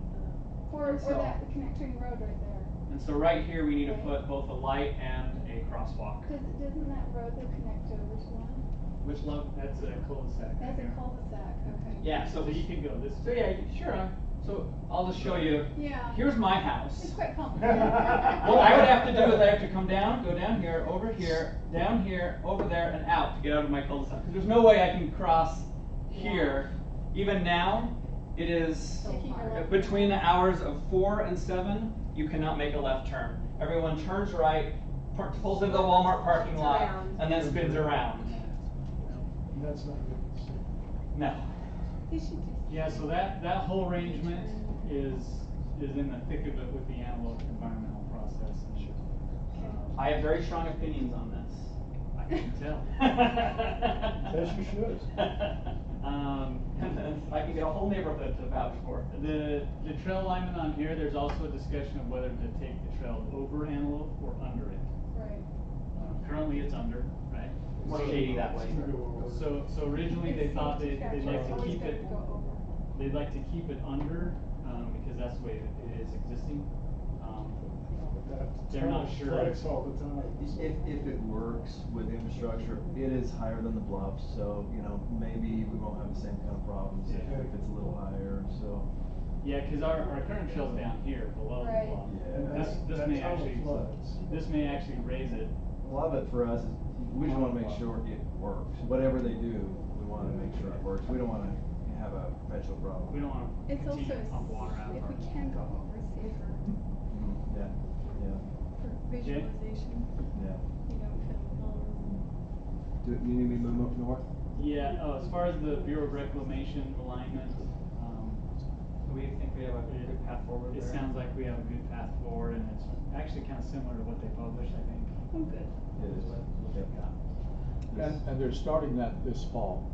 Or that connecting road right there. And so right here, we need to put both a light and a crosswalk. Doesn't that road though connect over to one? Which love, that's a cul-de-sac. That's a cul-de-sac, okay. Yeah, So you can go this So way. yeah, sure. So I'll just show you. Yeah. Here's my house. It's quite complicated. What I would have to do is I have to come down, go down here, over here, down here, over there, and out to get out of my cul-de-sac. There's no way I can cross here. Even now, it is between the hours of 4 and 7. You cannot make a left turn. Everyone turns right, pulls into the Walmart parking lot, and then spins around. That's not good. No. Yeah, so that whole arrangement is in the thick of it with the Antelope environmental process. And, I have very strong opinions on this. I can tell. As you should. I can get a whole neighborhood to vouch for. The trail alignment on here, there's also a discussion of whether to take the trail over Antelope or under it. Right. Currently it's under, right? More shady that way. So originally they thought they'd like to keep it, Go over. they'd like to keep it under, because that's the way it is existing. They're not sure. All the time. If it works with infrastructure, it is higher than the bluffs, so, you know, maybe we won't have the same kind of problems if it's a little higher, so. Yeah, cause our current trail's down here below Right. the bluff. Yeah. This may actually raise it. A lot of it for us is, we just wanna make sure it works. Whatever they do, we wanna make sure it works. We don't wanna have a perpetual problem. We don't wanna It's also, continue to pump water out of if our. we can go over, safer Yeah, yeah, for visualization. yeah. You don't feel vulnerable. Do you need me to move up north? Yeah, as far as the Bureau of Reclamation alignment, Do we think we have a good path forward it there? sounds like we have a good path forward, and it's actually kinda similar to what they published, I think. Oh, good. It is. Yep. And they're starting that this fall,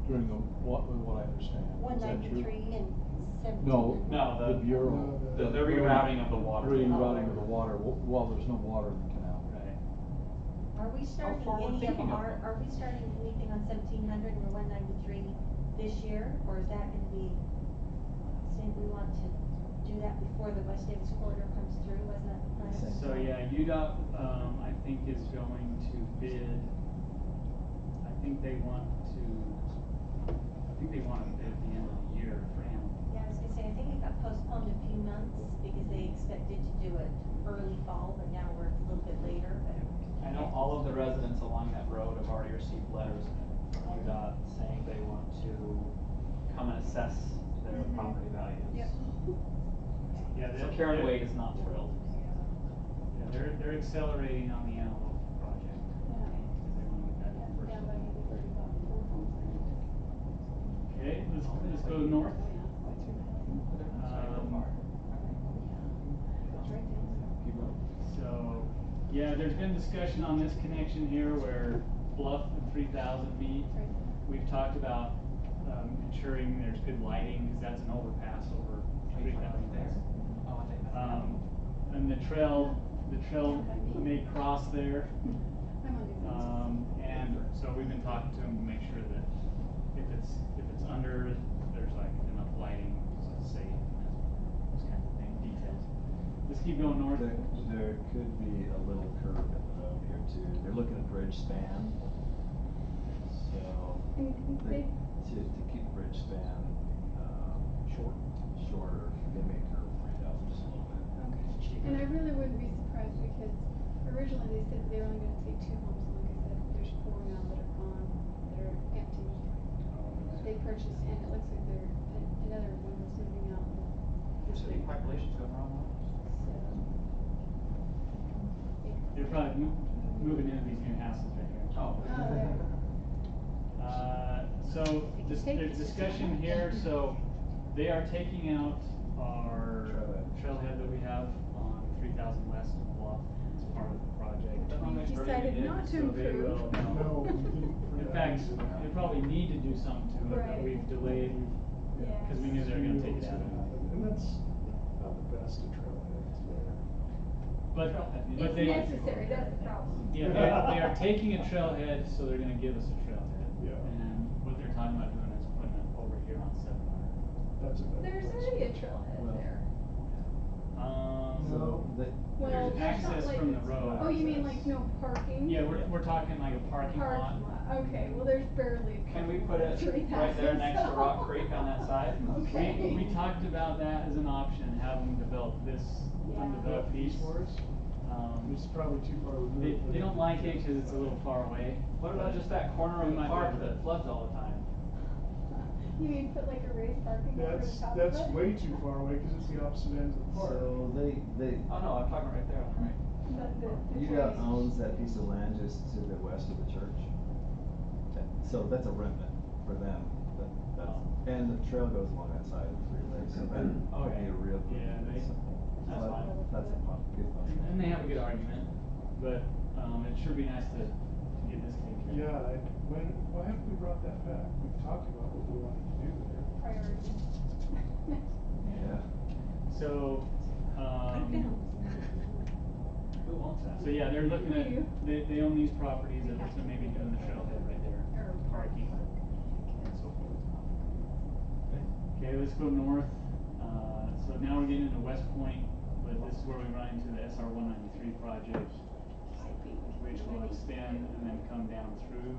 during the, what I understand. Is that true? 193 and 17. No, No, the Bureau. the rerouting of the water. Rerouting of the water, while there's no water in the canal. Right. Are we starting forward any of thinking of our, them. are we starting anything on 1700 or 193 this year? Or is that gonna be, saying we want to do that before the West Davis corridor comes through, wasn't that the plan? So yeah, UDOT, I think is going to bid, I think they want to bid at the end of the year for Antelope. Yeah, I was gonna say, I think it got postponed a few months because they expected to do it early fall, but now we're a little bit later, but. I know all of the residents along that road have already received letters from UDOT saying they want to come and assess their property values. Yep. Yeah, So Karen Wade is not thrilled. Yeah, they're accelerating on the Antelope project. Yeah. They wanna get that done first. Down by maybe 34 homes. Okay, let's go north. Keep going. So, yeah, there's been discussion on this connection here where Bluff and 3000 meet. We've talked about, ensuring there's good lighting, cause that's an overpass over 3000 there. Oh, I think that's. And the trail may cross there. I'm on these ones. And so we've been talking to them to make sure that if it's under, there's like enough lighting, so it's safe, and those kinds of things, details. Let's keep going north. There could be a little curve in the road here too. They're looking at bridge span. So, to keep the bridge span, shorter, they may curve it out just a little bit. Okay. And I really wouldn't be surprised because originally they said they were only gonna take 2 homes, and like I said, there's 4 now that are gone, that are empty. They purchased, and it looks like another one was moving out. City population's going wrong. So, They're probably moving into these new houses right here. Oh. So there's discussion here, so they are taking out our trailhead that we have on 3000 West Bluff as part of the project. We've decided not to So they improve. will, No, we didn't. in fact, they probably need to do something to it, but Right. we've delayed, because we knew they were gonna take it out. And that's not the best of trailheads there. But It's they. necessary, that's the problem. Yeah, they are taking a trailhead, so they're gonna give us a trailhead. Yeah. And what they're talking about doing is putting it over here on 700. That's a better There's place. already a trailhead Well, there. No. Well, There's that's not access like, from the road. oh, you mean like no parking? Yeah, we're talking like a parking lot. Okay, well, there's barely a Can we parking put lot, it 3,000, right there next to so- Rock Creek on that side? Okay. We talked about that as an option, have them develop this Yeah. undeveloped piece. It's probably too far removed. They don't like it because it's a little far away. What about just that corner of We the might be park able to- that floods all the time? You mean put like a raised parking lot over the top of it? That's way too far away, cause it's the opposite end of the park. So they, Oh, no, I'm talking right there on the right. The UDOT train. owns that piece of land just to the west of the church. So that's a remnant for them, and the trail goes along that side of the freeway, so that would be a real. Yeah, So that's fine. That's a good possibility. And they have a good argument, but, it'd sure be nice to get this taken care of. Yeah, why haven't we brought that back? We've talked about what we wanted to do there. Priorities. Yeah. So, Who wants that? so yeah, they're looking at, You. they own these properties, they're looking at maybe doing the trailhead right there, Or parking and so forth. Okay, let's go north. So now we're getting into West Point, but this is where we run into the SR 193 project, which will extend and then come down through.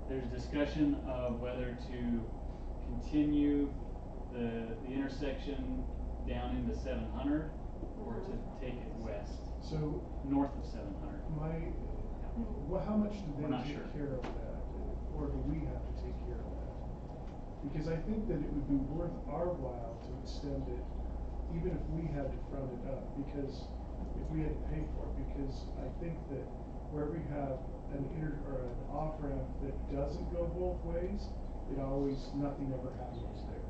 There's discussion of whether to continue the intersection down into 700 or to take it west, So north of 700. how much do We're they not take sure. care of that, or do we have to take care of that? Because I think that it would be worth our while to extend it, even if we had to front it up, because if we had to pay for it, because I think that where we have an an off ramp that doesn't go both ways, nothing ever happens there.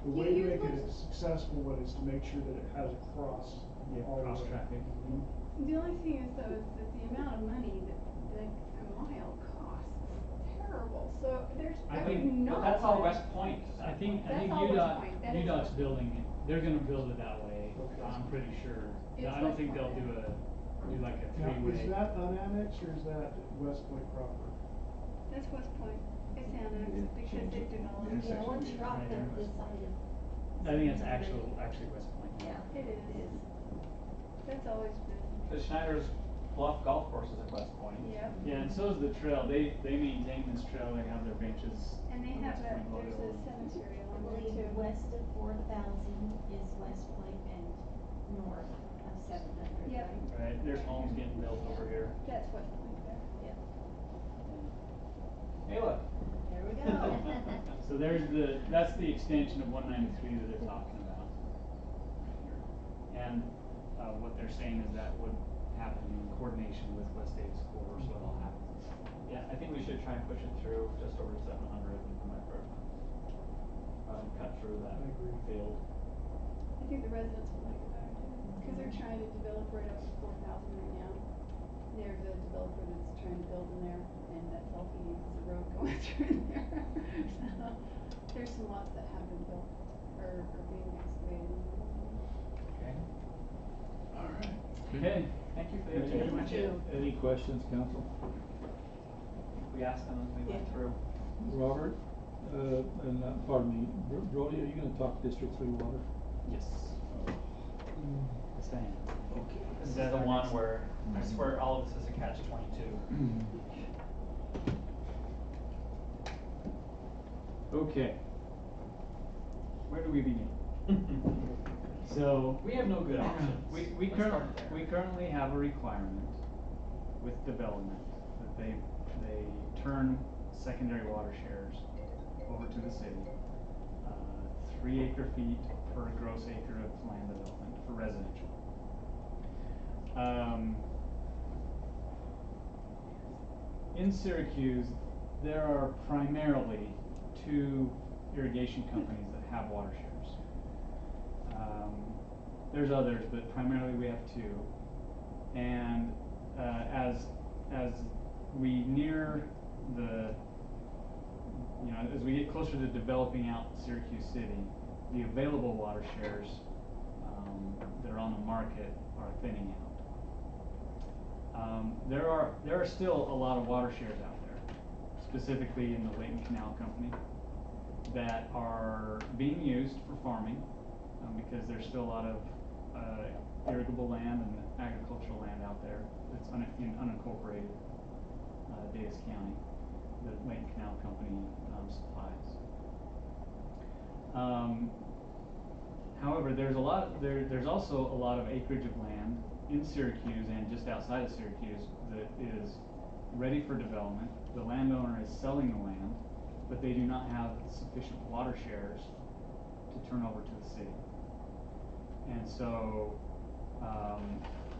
The way to make it a successful one is to make sure that it has a cross all the way. Cross traffic. The only thing is though, is that the amount of money that a mile costs, terrible, so there's I really think- no. But that's all West Point. I think That's all West UDOT, Point. That is UDOT's West building it, they're gonna build it that way, Okay. I'm pretty sure. It's I don't West think they'll Point. do like a Now, three-way. is that unannexed or is that West Point proper? That's West Point, it's annexed It because changed they've it. developed. Intersection. Yeah, once you're off Right. the side of. I think it's actually West Point. Yeah. It is. That's always been. The Schneider's Bluff Golf Course is at West Point. Yep. Yeah, and so is the trail, they maintain this trail, they have their benches. And they on have West Point there's logo. a cemetery I along there believe too. west of 4,000 is West Point and north of 700, Yep. right? Right, there's homes getting built over here. That's West Point there. Yep. Hey, look. There we go. So that's the extension of 193 that they're talking about. And, what they're saying is that would happen in coordination with West Davis Corps, so it all happens. Yeah, I think we should try and push it through just over 700 in my preference. Cut through that I agree. field. I think the residents will like it better too, because they're trying to develop right up to 4,000 right now. There's a developer that's trying to build in there, and that's all he needs is a road going through there. So, there's some lots that have been built, or are being excavated. Okay. All right. Okay. Thank you for the Thank you. update. Thank you. Any questions, council? We asked them as we went through. Robert, pardon me, Brody, are you gonna talk District 3 water? Yes. Yes, I am. Okay. This is that the our one next- where I swear all of this is a catch-22. Okay. Where do we begin? So. We have no good options. We Let's start there. currently have a requirement with development that they turn secondary water shares over to the city. 3 acre-feet per gross acre of land development for residential. in Syracuse, there are primarily two irrigation companies that have water shares. There's others, but primarily we have two. And as we near the, as we get closer to developing out Syracuse City, the available water shares that are on the market are thinning out. There are still a lot of water shares out there, specifically in the Layton Canal Company, that are being used for farming because there's still a lot of irrigable land and agricultural land out there that's in unincorporated Davis County that Layton Canal Company supplies. However, there's also a lot of acreage of land in Syracuse and just outside of Syracuse that is ready for development. The landowner is selling the land, but they do not have sufficient water shares to turn over to the city. And so,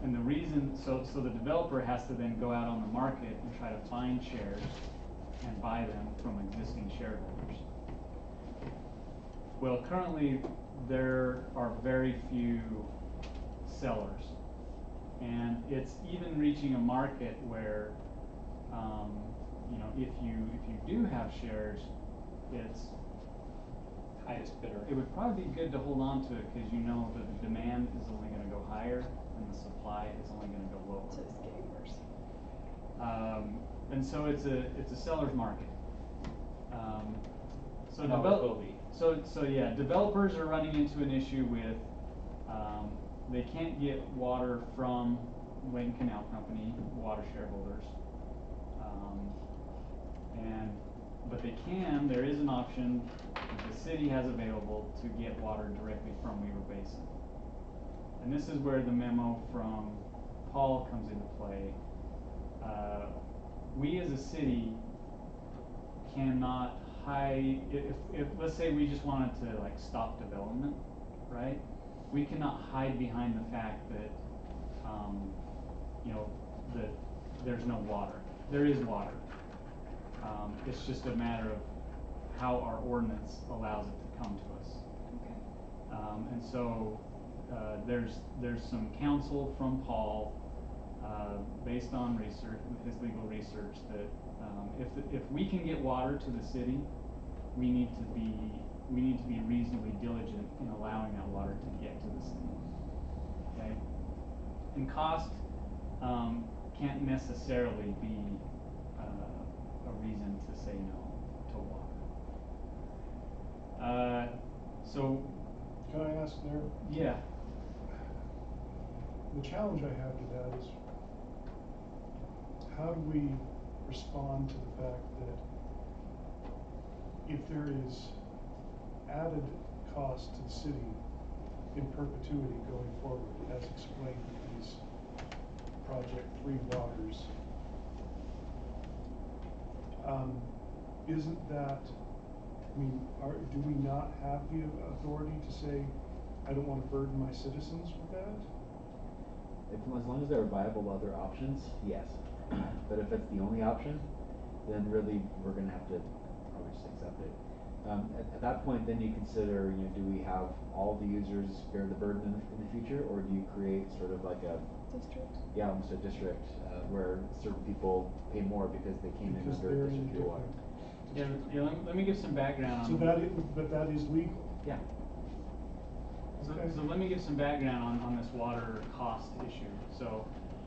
and the reason, so the developer has to then go out on the market and try to find shares and buy them from existing shareholders. Well, currently there are very few sellers, and it's even reaching a market where, if you do have shares, it's highest bidder. It would probably be good to hold on to it because you know that the demand is only going to go higher and the supply is only going to go lower. So it's getting worse. And so it's a seller's market. So And always will be. So yeah, developers are running into an issue with they can't get water from Layton Canal Company water shareholders, but there is an option that the city has available to get water directly from Weaver Basin. And this is where the memo from Paul comes into play. We as a city cannot hide, if let's say we just wanted to like stop development, right? We cannot hide behind the fact that, that there's no water. There is water. It's just a matter of how our ordinance allows it to come to us. Okay. And so there's some counsel from Paul, based on research, his legal research, that if we can get water to the city, we need to be reasonably diligent in allowing that water to get to the city. Okay, and cost can't necessarily be a reason to say no to water. So can I ask there? Yeah. The challenge I have to that is, how do we respond to the fact that if there is added cost to the city in perpetuity going forward, as explained with these Project 3 waters, isn't that, do we not have the authority to say, I don't want to burden my citizens with that? As long as there are viable other options, yes. But if it's the only option, then really we're going to have to probably just accept it. At that point, then you consider, do we have all the users bear the burden in the future, or do you create sort of like a district? Yeah, almost a district where certain people pay more because they came in under District 3 water. Yeah. Let me give some background on. But that is legal. Yeah. So let me give some background on this water cost issue. So,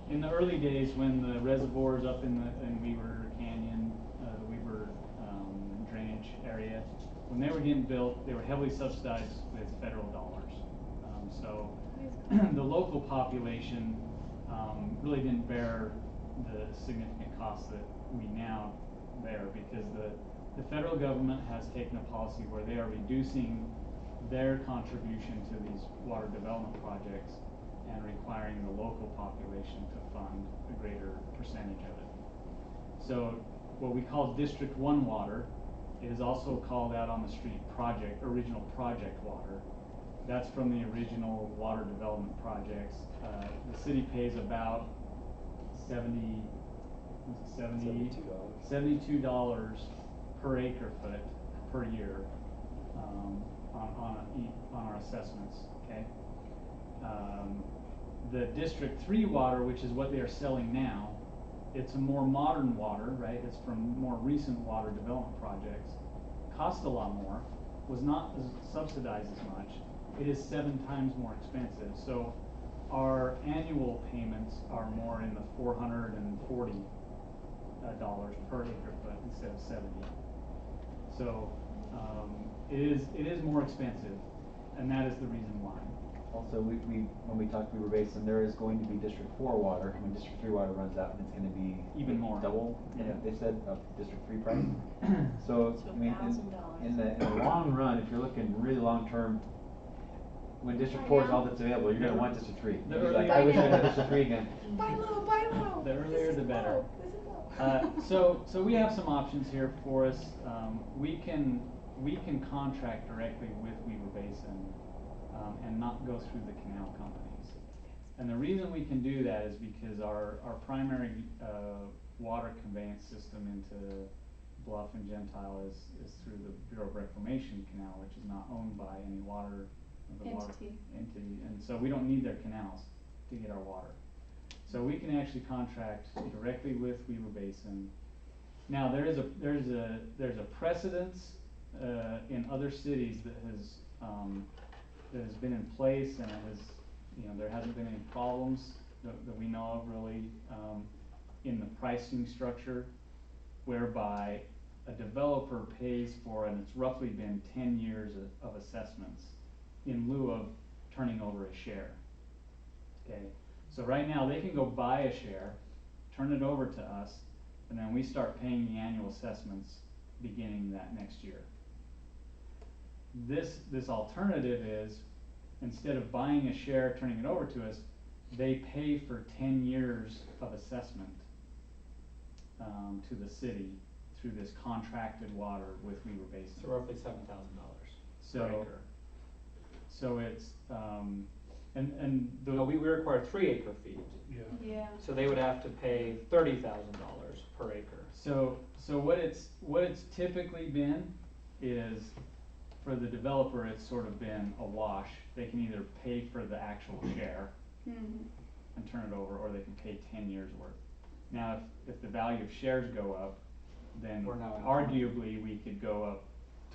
in the early days when the reservoirs up in Weaver Canyon, the Weaver drainage area, when they were getting built, they were heavily subsidized with federal dollars. So the local population really didn't bear the significant costs that we now bear, because the federal government has taken a policy where they are reducing their contribution to these water development projects and requiring the local population to fund a greater percentage of it. So what we call District 1 water is also called out on the street original project water. That's from the original water development projects. The city pays about 70 was it $72 $72 per acre foot per year, on our assessments, okay? The District 3 water, which is what they are selling now, it's a more modern water, right? It's from more recent water development projects. Cost a lot more, was not subsidized as much. It is 7 times more expensive. So our annual payments are more in the $440 per acre foot instead of 70. So it is more expensive, and that is the reason why. Also, when we talked Weaver Basin, there is going to be District 4 water. When District 3 water runs out, and it's going to be even more, double. Yeah. They said of District 3 price. So I mean, in the long run, if you're looking really long term, when District 4 is all that's available, you're going to want District 3. The You'll be like, earlier- I wish I had District 3 again. Buy low, buy low. The earlier the better. This is low. So we have some options here for us. We can contract directly with Weaver Basin and not go through the canal companies. And the reason we can do that is because our primary water conveyance system into Bluff and Gentile is through the Bureau of Reclamation Canal, which is not owned by any water entity, and so we don't need their canals to get our water. So we can actually contract directly with Weaver Basin. Now there's a precedence in other cities that has been in place, and it has, there hasn't been any problems that we know of really in the pricing structure, whereby a developer pays for, and it's roughly been 10 years of assessments in lieu of turning over a share. Okay, so right now they can go buy a share, turn it over to us, and then we start paying the annual assessments beginning that next year. This alternative is, instead of buying a share, turning it over to us, they pay for 10 years of assessment to the city through this contracted water with Weaver Basin. So roughly $7,000 per acre. So it's we require 3 acre feet. Yeah. So they would have to pay $30,000 per acre. So what it's typically been is, for the developer, it's sort of been a wash. They can either pay for the actual share and turn it over, or they can pay 10 years worth. Now, if the value of shares go up, then arguably we could go up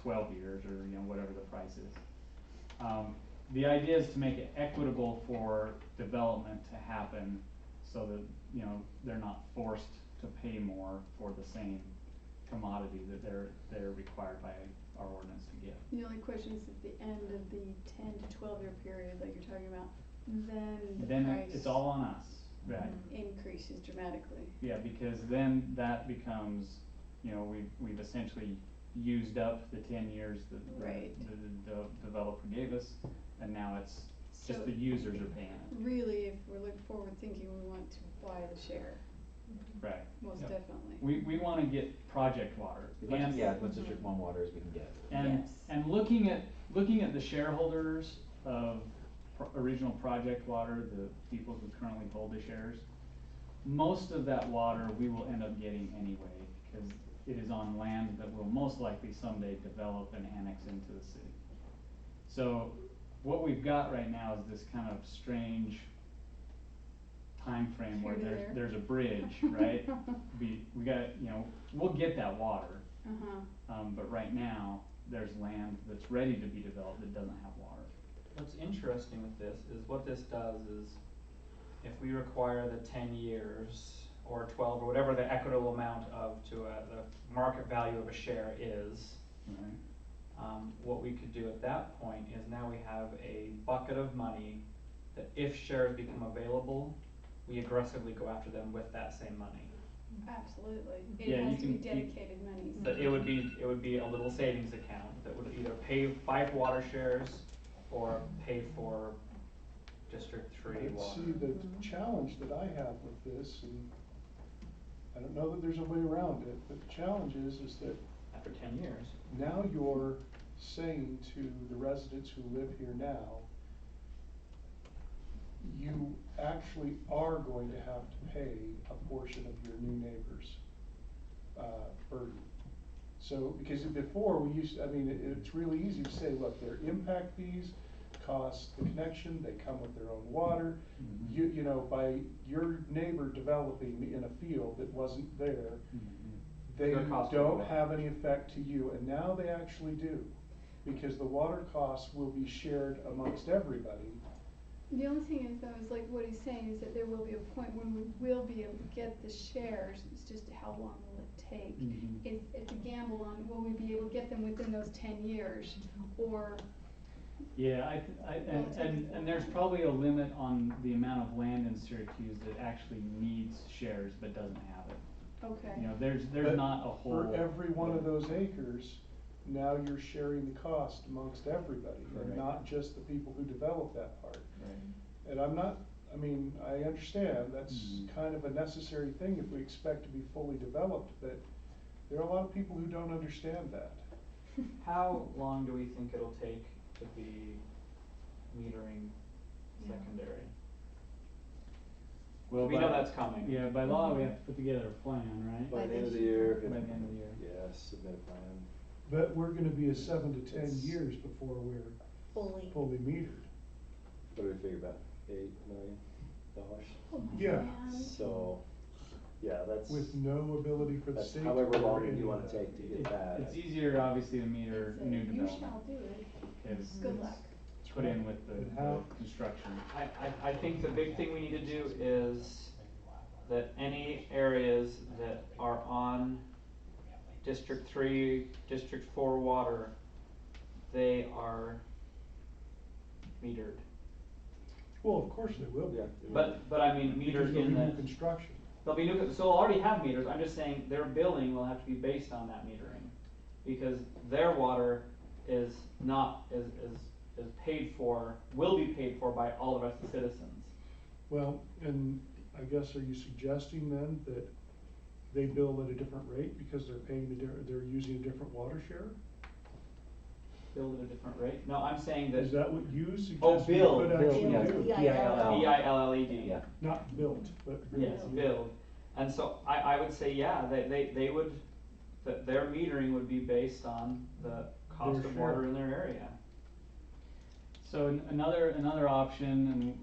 12 years, or whatever the price is. The idea is to make it equitable for development to happen, so that they're not forced to pay more for the same commodity that they're required by our ordinance to give. The only question is at the end of the 10 to 12 year period that you're talking about, then the price it's all on us, right? Increases dramatically. Yeah, because then that becomes, we've essentially used up the 10 years that the developer gave us, and now it's just the users are paying it. Really, if we're looking forward thinking, we want to buy the share. Right. Most definitely. We want to get project water. As much District 1 water as we can get. And looking at the shareholders of original project water, the people who currently hold the shares, most of that water we will end up getting anyway, because it is on land that will most likely someday develop and annex into the city. So what we've got right now is this kind of strange time frame where there's a bridge, right? we got, we'll get that water, but right now there's land that's ready to be developed that doesn't have water. What's interesting with this is, what this does is, if we require the 10 years or 12 or whatever the equitable amount to the market value of a share is, what we could do at that point is, now we have a bucket of money that, if shares become available, we aggressively go after them with that same money. Absolutely. It has to be dedicated money. So it would be a little savings account that would either buy for water shares or pay for District 3 water. See, the challenge that I have with this, and I don't know that there's a way around it, but the challenge is that after 10 years, now you're saying to the residents who live here now, you actually are going to have to pay a portion of your new neighbor's burden. So, because before we used, I mean, it's really easy to say, look, their impact fees cost the connection, they come with their own water. You know, by your neighbor developing in a field that wasn't there, they Their cost don't will go have any effect to you, and now they actually do. Because the water costs will be shared amongst everybody. The only thing is though, is like what he's saying is that there will be a point when we will be able to get the shares, it's just how long will it take? It's a gamble on, will we be able to get them within those 10 years, or? Yeah, and there's probably a limit on the amount of land in Syracuse that actually needs shares but doesn't have it. Okay. You know, there's But not a whole. For every one of those acres, now you're sharing the cost amongst everybody, and Right. not just the people who develop that part. Right. And I'm not, I mean, I understand that's kind of a necessary thing if we expect to be fully developed, but there are a lot of people who don't understand that. How long do we think it'll take to be metering secondary? Well, we know that's coming. Yeah, by law we have to put together a plan, right? By the end of the year. By the end of the year. Yeah, submit a plan. But we're gonna be 7 to 10 years before we're fully metered. What do we figure about $8 million? Yeah. So, yeah, that's. With no ability for the that's state. however to long do you wanna anything. take to get that. It's easier, obviously, to meter new You development. shall do it. Because Good it's luck. put in with the How- construction. I think the big thing we need to do is that any areas that are on District 3, District 4 water, they are metered. Well, of course they will be. But I mean Because metered there'll in be new the. construction. They'll be new, so they'll already have meters, I'm just saying their billing will have to be based on that metering. Because their water is not, is paid for, will be paid for by all the rest of the citizens. Well, and I guess, are you suggesting then that they bill at a different rate because they're paying they're using a different water share? Bill at a different rate? No, I'm saying that. Is that what you suggest? Oh, we bill, could actually do? B-I-L-L-E-D. Yeah. Not built, but. Yes, billed. And so I would say, yeah, they would, that their metering would be based on the cost Their of water share. in their area. So another option, and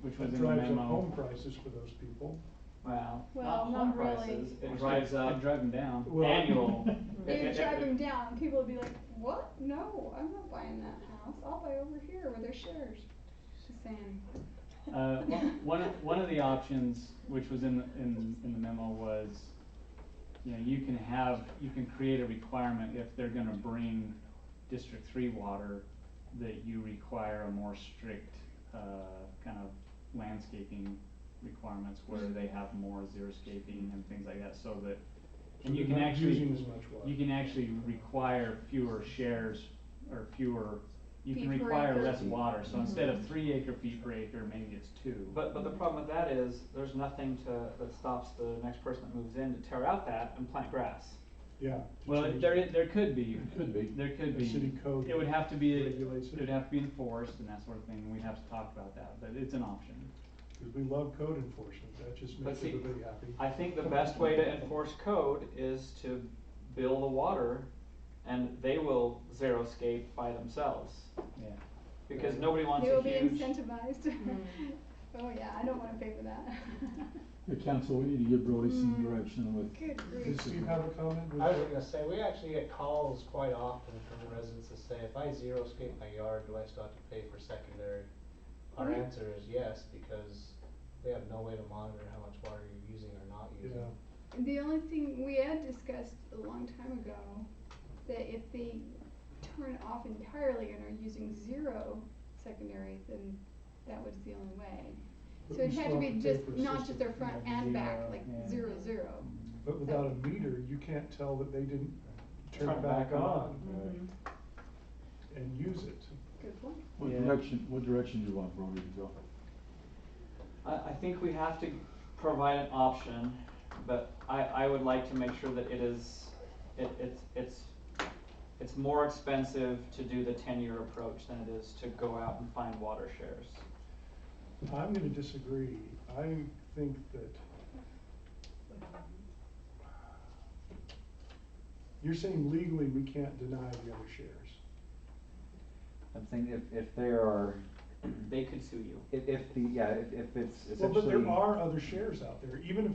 which was That in the drives up memo. home prices for those people. Well, Well, not not home really. prices, it drives up. It'd drive them down. Well- Annual. It would drive them down, people would be like, what? No, I'm not buying that house, I'll buy over here where there's shares. Just saying. One of the options, which was in the memo, was, you know, you can create a requirement if they're gonna bring District 3 water, that you require a more strict, kind of landscaping requirements where they have more xeriscaping and things like that, so that, So and you they're can not actually, using as much water. you can actually require fewer shares, or fewer, you can Feet per require acre. less water, so instead of 3 acre-feet per acre, maybe it's 2. But the problem with that is, there's nothing that stops the next person that moves in to tear out that and plant grass. Yeah. to Well, change there it. could be. There could The be. city code It would have to be, regulates it would have to be enforced and that sort of thing, and we'd have to talk about that, but it's an option. Because we love code enforcement, that just But makes see, everybody happy. I think the best way to enforce code is to bill the water, and they will xeriscape by themselves. Yeah. Because nobody wants They a will be huge. incentivized. Oh yeah, I don't wanna pay for that. The council, we need to give Brody some direction with. Good grief. Does Steve have a comment? I was gonna say, we actually get calls quite often from the residents that say, if I xeriscape my yard, do I still have to pay for secondary? Our Mhm. answer is yes, because we have no way to monitor how much water you're using or not using. Yeah. The only thing we had discussed a long time ago, that if they turn it off entirely and are using 0 secondary, then that was the only way. But So it we had still to have be to pay just, for a not just system. their front Yeah, and back, zero, like yeah. 0, 0. But without a meter, you can't tell that they didn't turn Turn it back back on. on and use it. Good point. What Yeah. direction do you want Brody to go? I think we have to provide an option, but I would like to make sure that it's more expensive to do the 10-year approach than it is to go out and find water shares. I'm gonna disagree. I think that you're saying legally we can't deny the other shares. I'm saying if there are. They could sue you. If it's essentially. Well, but there are other shares out there, even if.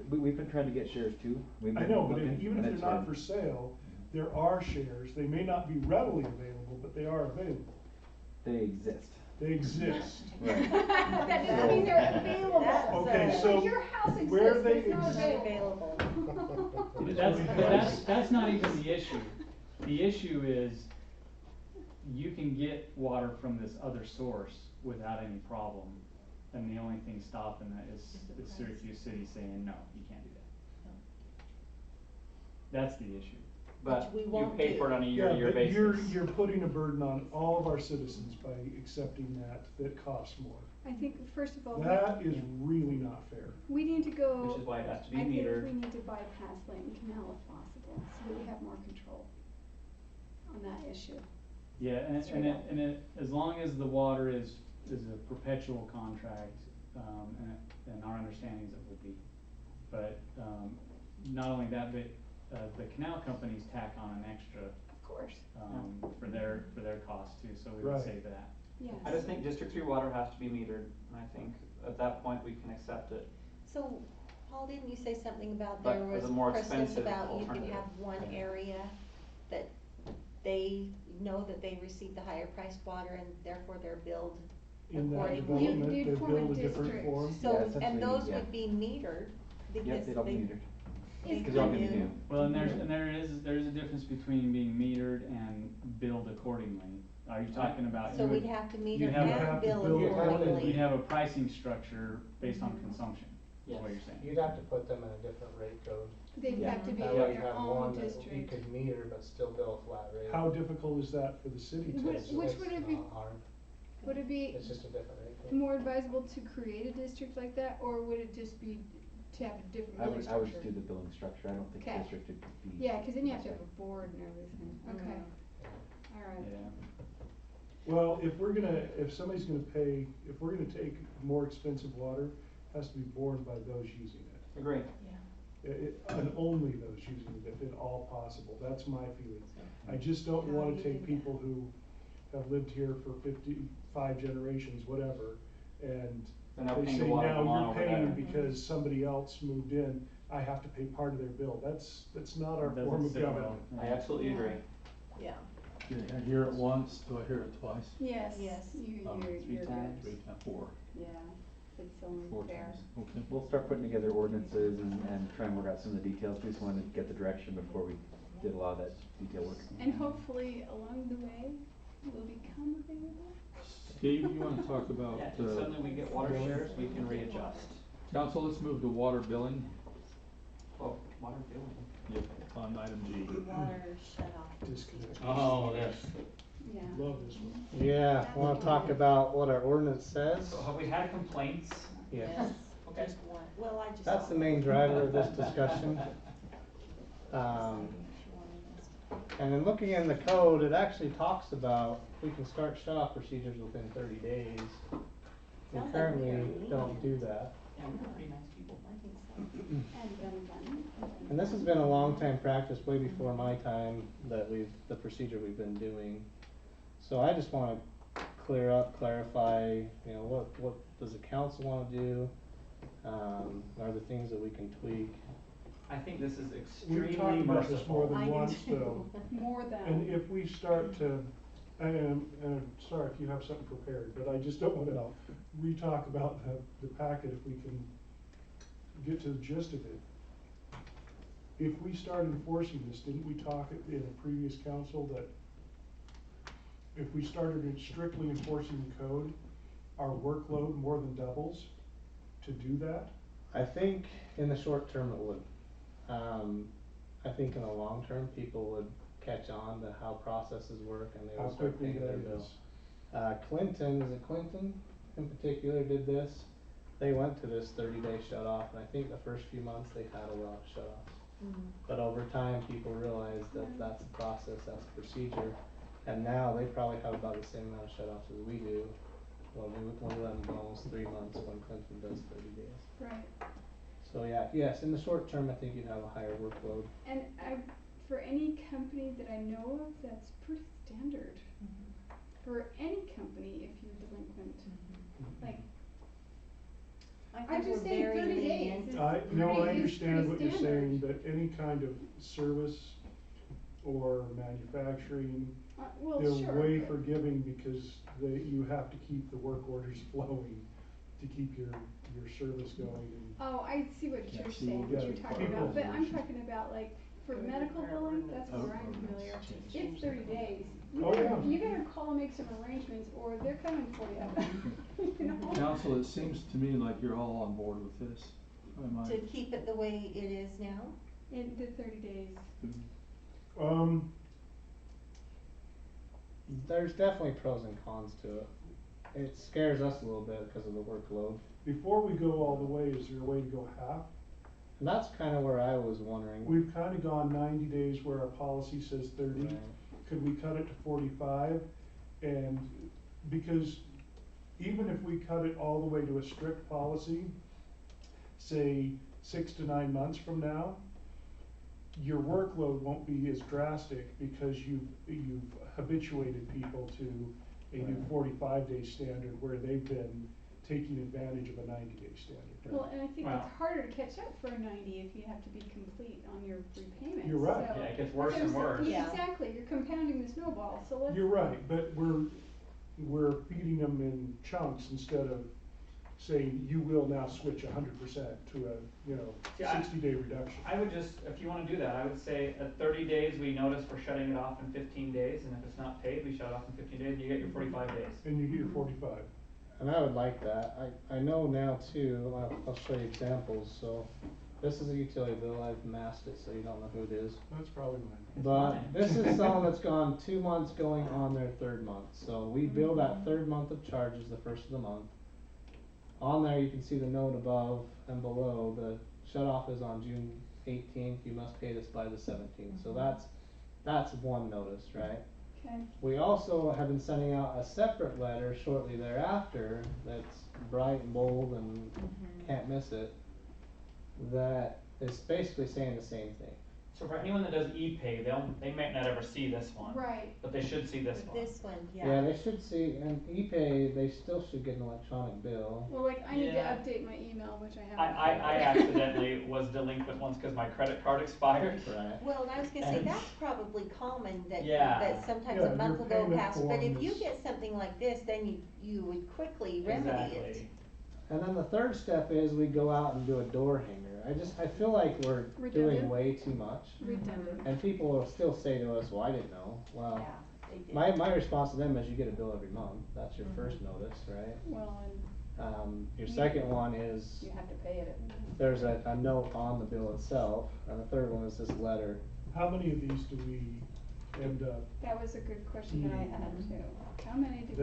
We've been trying to get shares too. I know, but even if they're not for sale, there are shares. They may not be readily available, but they are available. They exist. They exist. Right. That doesn't mean they're available. Okay, so Like your house where exists, they it's not exist- available. That's not even the issue. The issue is you can get water from this other source without any problem. And the only thing stopping that is Syracuse City saying, no, you can't do that. That's the issue. But we you won't pay do. for it on a year-to-year but basis. you're putting a burden on all of our citizens by accepting that costs more. I think, first of all, That is really not fair. we need to go. Which is why it has to be I metered. think we need to bypass Layton Canal if possible, so that we have more control on that issue. Yeah, and as long as the water is a perpetual contract, and our understanding is it would be. But, not only that, but, the canal companies tack on an extra. Of course. For their costs too, so we would Right. save that. Yes. I just think District 3 water has to be metered, and I think at that point we can accept it. So, Paul, didn't you say something about But there was as a more precedent expensive about you could alternative. have one area that they know that they received the higher priced water and therefore they're billed In that accordingly? development, You'd they form a build a different district. form. So, Yeah, essentially, and those yeah. would be metered because Yep, it'll be they. metered. they Because they're all come gonna be in. new. Well, and there is a difference between being metered and billed accordingly. Are you talking about? So you would- we'd have to meter you'd have a- and bill bill accordingly. You'd have a pricing structure based on consumption, is what you're Yes. saying. You'd have to put them in a different rate code. They'd Yeah. have to be That in way you their have own one that you district. could meter but still bill a flat rate. How difficult is that for the city to? Which It's would it be? not hard. Would it be It's just a different rate code. more advisable to create a district like that, or would it just be to have a different I billing would structure? do the billing structure. I don't think Okay. district would be. Yeah, cause then you have to have a board and everything. Okay. Alright. Yeah. Well, if somebody's gonna pay, if we're gonna take more expensive water, it has to be borne by those using it. Agree. And only those using it, if at all possible. That's my feeling. I just don't wanna take people who have lived here for 55 generations, whatever, and They're now they paying say, the water now bill on you're over paying there." because somebody else moved in, I have to pay part of their bill. That's not our Doesn't form of sit well. government. I absolutely agree. Yeah. Did I hear it once? Do I hear it twice? Yes. Yes. You're Three good. times. 3 times 4. Yeah, it's only 4 fair. times. Okay. We'll start putting together ordinances and try and work out some of the details. We just wanted to get the direction before we did a lot of that detail work. And hopefully along the way, will become available. Steve, you wanna talk about, Yeah, if suddenly we get water shares, we can readjust. council, let's move to water billing. Oh, water billing. Yep, on item G. Water shut off. Disconnect. Oh, yes. Yeah. Love this one. Yeah, wanna talk about what our ordinance says? So have we had complaints? Yes. Okay. Just one. Well, I just. That's the main driver of this discussion. And in looking in the code, it actually talks about we can start shut-off procedures within 30 days. We Sounds like currently we are don't do that. Yeah, we're pretty nice people. I think so. And this has been a long time practice, way before my time, that the procedure we've been doing. So I just wanna clarify, you know, what does the council wanna do? Are there things that we can tweak? I think this is We've extremely talked about this more merciful. than once, though. More than. And if we start to, and sorry if you have something prepared, but I just don't wanna re-talk about the packet if we can get to the gist of it. If we start enforcing this, didn't we talk in a previous council that if we started strictly enforcing the code, our workload more than doubles to do that? I think in the short term it would. I think in the long term, people would catch on to how processes work and they How would start quickly paying their that bill. is. Clinton in particular did this. They went to this 30-day shut off, and I think the first few months they had a lot of shut offs. But over time, people realized that that's the process, that's the procedure. And now they probably have about the same amount of shut offs as we do. workload, we let them go almost 3 months when Clinton does 30 days. Right. So yeah, yes, in the short term, I think you'd have a higher workload. And for any company that I know of, that's pretty standard. For any company, if you're delinquent, like, I'm just saying 30 days. lenient. I understand what you're saying, but any kind of service or manufacturing, well, they're sure, way but- forgiving because you have to keep the work orders flowing to keep your service going. Oh, I see what Yeah, you're so saying, we'll what get you're talking people about, but I'm solution. talking about like, for medical billing, that's where I'm familiar. It's 30 days. Oh, yeah. You better call and make some arrangements, or they're coming for you. You know? Council, it seems to me like you're all on board with this. Am I- To keep it the way it is now? In the 30 days. There's definitely pros and cons to it. It scares us a little bit because of the workload. Before we go all the way, is there a way to go half? And that's kind of where I was wondering. We've kind of gone 90 days where our policy says 30. Right. Could we cut it to 45? And because even if we cut it all the way to a strict policy, say 6 to 9 months from now, your workload won't be as drastic because you've habituated people to a new 45-day standard where they've been taking advantage of a 90-day standard. Well, and I think Well- it's harder to catch up for a 90 if you have to be complete on your repayments. You're right. So Yeah, it gets that's worse what and I'm saying. worse. Yeah. Exactly, you're compounding the snowball, so let's. You're right, but we're feeding them in chunks instead of saying you will now switch 100% to a, See, 60-day reduction. I would just, if you wanna do that, I would say at 30 days, we notice we're shutting it off in 15 days, and if it's not paid, we shut it off in 15 days, and you get your 45 days. And you get your 45. And I would like that. I know now too, I'll show you examples. So this is a utility bill. I've masked it so you don't know who it is. That's probably mine. But mine. this is someone that's gone 2 months going on their 3rd month. So we bill that 3rd month of charges the 1st of the month. On there you can see the note above and below. The shut off is on June 18th. You must pay this by the 17th. So that's one notice, right? Okay. We also have been sending out a separate letter shortly thereafter that's bright and bold and can't miss it, that is basically saying the same thing. So for anyone that does e-pay, they might not ever see this one. Right. But they should see this one. This one, Yeah, they should see, and ePay, they still should get an electronic bill. Well, like, I need to Yeah. update my email, which I haven't. I accidentally was delinquent once because my credit card expired. Right. Well, and I was gonna say, And- that's probably common, that, Yeah. that sometimes Yeah, a month your will go payment past, but if form you is- get something like this, then you would quickly remedy it. Exactly. And then the third step is we go out and do a door hanger. I feel like we're doing Redundant. way too much. Redundant. And people will still say to us, well, I didn't know. Well, Yeah, they did. my response to them is you get a bill every month. That's your first notice, right? Well, and Your You- second one is you have to pay it. there's a note on the bill itself, and the third one is this letter. How many of these do we end up That was a good question that I had too. How many do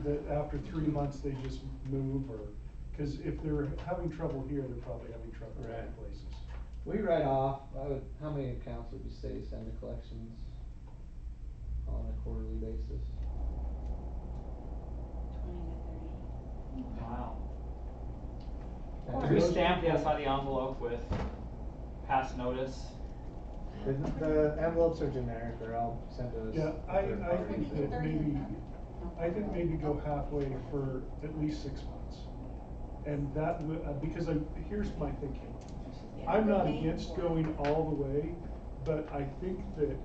that after 3 months they just move, or, because if they're having trouble here, they're probably having trouble in other Right. places. We write off, how many accounts would you say send to collections on a quarterly basis? 20 to 30. Wow. And We those stamp the people- outside the envelope with past notice. The envelopes are generic, they're all sent to us. Yeah, I third think party. that maybe go halfway for at least 6 months. And that would, because here's my thinking. I'm not against going all the way, but I think that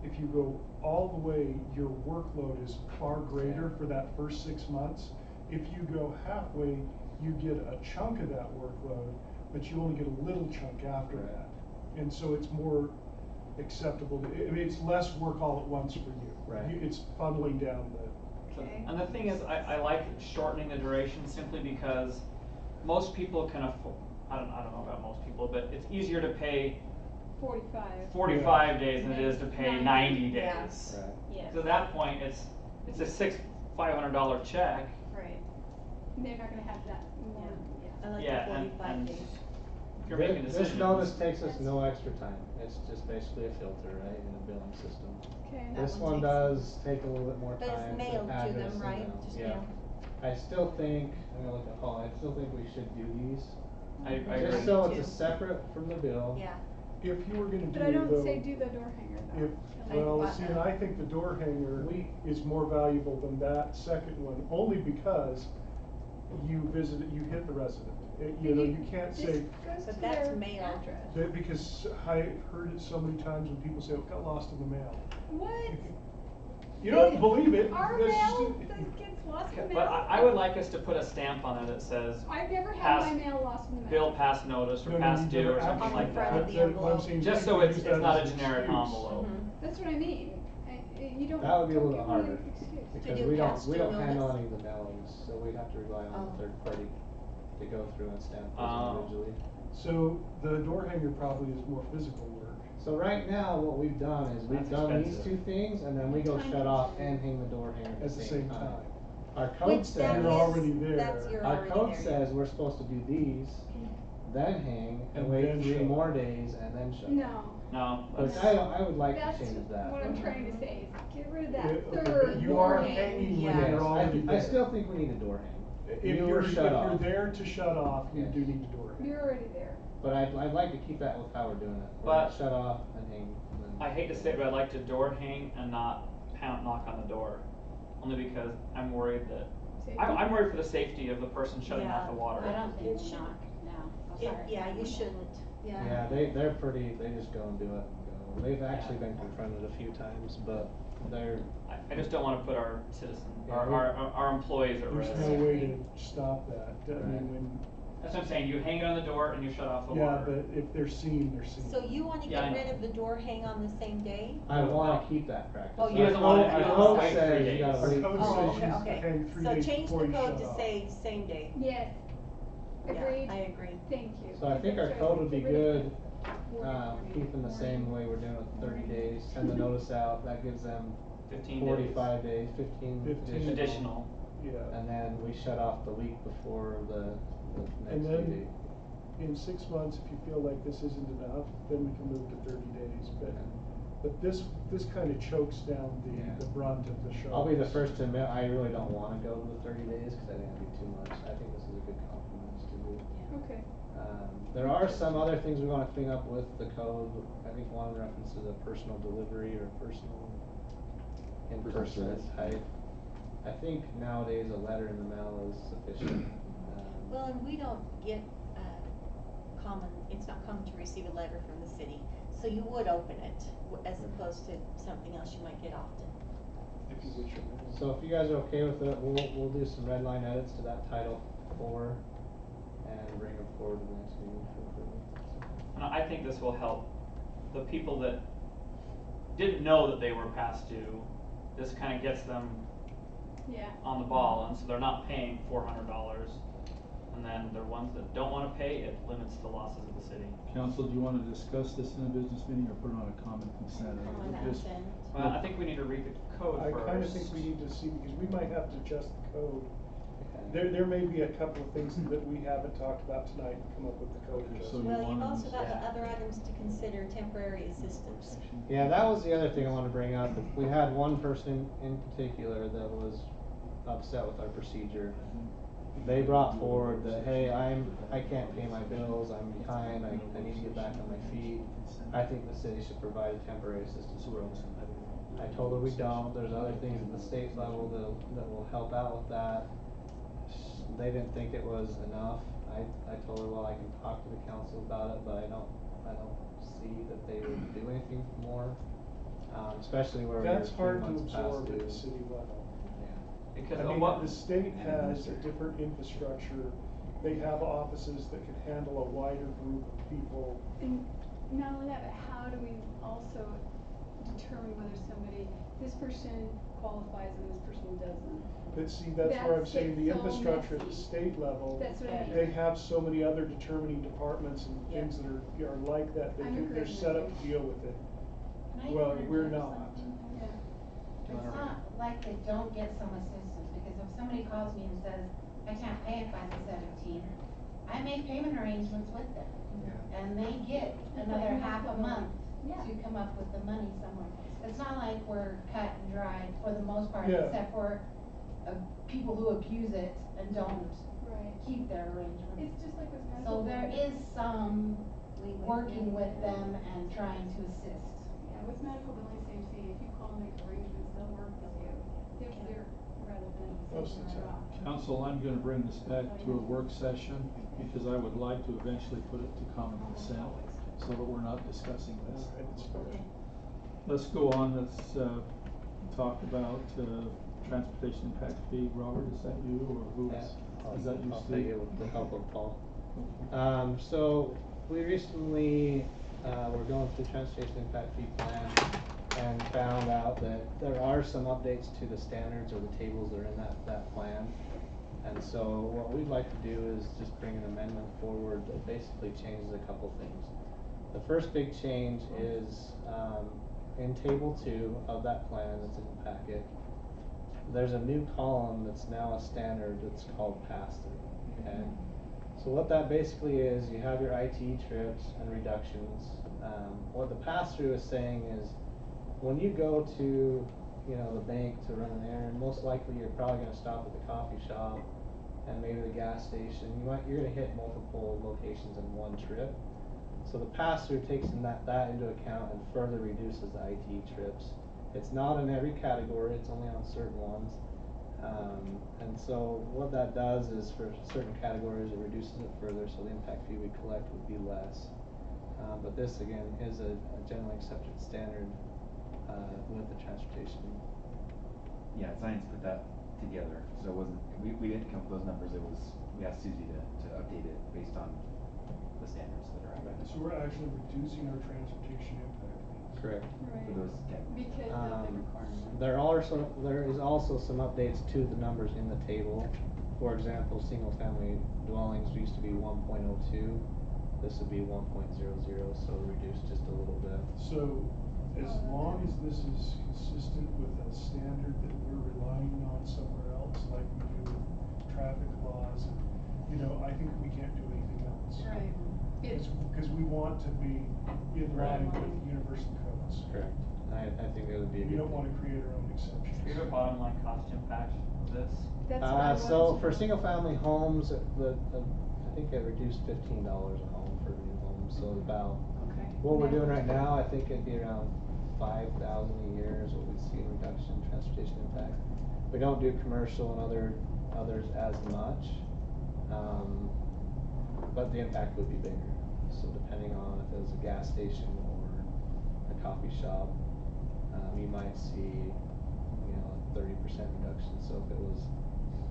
if you go all the way, your workload is far greater for that first 6 months. If you go halfway, you get a chunk of that workload, but you only get a little chunk after that. And so it's more acceptable, it's less work all at once for you. Right. It's funneling down the. Okay. And the thing is, I like shortening the duration simply because most people can afford, I don't know about most people, but it's easier to pay 45 days than it is to pay 90 days. Yeah. Right. Yes. So at that point, it's a $500 check. Right. They're not gonna have that more, I like Yeah, the and- 45 and- days. If you're making This decisions. notice takes us no extra time. It's just basically a filter, right, in the billing system. Okay. That This one one takes- does take a little bit more But it's time. mailed to address them, and right? mail. Just Yeah. mail. I still think, I'm gonna look at Paul, I still think we should do these. I agree. Just so it's a separate from the bill. Yeah. If you were gonna do But I don't though, say do the door hanger though. well, see, and I think the door hanger is more valuable than that second one, only because you visited, you hit the resident. You know, you can't say. But that's mail address. Because I heard it so many times when people say, it got lost in the mail. What? You don't believe it. Our That's mail just- that gets lost in the mail? But I would like us to put a stamp on it that says. I've never had pass- my mail lost in the mail. Bill past notice or No, no, past you due never or something actually- like that. Front of the what I'm envelope. saying is Just you so can it's use that not as a an generic excuse. envelope. That's what I mean. You don't. That would be a don't little give me harder, an excuse. because do we past don't due handle notice? any of the mailings, so we'd have to rely on Oh. the third party to go through and stamp Oh. those individually. So the door hanger probably is more physical work. So right now, what we've done is we've That's done these expensive. two things, and then we go Time shut off consuming. and hang the door hanger At the same time. Our code Which that says, You're is- already there. That's you're our already code there. says we're supposed to do these, then hang, and And wait then 3 shut more off. days, and then shut off. No. No, Which that's, I would like That's to change that. what I'm trying to say is get rid of that Yeah, okay, third but you door are hanger. hanging when Yeah. you're already I there. still think we need a door hang. If You you're, were shut off. there to shut off, you Yes. do need a door hanger. You're already there. But I'd like to keep that with how we're doing it. We're But- gonna shut off and hang. And then I hate to say it, but I'd like to door hang and not knock on the door. Only because I'm worried that, I'm worried for the safety of the person shutting off the water. I don't think It it's should- not, no. I'm It- sorry. Yeah, you shouldn't, Yeah, they're pretty, they just go and do it and go. They've actually been confronted a few times, but they're. I just don't wanna put our citizens, Yeah, our employees at risk. There's no way to stop that. I Right. mean, when, That's what I'm saying, you hang it on the door and you shut off the yeah, water. but if they're seen, they're seen. So you wanna Yeah, I get know. rid of the door hang on the same day? I wanna keep that practice. Oh, He doesn't want it- he Our doesn't code want to wait 3 says you days. gotta Our wait. code Oh, says you okay. hang 3 So days change before the you code shut to off. say same day. Yes. Agreed. Yeah, I agree. Thank you. So I think our That's code right. would be Get rid of good, that. keeping the same way we're doing it with 30 days, send the notice out, that gives them 15 days. 45 days, 15 15 Additional. Yeah. And then we shut off the week before the And next due then, date. in 6 months, if you feel like this isn't enough, then we can move to 30 days, but this kinda chokes down Yeah. the brunt of the show. I'll be the first to admit, I really don't wanna go to the 30 days, cause I think it'd be too much. I think this is a good compromise to do. Okay. There are some other things we wanna clean up with the code. I think one references a personal delivery or personal in-person service. type. I think nowadays a letter in the mail is sufficient. Well, and we don't get, it's not common to receive a letter from the city, so you would open it, as opposed to something else you might get often. If you get your mail. So if you guys are okay with it, we'll do some red line edits to that Title IV and bring it forward to the next meeting for approval. And I think this will help the people that didn't know that they were past due. This kinda gets them Yeah. on the ball, and so they're not paying $400. And then the ones that don't wanna pay, it limits the losses of the city. Council, do you wanna discuss this in a business meeting or put it on a common consent? or Common just- consent. Well, I think we need to read the code I first. kinda think we need to see, because we might have to adjust the code. Okay. There may be a couple of things that we haven't talked about tonight and come up with the code Okay, so adjustment. you Well, you've wanna also just- got the Yeah. other items to consider, temporary assistance. Yeah, that was the other thing I wanted to bring up. We had one person in particular that was upset with our procedure. They brought forward that, hey, I can't pay my bills, I'm behind, I need to get back on my feet. I think the city should provide a temporary assistance program. I told her we don't, there's other things at the state level that will help out with that. They didn't think it was enough. I told her, well, I can talk to the council about it, but I don't see that they would do anything more, especially where we're That's 3 hard to months past absorb at due. the city level. Because I of mean, what? the state has a different infrastructure. They have offices that can handle a wider group of people. And not only that, but how do we also determine whether this person qualifies and this person doesn't? But see, that's where I'm That's saying the so infrastructure at the messy. state level, That's what I mean. they have so many other determining departments and Yeah. things that are like that, I'm they're agreeing set with up you. to deal with it. Can I Well, interject we're not. something? Yeah. It's not like they don't get some assistance, because if somebody calls me and says, I can't pay it by the 17th, I make payment arrangements with them. And they get another half a month Yeah. to come up with the money somewhere. It's not like we're cut and dried for the most part, Yeah. except for of people who abuse it and don't Right. keep their arrangements. It's just like with medical. So there billing. is some working with them and trying to assist. Yeah, with medical billing, same thing, if you call and make arrangements, they'll work with you, if they're, rather than Most sitting of the right time. off. Council, I'm gonna bring this back to a work session, because I would like to eventually put it to common consent, so that we're not discussing this. Let's go on, let's, talk about, transportation impact fee. Robert, is that you, or who is, is that you, I'll Steve? take it with the help of Paul. So we recently, were going through transportation impact fee plan and found out that there are some updates to the standards or the tables that are in that plan. And so what we'd like to do is just bring an amendment forward that basically changes a couple things. The first big change is, in table 2 of that plan that's in the packet, there's a new column that's now a standard that's called pass-through, okay? So what that basically is, you have your IT trips and reductions. What the pass-through is saying is, when you go to, the bank to run an errand, most likely you're probably gonna stop at the coffee shop and maybe the gas station. You're gonna hit multiple locations in one trip. So the pass-through takes that into account and further reduces the IT trips. It's not in every category, it's only on certain ones. And so what that does is, for certain categories, it reduces it further, so the impact fee we collect would be less. But this, again, is a generally accepted standard with the transportation. Yeah, science put that together, so it wasn't, we didn't come up with those numbers, we asked Susie to update it based on the standards that are out there. So we're actually reducing our transportation impact fees. Correct. Right. For those categories. Because of the requirement. There is also some updates to the numbers in the table. For example, single-family dwellings used to be 1.02. This would be 1.00, so reduced just a little bit. So, as long as this is consistent with a standard that we're relying on somewhere else, like we do with traffic laws, and, I think we can't do anything else. Right. Because we want to be in line with universal codes. Correct. I think it would be a We good don't want to thing. create our own exceptions. Do you have a bottom line cost impact of this? That's what I wanted So to for know. single-family homes, I think it reduced $15 a home for a new home, so about, Okay. what we're doing right now, I think it'd be around 5,000 a year is what we'd see in reduction in transportation impact. We don't do commercial and others as much, but the impact would be bigger. So depending on if it was a gas station or a coffee shop, you might see, a 30% reduction. So if it was,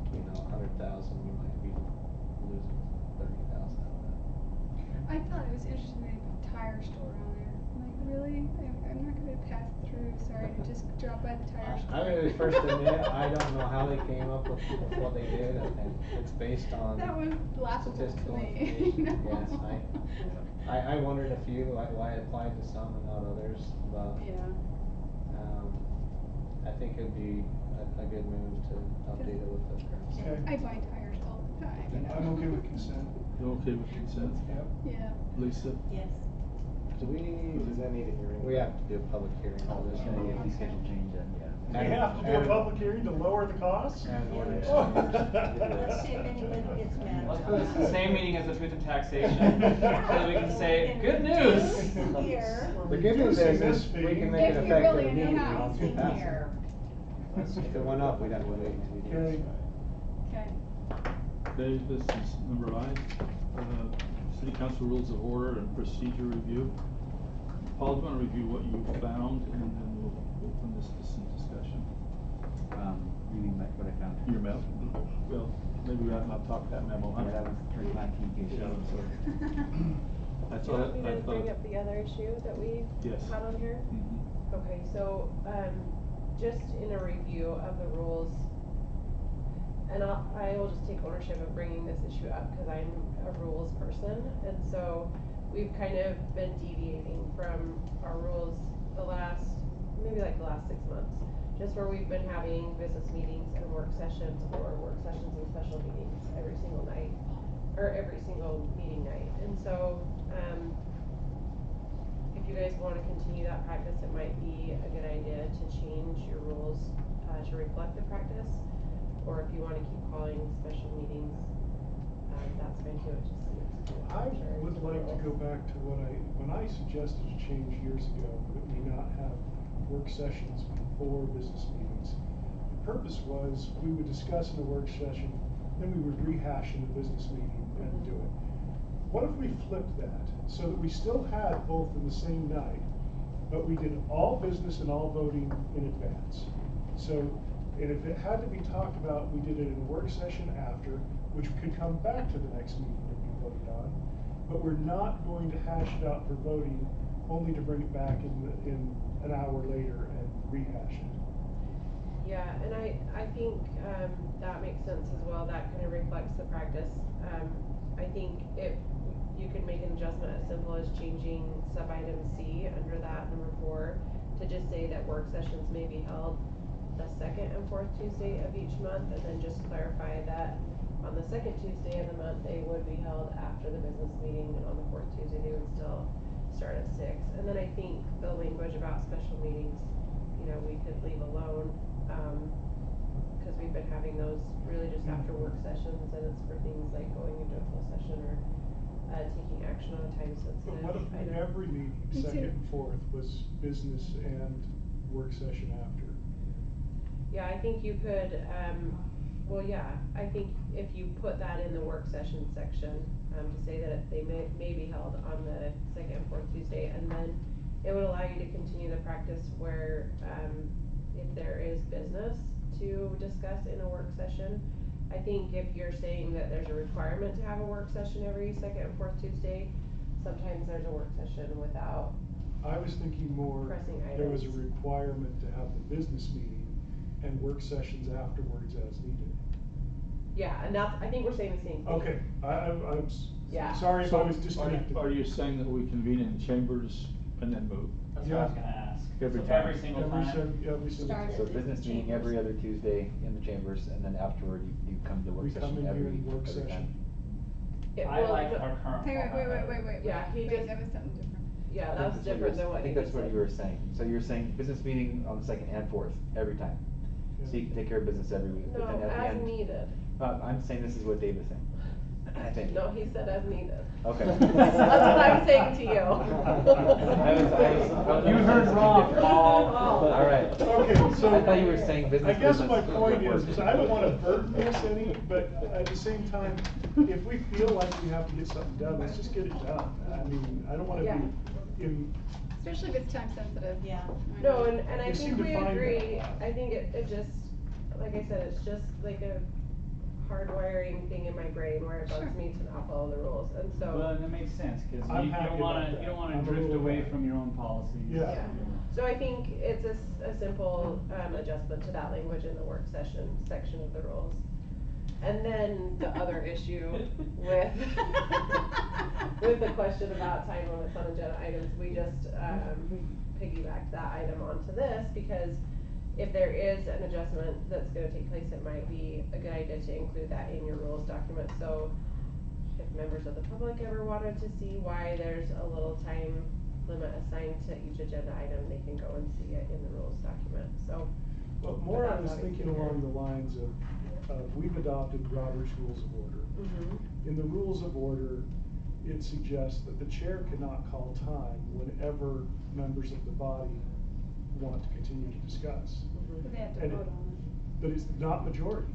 100,000, you might be losing 30,000 out of that. I thought it was interesting they put tire store on there. I'm like, really? I'm not gonna pass through, sorry, to just drop by the tire store. I'm gonna be first to admit, I don't know how they came up with what they did, and it's based on That was laughable to statistical me. information. No. Yes, I wondered a few, why it applied to some and not others, but Yeah. I think it'd be a good move to update it with the current. Okay. I buy tires all the time, I'm okay with consent. You okay with consent? Yep. Yeah. Lisa? Yes. Does that need a hearing? We have to do a public hearing for this. Yeah, you have to schedule change and, yeah. We have to do a public hearing to lower the cost? And ordinance Let's see if anybody gets mad. Let's put this in the same meeting as the truth and taxation, so that we can say, good news. Here. The good news is we can make it If you're effective really in your immediately house, once we pass it. Here. If it went up, we'd have to wait 2 years. Okay. Okay. Okay, this is number I, City Council Rules of Order and Procedure Review. Paul, do you want to review what you found, and then we'll open this to some discussion? You mean like what I found? Your memo? Well, maybe we ought not talk that memo, huh? Yeah, that was pretty high communication. I Do you want thought, me to bring up the other issue that we Yes. had on here? Mhm. Okay, so, just in a review of the rules, and I will just take ownership of bringing this issue up, cause I'm a rules person, and so we've kind of been deviating from our rules maybe like the last 6 months. Just where we've been having business meetings and work sessions, or work sessions and special meetings every single night, or every single meeting night, and so, if you guys wanna continue that practice, it might be a good idea to change your rules, to reflect the practice. or if you wanna keep calling special meetings, that's fine too, it just seems I contrary would to the like to go rules. back to when I suggested a change years ago, that we not have work sessions before business meetings. The purpose was, we would discuss in a work session, then we would rehash in the business meeting and do it. What if we flipped that, so that we still had both in the same night, but we did all business and all voting in advance? So, and if it had to be talked about, we did it in a work session after, which could come back to the next meeting to be voted on. But we're not going to hash it out for voting, only to bring it back in an hour later and rehash it. Yeah, and I think, that makes sense as well, that kind of reflects the practice. I think if you could make an adjustment as simple as changing sub-item C under that number 4 to just say that work sessions may be held the second and fourth Tuesday of each month, and then just clarify that on the second Tuesday of the month, they would be held after the business meeting, and on the fourth Tuesday, they would still start at 6. And then I think the language about special meetings, you know, we could leave alone, cause we've been having those really just after work sessions, and it's for things like going into a closed session or taking action on a time sensitive But what if item. every meeting, second and fourth, was business and work session after? Yeah, I think you could, well, yeah, I think if you put that in the work session section, to say that they may be held on the second and fourth Tuesday, and then it would allow you to continue the practice where, if there is business to discuss in a work session. I think if you're saying that there's a requirement to have a work session every second and fourth Tuesday, sometimes there's a work session without I was thinking more, pressing there was a items. requirement to have the business meeting and work sessions afterwards as needed. Yeah, and that's, I think we're saying the same thing. Okay, I'm Yeah. sorry if I was So, disconnected. are you saying that we convene in chambers and then move? That's what I was gonna ask. Every So time. every single time? Every single Start time. So at business meeting every other Tuesday in the chambers, and then afterward, you come to work We come session in here every in work time. session. I like our current Wait, format better. wait. Yeah, he Wait, just- that was something different. Yeah, I that think was that's what you different were- than what I he think just that's what said. you were saying. So you're saying business meeting on the second and fourth, every time. So you can take care of business every week, but No, then at the as end. needed. I'm saying this is what Dave is saying. I think. No, he said as needed. Okay. That's what I'm saying to you. You heard wrong, Paul. All right. Okay, so. I thought you were saying business. I guess my business, point work. is I don't wanna burden this any, but at the same time, if we feel like we have to get something done, let's just get it done. I mean, I don't wanna Yeah. be in. Especially if it's time sensitive. Yeah. No, and I We seem think to we find that agree, a lot. I think it just, like I said, it's just like a hardwiring thing in my brain where it bugs Sure. me to not follow the rules, and so. Well, and that makes sense, cause I'm you happy don't about wanna, that. you don't wanna I'm a drift little away bit- from your own policies. Yeah. So I think it's a simple, adjustment to that language in the work session section of the rules. And then the other issue with, with the question about time limits on agenda items, we just, piggybacked that item onto this, because if there is an adjustment that's gonna take place, it might be a good idea to include that in your rules document, so if members of the public ever wanted to see why there's a little time limit assigned to each agenda item, they can go and see it in the rules document, so. But more I that's was obviously thinking fair. along the lines of, we've adopted Robert's Rules of Order. Mhm. In the Rules of Order, it suggests that the chair cannot call time whenever members of the body want to continue to discuss. But they have to And vote on it. But it's not majority.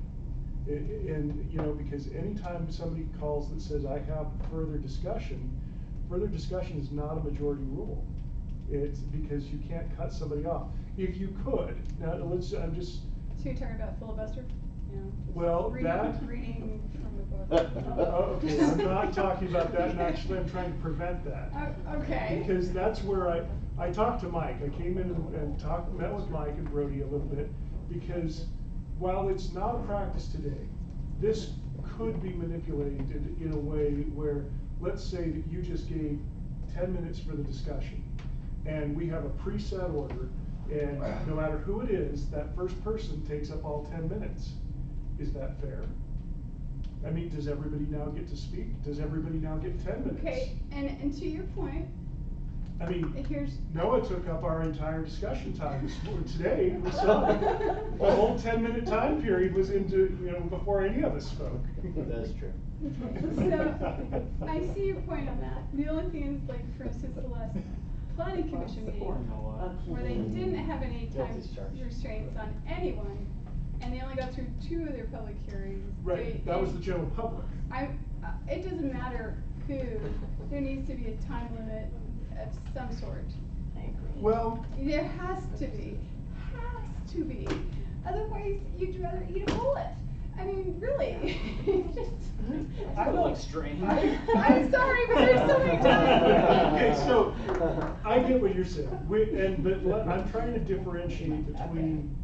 And, you know, because anytime somebody calls that says, I have further discussion is not a majority rule. It's because you can't cut somebody off. If you could, now I'm just. So you're talking about filibuster? Yeah. Well, that. Reading from the book. Oh, okay, I'm not talking about that, and actually I'm trying to prevent that. Okay. Because that's where I talked to Mike, I came in and met with Mike and Brody a little bit, because while it's not a practice today, this could be manipulated in a way where, let's say that you just gave 10 minutes for the discussion, and we have a preset order, and no matter who it is, that first person takes up all 10 minutes. Is that fair? I mean, does everybody now get to speak? Does everybody now get 10 minutes? Okay, and to your point, I mean, Here's. Noah took up our entire discussion time today, so the whole 10-minute time period was into, before any of us spoke. That's true. Okay, so, I see your point on that. The only thing is, like, for instance, the last planning commission meeting, where they didn't have any time restraints on anyone, and they only got through 2 of their public hearings. Right, that was the general public. It doesn't matter who, there needs to be a time limit of some sort. I agree. Well. There has to be. Otherwise, you'd rather eat a bullet. I mean, really. I feel extreme. I'm sorry, but there's so many times. Okay, so I get what you're saying. But I'm trying to differentiate between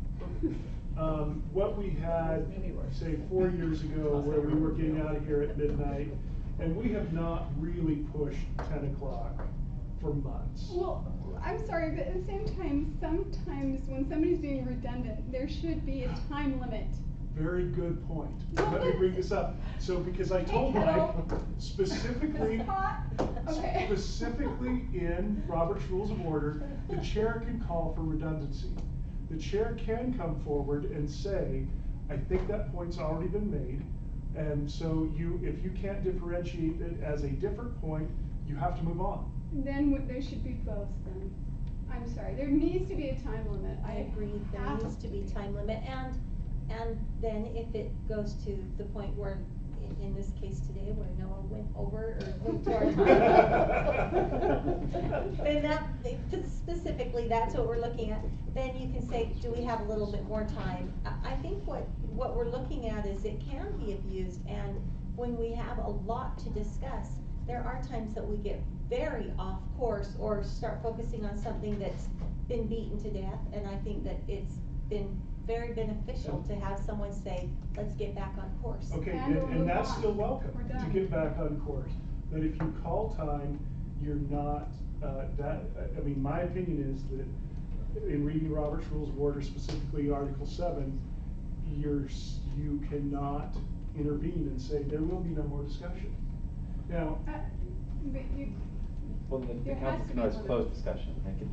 what we had, say, 4 years ago, where we were getting out of here at midnight, and we have not really pushed 10 o'clock for months. Well, I'm sorry, but at the same time, sometimes when somebody's being redundant, there should be a time limit. Very good point. Let me bring this up. So, because I told Mike, specifically in Robert's Rules of Order, the chair can call for redundancy. The chair can come forward and say, I think that point's already been made, and so if you can't differentiate it as a different point, you have to move on. Then there should be both then. I'm sorry, there needs to be a time limit. I agree, there needs to be time limit, and then if it goes to the point where, in this case today, where Noah went over or went to our time, then specifically, that's what we're looking at. Then you can say, do we have a little bit more time? I think what we're looking at is it can be abused, and when we have a lot to discuss, there are times that we get very off course or start focusing on something that's been beaten to death, and I think that it's been very beneficial to have someone say, let's get back on course. Okay, and that's still welcome to get back on course. But if you call time, you're not, my opinion is that in reading Robert's Rules of Order, specifically Article 7, you cannot intervene and say there will be no more discussion. Now, well, the council can always close discussion. That could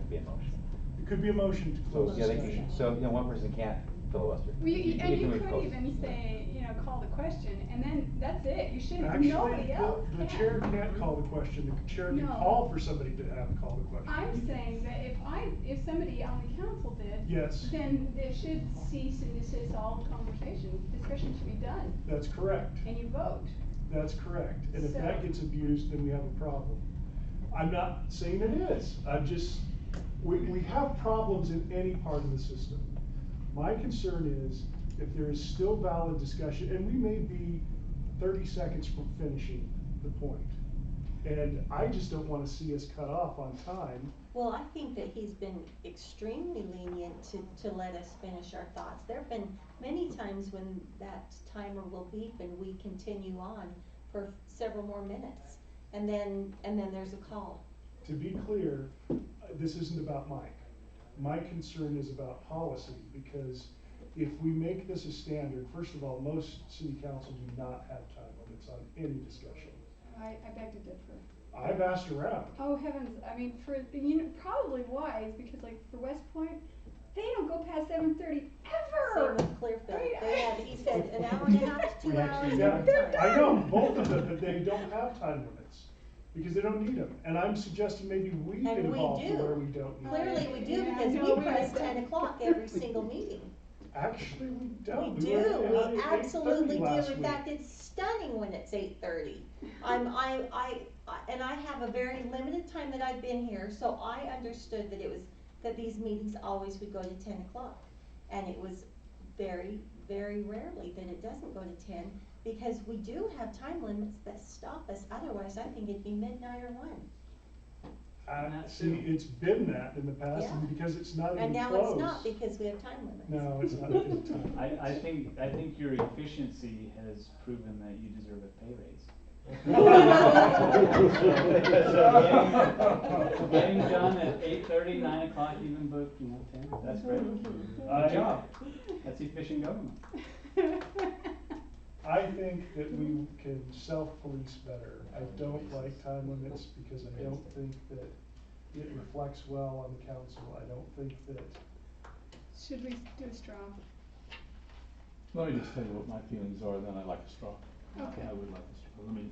be a motion. It could be a motion to close discussion. So one person can't filibuster. Well, you could close. even say, call the question, and then that's it. You shouldn't. Actually, nobody else. The chair can't call the question. The chair can call for somebody to have call the question. I'm saying that if somebody on the council did, yes, then there should cease and desist all conversation. Discussion should be done. That's correct. And you vote. That's correct. And if that gets abused, then we have a problem. I'm not saying it is. I'm just, we have problems in any part of the system. My concern is if there is still valid discussion, and we may be 30 seconds from finishing the point, and I just don't want to see us cut off on time. Well, I think that he's been extremely lenient to let us finish our thoughts. There have been many times when that timer will beep and we continue on for several more minutes, and then there's a call. To be clear, this isn't about Mike. My concern is about policy, because if we make this a standard, first of all, most city councils do not have time limits on any discussion. I beg to differ. I've asked around. Oh heavens! I mean, probably wise, because like for West Point, they don't go past 7:30 ever. Same with Clearfield. He said an hour and a half to 2 hours. I know both of them, but they don't have time limits because they don't need them. And I'm suggesting maybe we get involved to where we don't need them. Clearly we do, because we press 10 o'clock every single meeting. Actually, we don't. We do. We absolutely do. In fact, it's stunning when it's 8:30. And I have a very limited time that I've been here, so I understood that these meetings always would go to 10 o'clock, and it was very, very rarely that it doesn't go to 10, because we do have time limits that stop us. Otherwise, I think it'd be midnight or 1. See, it's been that in the past, and because it's not even and now close. It's not, because we have time limits. No, it's not because of time. I think your efficiency has proven that you deserve a pay raise. Getting done at 8:30, 9 o'clock, even book, 10. That's great. Good job. That's efficient government. I think that we can self-police better. I don't like time limits because I don't think that it reflects well on the council. I don't think that. Should we do a straw? Let me just tell you what my feelings are, then I like a straw. Okay. I would like a straw. Let me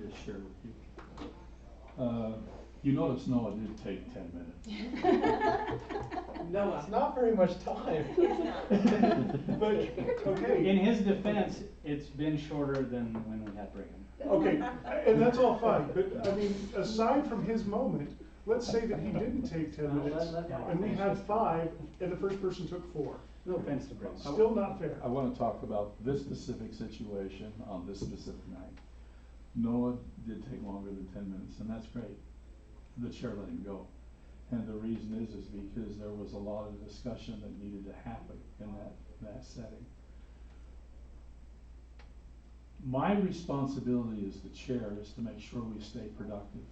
just share with you. You notice Noah did take 10 minutes. No, it's not very much time. But, okay. In his defense, it's been shorter than when we had Brigham. Okay, and that's all fine, but I mean, aside from his moment, let's say that he didn't take 10 minutes, and we had 5, and the first person took 4. No offense to Brigham. Still not fair. I want to talk about this specific situation on this specific night. Noah did take longer than 10 minutes, and that's great. The chair let him go. And the reason is because there was a lot of discussion that needed to happen in that setting. My responsibility as the chair is to make sure we stay productive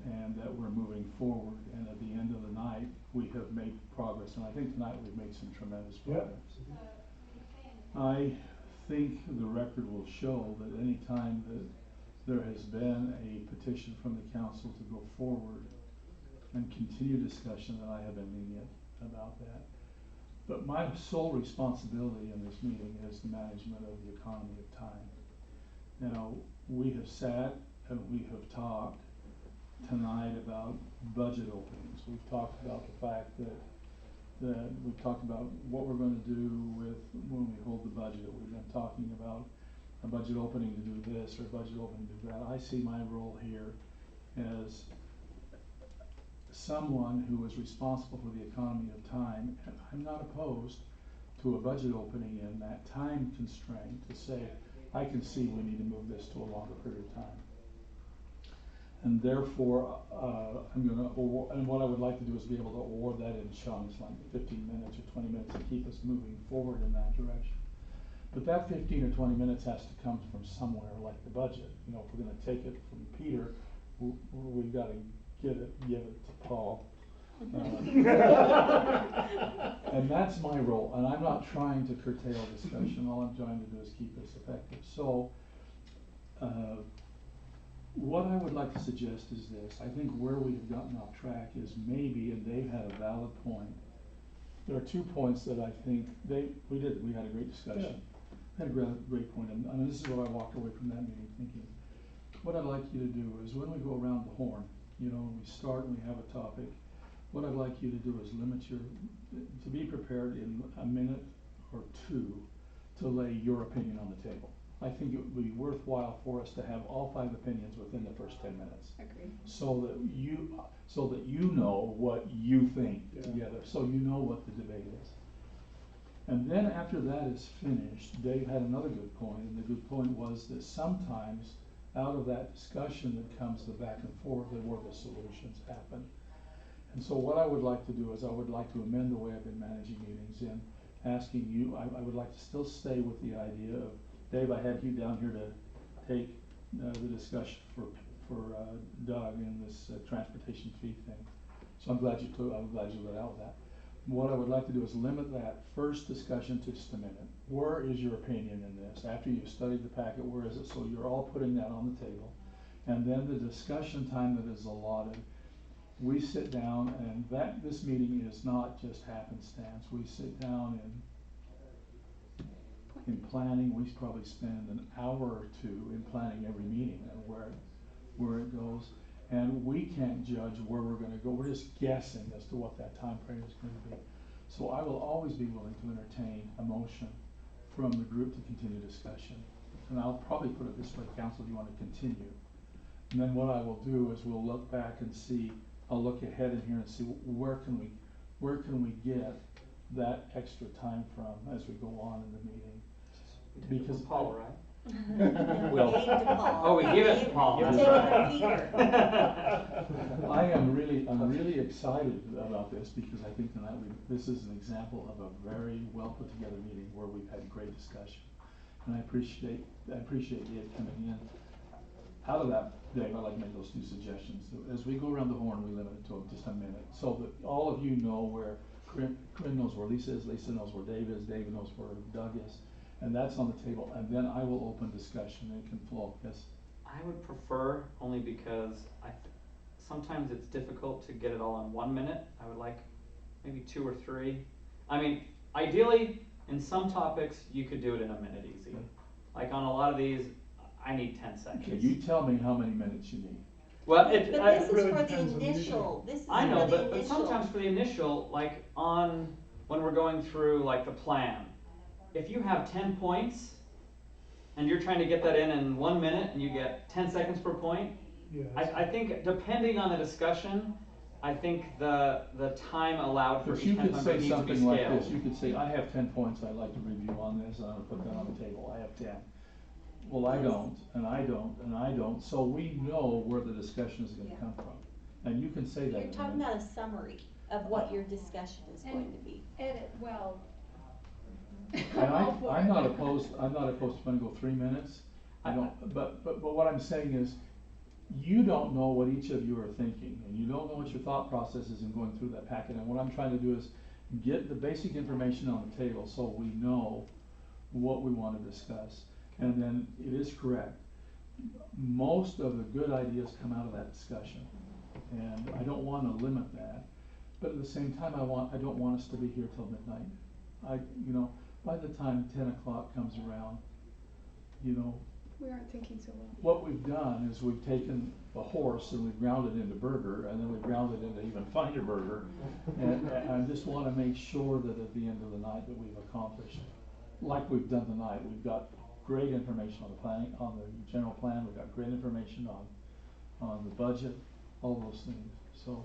and that we're moving forward. And at the end of the night, we have made progress. And I think tonight we've made some tremendous progress. I think the record will show that any time that there has been a petition from the council to go forward and continue discussion, that I have been lenient about that. But my sole responsibility in this meeting is the management of the economy of time. Now, we have sat and we have talked tonight about budget openings. We've talked about the fact that we've talked about what we're going to do with when we hold the budget. We've been talking about a budget opening to do this or a budget opening to do that. I see my role here as someone who is responsible for the economy of time, and I'm not opposed to a budget opening in that time constraint to say, I can see we need to move this to a longer period of time. And therefore, and what I would like to do is be able to award that in chunks, like 15 minutes or 20 minutes, to keep us moving forward in that direction. But that 15 or 20 minutes has to come from somewhere, like the budget. You know, if we're going to take it from Peter, we've got to give it to Paul. And that's my role, and I'm not trying to curtail discussion. All I'm trying to do is keep this effective. So what I would like to suggest is this. I think where we've gotten off track is maybe, and Dave had a valid point, there are 2 points that I think we had a great discussion. Had a great point, and I mean, this is what I walked away from that meeting thinking. What I'd like you to do is when we go around the horn, you know, we start and we have a topic, what I'd like you to do is to be prepared in a minute or 2 to lay your opinion on the table. I think it would be worthwhile for us to have all 5 opinions within the first 10 minutes. Agreed. So that you know what you think together, so you know what the debate is. And then after that is finished, Dave had another good point, and the good point was that sometimes out of that discussion that comes the back and forth and where the solutions happen. And so what I would like to do is I would like to amend the way I've been managing meetings in asking you, I would like to still stay with the idea of, Dave, I had you down here to take the discussion for Doug in this transportation fee thing. So I'm glad you let out that. What I would like to do is limit that first discussion to just a minute. Where is your opinion in this? After you've studied the packet, where is it? So you're all putting that on the table. And then the discussion time that is allotted, we sit down, and this meeting is not just happenstance. We sit down in planning. We probably spend an hour or 2 in planning every meeting and where it goes. And we can't judge where we're going to go. We're just guessing as to what that time frame is going to be. So I will always be willing to entertain a motion from the group to continue discussion. And I'll probably put it this way, council, do you want to continue? And then what I will do is we'll look back and see, I'll look ahead in here and see where can we get that extra time from as we go on in the meeting. Because Paul, right? Well, oh, we give it to Paul. I am really excited about this because I think tonight this is an example of a very well put together meeting where we've had great discussion, and I appreciate it coming in. Out of that, Dave, I'd like to make those 2 suggestions. As we go around the horn, we limit it to just a minute, so that all of you know where Corinne knows where Lisa is, Lisa knows where Dave is, Dave knows where Doug is. And that's on the table, and then I will open discussion and it can flow. Yes? I would prefer, only because sometimes it's difficult to get it all in 1 minute. I would like maybe 2 or 3. I mean, ideally, in some topics, you could do it in a minute easy. Like on a lot of these, I need 10 seconds. Okay, you tell me how many minutes you need. Well, But this is for the initial, this is for the I know, initial. but sometimes for the initial, like when we're going through like the plan, if you have 10 points and you're trying to get that in 1 minute and you get 10 seconds per point, Yeah. I think depending on the discussion, I think the time allowed for But each you council could member say needs to be something like scaled. this, you could say, I have 10 points I'd like to review on this, and I'm gonna put that on the table, I have 10. Well, I don't, and I don't, and I don't, so we know where the discussion is gonna come from. And you can say that. You're talking about a summary of what your discussion is going to be. Edit well. And I'm not opposed to letting go 3 minutes, I don't, but what I'm saying is, you don't know what each of you are thinking, and you don't know what your thought process is in going through that packet, and what I'm trying to do is get the basic information on the table so we know what we wanna discuss. And then it is correct, most of the good ideas come out of that discussion, and I don't wanna limit that, but at the same time, I don't want us to be here till midnight. By the time 10 o'clock comes around, We aren't thinking so well. what we've done is we've taken a horse and we've ground it into burger, and then we've ground it into even finer burger. And I just wanna make sure that at the end of the night that we've accomplished, like we've done tonight, we've got great information on the planning, on the general plan, we've got great information on the budget, all those things, so.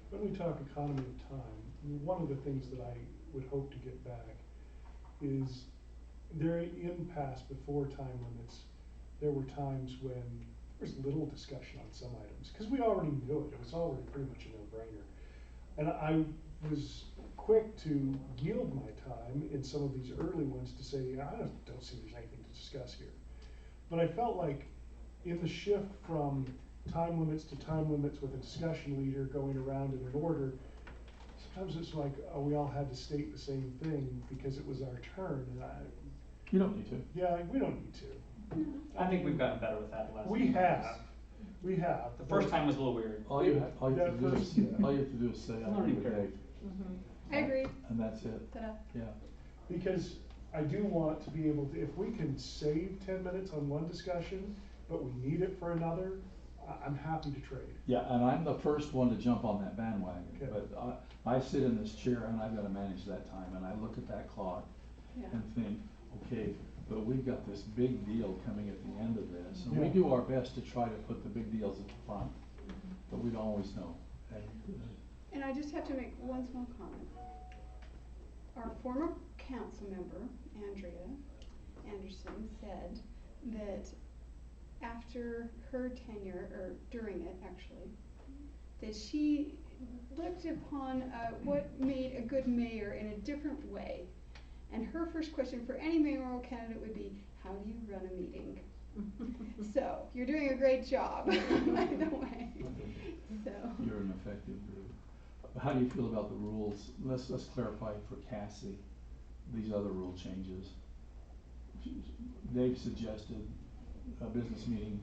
When we talk economy of time, one of the things that I would hope to get back is in past before time limits, there were times when there was little discussion on some items, because we already knew it, it was already pretty much a no-brainer. And I was quick to yield my time in some of these early ones to say, I don't see there's anything to discuss here. But I felt like in the shift from time limits to time limits with a discussion leader going around in an order, sometimes it's like, we all had to state the same thing because it was our turn, and you don't need to. Yeah, we don't need to. I think we've gotten better with that the last We few have. years. We have. The first time was a little weird. All you have to do is say, I agree with Dave. I agree. And that's it. Ta-da. Yeah. Because I do want to be able to, if we can save 10 minutes on one discussion, but we need it for another, I'm happy to trade. Yeah, and I'm the first one to jump on that bandwagon, Okay. but I sit in this chair and I've gotta manage that time, and I look at that clock and think, okay, but we've got this big deal coming at the end of this, and we Yeah. do our best to try to put the big deals at the front, but we don't always know. And I just have to make one small comment. Our former council member, Andrea Anderson, said that after her tenure, or during it actually, that she looked upon what made a good mayor in a different way. And her first question for any mayoral candidate would be, how do you run a meeting? So, you're doing a great job, by the way. So. You're an effective group. How do you feel about the rules? Let's clarify for Cassie, these other rule changes. Dave suggested a business meeting,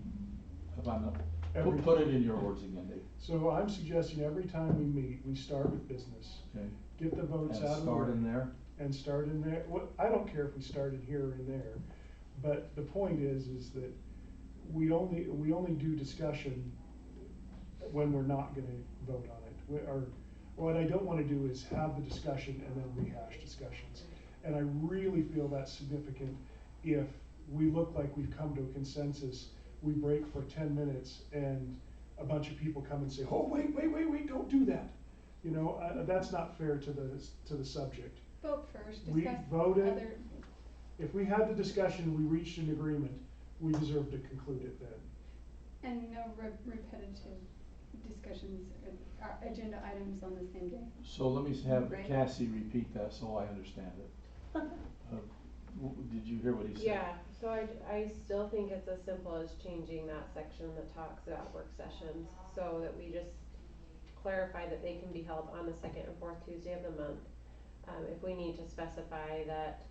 if I'm not, put it in your words again, Dave. So I'm suggesting every time we meet, we start with business. Okay. Get the votes And out of the way. start in there? And start in there. I don't care if we started here or in there, but the point is that we only do discussion when we're not gonna vote on it. What I don't wanna do is have the discussion and then rehash discussions. And I really feel that's significant if we look like we've come to a consensus, we break for 10 minutes and a bunch of people come and say, oh, wait, don't do that. That's not fair to the subject. Vote first, We discuss voted. other. If we had the discussion, we reached an agreement, we deserve to conclude it then. And no repetitive discussions, agenda items on the same day. So let me have Right. Cassie repeat that so I understand it. Did you hear what he said? Yeah, so I still think it's as simple as changing that section that talks about work sessions, so that we just clarify that they can be held on the second and fourth Tuesday of the month. If we need to specify that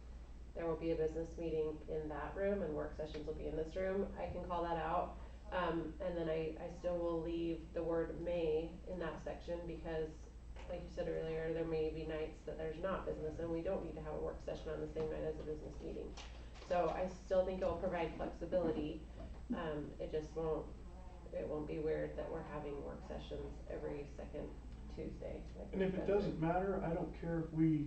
there will be a business meeting in that room and work sessions will be in this room, I can call that out. And then I still will leave the word may in that section because, like you said earlier, there may be nights that there's not business and we don't need to have a work session on the same night as a business meeting. So I still think it will provide flexibility. It just won't be weird that we're having work sessions every second Tuesday. Like And if it we've been doesn't doing. matter, I don't care if we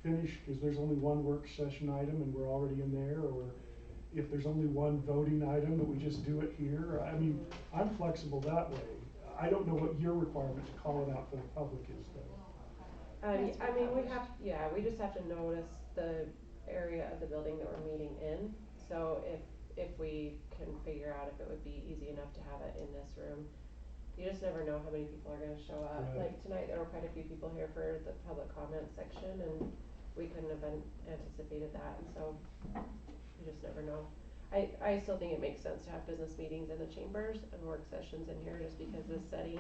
finish, cause there's only one work session item and we're already in there, or if there's only one voting item that we just do it here. I mean, I'm flexible that way. I don't know what your requirement to call it out for the public is though. I mean, we just have to notice the area of the building that we're meeting in. So if we can figure out if it would be easy enough to have it in this room. You just never know how many people are gonna show up. Right. Like tonight, there were quite a few people here for the public comment section, and we couldn't have anticipated that, and so you just never know. I still think it makes sense to have business meetings in the chambers and work sessions in here, just because the setting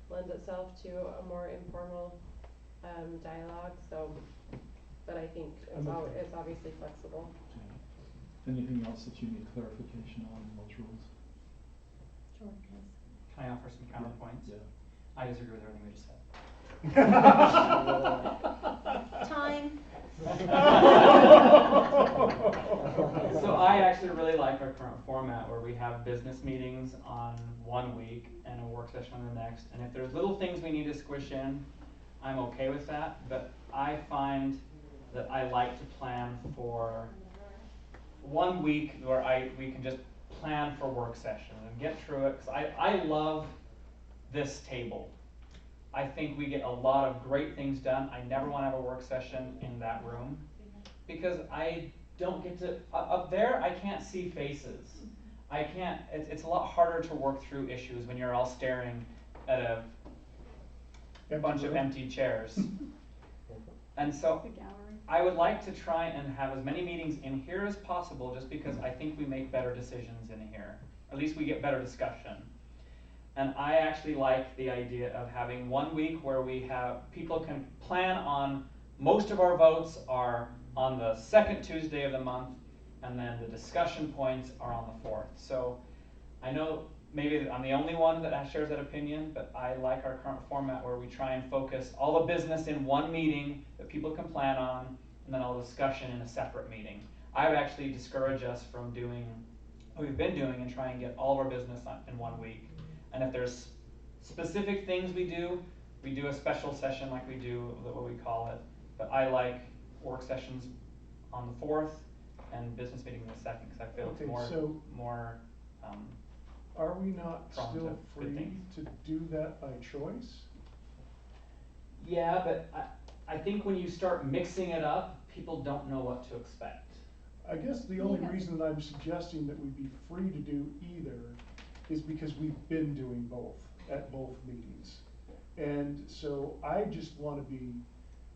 lends itself to a more informal dialogue. So, but I think it's obviously flexible. Okay. Anything else that you need clarification on in those rules? Sure, yes. Can I offer some counterpoints? Yeah. I disagree with everything we just said. Time. So I actually really like our current format where we have business meetings on one week and a work session on the next. And if there's little things we need to squish in, I'm okay with that. But I find that I like to plan for 1 week where we can just plan for work session and get through it. Because I love this table. I think we get a lot of great things done. I never want to have a work session in that room because I don't get to, up there I can't see faces. I can't, it's a lot harder to work through issues when you're all staring at a bunch of empty chairs. And so I would like to try and have as many meetings in here as possible just because I think we make better decisions in here. At least we get better discussion. And I actually like the idea of having 1 week where we have, people can plan on, most of our votes are on the second Tuesday of the month, and then the discussion points are on the 4th. So I know maybe I'm the only one that shares that opinion, but I like our current format where we try and focus all the business in one meeting that people can plan on, and then all the discussion in a separate meeting. I would actually discourage us from doing what we've been doing and try and get all of our business in 1 week. And if there's specific things we do a special session like we do, what we call it. But I like work sessions on the 4th and business meeting the 2nd because I feel it's more are we not still free to do that by choice? Yeah, but I think when you start mixing it up, people don't know what to expect. I guess the only reason that I'm suggesting that we be free to do either is because we've been doing both at both meetings. And so I just want to be,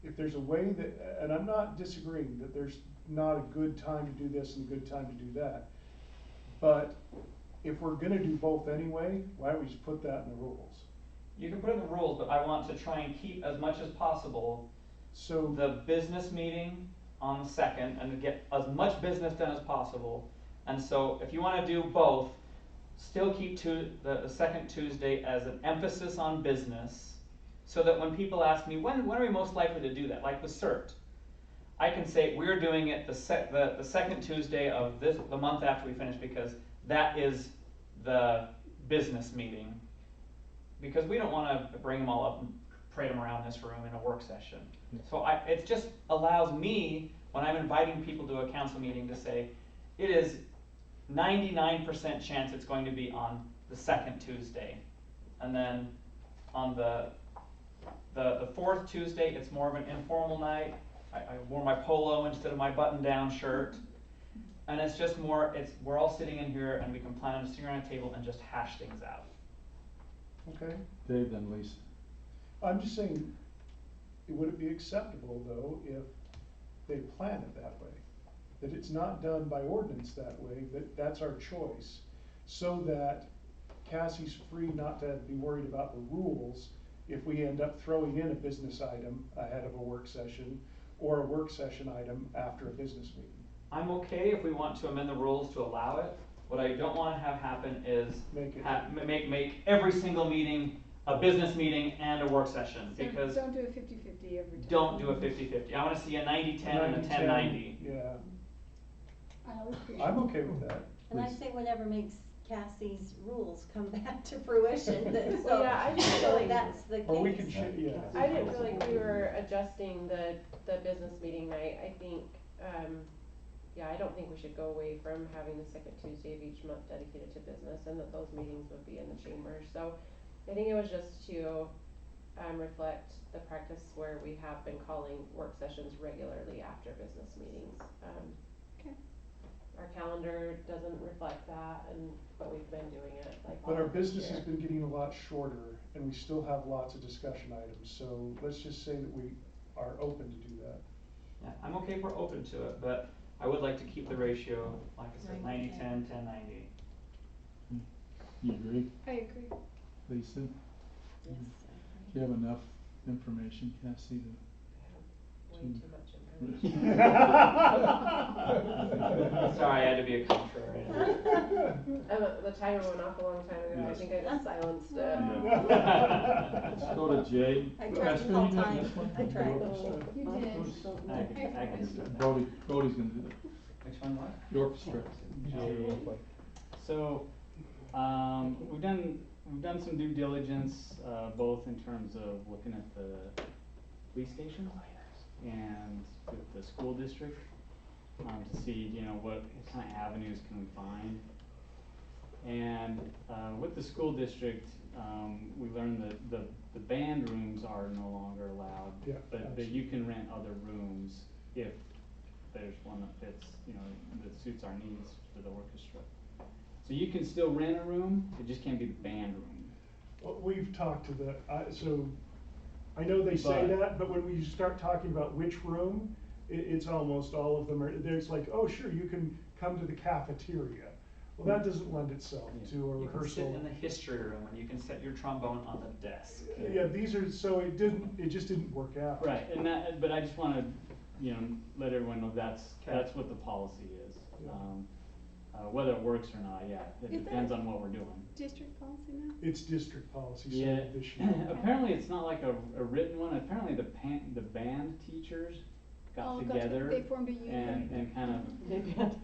if there's a way that, and I'm not disagreeing that there's not a good time to do this and a good time to do that, but if we're going to do both anyway, why don't we just put that in the rules? You can put it in the rules, but I want to try and keep as much as possible the business meeting on the 2nd and to get as much business done as possible. And so if you want to do both, still keep the second Tuesday as an emphasis on business so that when people ask me, when are we most likely to do that? Like the CERT. I can say we're doing it the second Tuesday of the month after we finish because that is the business meeting. Because we don't want to bring them all up and parade them around this room in a work session. So it just allows me, when I'm inviting people to a council meeting, to say, it is 99% chance it's going to be on the 2nd Tuesday. And then on the 4th Tuesday, it's more of an informal night. I wore my polo instead of my button-down shirt. And it's just more, we're all sitting in here and we can plan on sitting around a table and just hash things out. Okay. Dave, then Lisa. I'm just saying, would it be acceptable though if they plan it that way? That it's not done by ordinance that way, that that's our choice, so that Cassie's free not to be worried about the rules if we end up throwing in a business item ahead of a work session or a work session item after a business meeting. I'm okay if we want to amend the rules to allow it. What I don't wanna have happen is Make it- make every single meeting a business meeting and a work session, So because don't do a 50-50 every time. don't do a 50-50. I wanna see a 90-10 and a 10-90. Yeah, I agree. I'm okay with that. And I say whatever makes Cassie's rules come back to fruition, Well, so, yeah, I just so really- that's the case. Or we could, yeah. I didn't feel like we were adjusting the business meeting night. I think, yeah, I don't think we should go away from having the second Tuesday of each month dedicated to business, and that those meetings would be in the chamber. So I think it was just to reflect the practice where we have been calling work sessions regularly after business meetings. Okay. Our calendar doesn't reflect that, but we've been doing it like But all our of this business has year. been getting a lot shorter, and we still have lots of discussion items, so let's just say that we are open to do that. Yeah, I'm okay if we're open to it, but I would like to keep the ratio, like I said, 90-10, 10-90. You agree, I agree. Lisa? Yes, Do you have enough information, Cassie, to? Way too much information. Sorry, I had to be a contrarian. The timer went off a long time ago. I think I just silenced it. Let's go to Jay. I tried to Esther, call you doing time. this one? I tried. You did. I can do that. Brody's gonna do it. Which one, what? The orchestra. So, we've done some due diligence, both in terms of looking at the police station and with the school district, to see, what kind of avenues can we find. And, with the school district, we learned that the band rooms are no longer allowed. Yeah, But you can rent other rooms if there's one that fits, that suits our needs for the orchestra. So you can still rent a room, it just can't be the band room. Well, we've talked to so I know they say that, but when we start talking about which room, it's almost all of them are, there's like, oh, sure, you can come to the cafeteria. Well, that doesn't lend itself to a You can sit rehearsal. in the history room and you can set your trombone on the desk. Yeah, so it just didn't work out. Right, but I just wanna, let everyone know that's what the policy is. Yeah. Whether it works or not, yeah, it Is depends that on what we're doing. District policy now? It's district policy, so Yeah, this year. apparently it's not like a written one, apparently the band teachers got together. They formed a union. and kind of.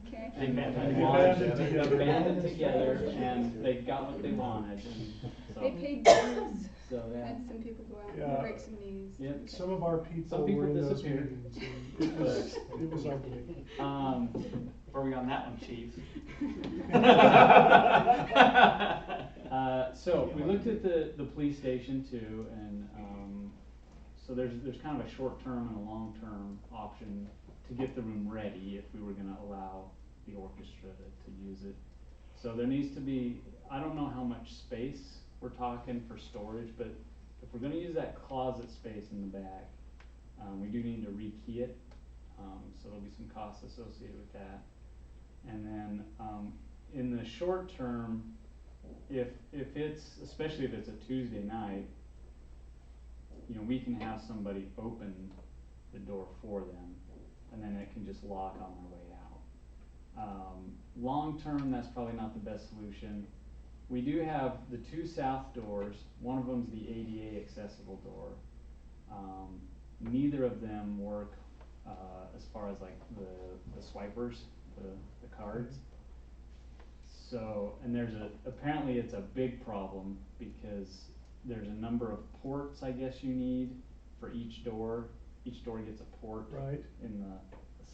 Okay. They banded together. They banded together and they got what they wanted, and so. They paid dues, So, yeah. had some people go out Yeah. and break some knees. Yep. Some of our people Some people were in those disappeared. meetings, and it was ugly. Where are we on that one, chief? So we looked at the police station too, and, so there's kind of a short-term and a long-term option to get the room ready if we were gonna allow the orchestra to use it. So there needs to be, I don't know how much space we're talking for storage, but if we're gonna use that closet space in the back, we do need to rekey it, so there'll be some costs associated with that. And then, in the short term, if it's, especially if it's a Tuesday night, we can have somebody open the door for them, and then it can just lock on their way out. Long term, that's probably not the best solution. We do have the two south doors, one of them's the ADA accessible door. Neither of them work, as far as like the swipers, the cards. So, and apparently it's a big problem because there's a number of ports, I guess, you need for each door. Each door gets a port Right. in the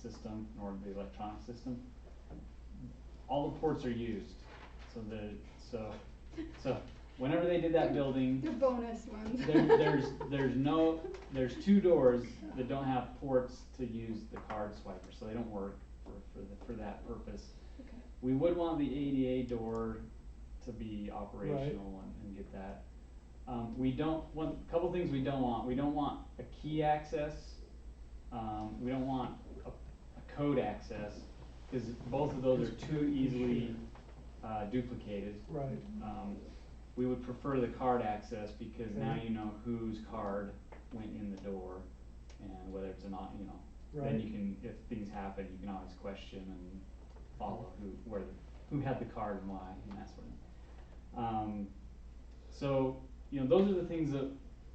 system, or the electronic system. All the ports are used, so whenever they did that building, The bonus ones. there's two doors that don't have ports to use the card swiper, so they don't work for that purpose. Okay. We would want the ADA door to be operational and get that. Couple things we don't want a key access, we don't want a code access, cause both of those are too easily, duplicated. Right. We would prefer the card access because now Okay. you know whose card went in the door and whether it's then Right. you can, if things happen, you can always question and follow where who had the card and why, and that sort of thing. So, you know, those are the things that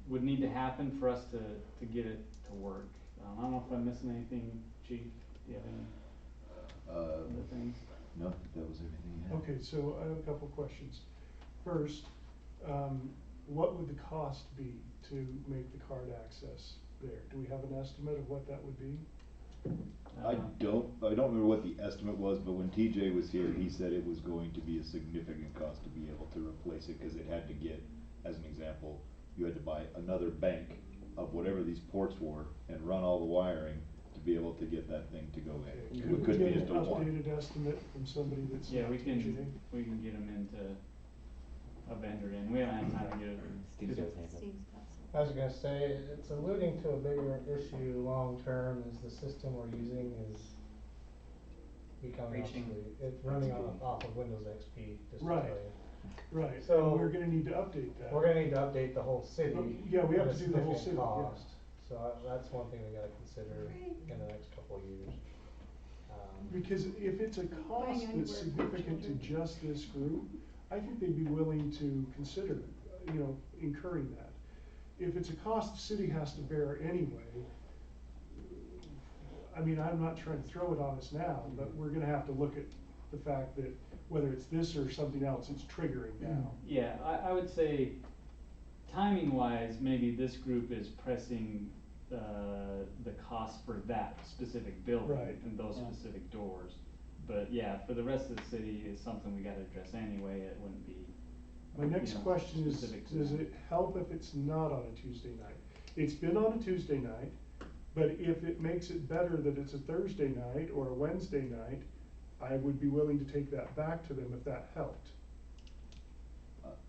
would need to happen for us to get it to work. I don't know if I'm missing anything, Chief, do you have any other things? No, that was everything you had. Okay, so I have a couple of questions. First, what would the cost be to make the card access there? Do we have an estimate of what that would be? I don't remember what the estimate was, but when TJ was here, he said it was going to be a significant cost to be able to replace it, cause it had to get, as an example, you had to buy another bank of whatever these ports were and run all the wiring to be able to get that thing to go in. Could we It couldn't be get just an a one. updated estimate from somebody that's Yeah, not we can TJ? get them into a vendor in, we haven't had time to get it. Steve's got his hand up. I was gonna say, it's alluding to a bigger issue long-term, is the system we're using is becoming Reaching. obsolete. It's running off of Windows XP, just to tell Right. you. Right, So, and we're gonna need to update that. We're gonna need to update the whole city. Yeah, we have at a to do the whole significant city, yeah. cost. So that's one thing we gotta consider in the next couple of years. Because if it's a cost Buying that's underwear for significant to children. just this group, I think they'd be willing to consider, you know, incurring that. If it's a cost the city has to bear anyway, I mean, I'm not trying to throw it on us now, but we're gonna have to look at the fact that whether it's this or something else, it's triggering now. Yeah, I would say, timing wise, maybe this group is pressing the cost for that specific building Right. and those Yeah. specific doors. But yeah, for the rest of the city is something we gotta address anyway, it wouldn't be. My next question is, specific to does them. it help if it's not on a Tuesday night? It's been on a Tuesday night, but if it makes it better that it's a Thursday night or a Wednesday night, I would be willing to take that back to them if that helped.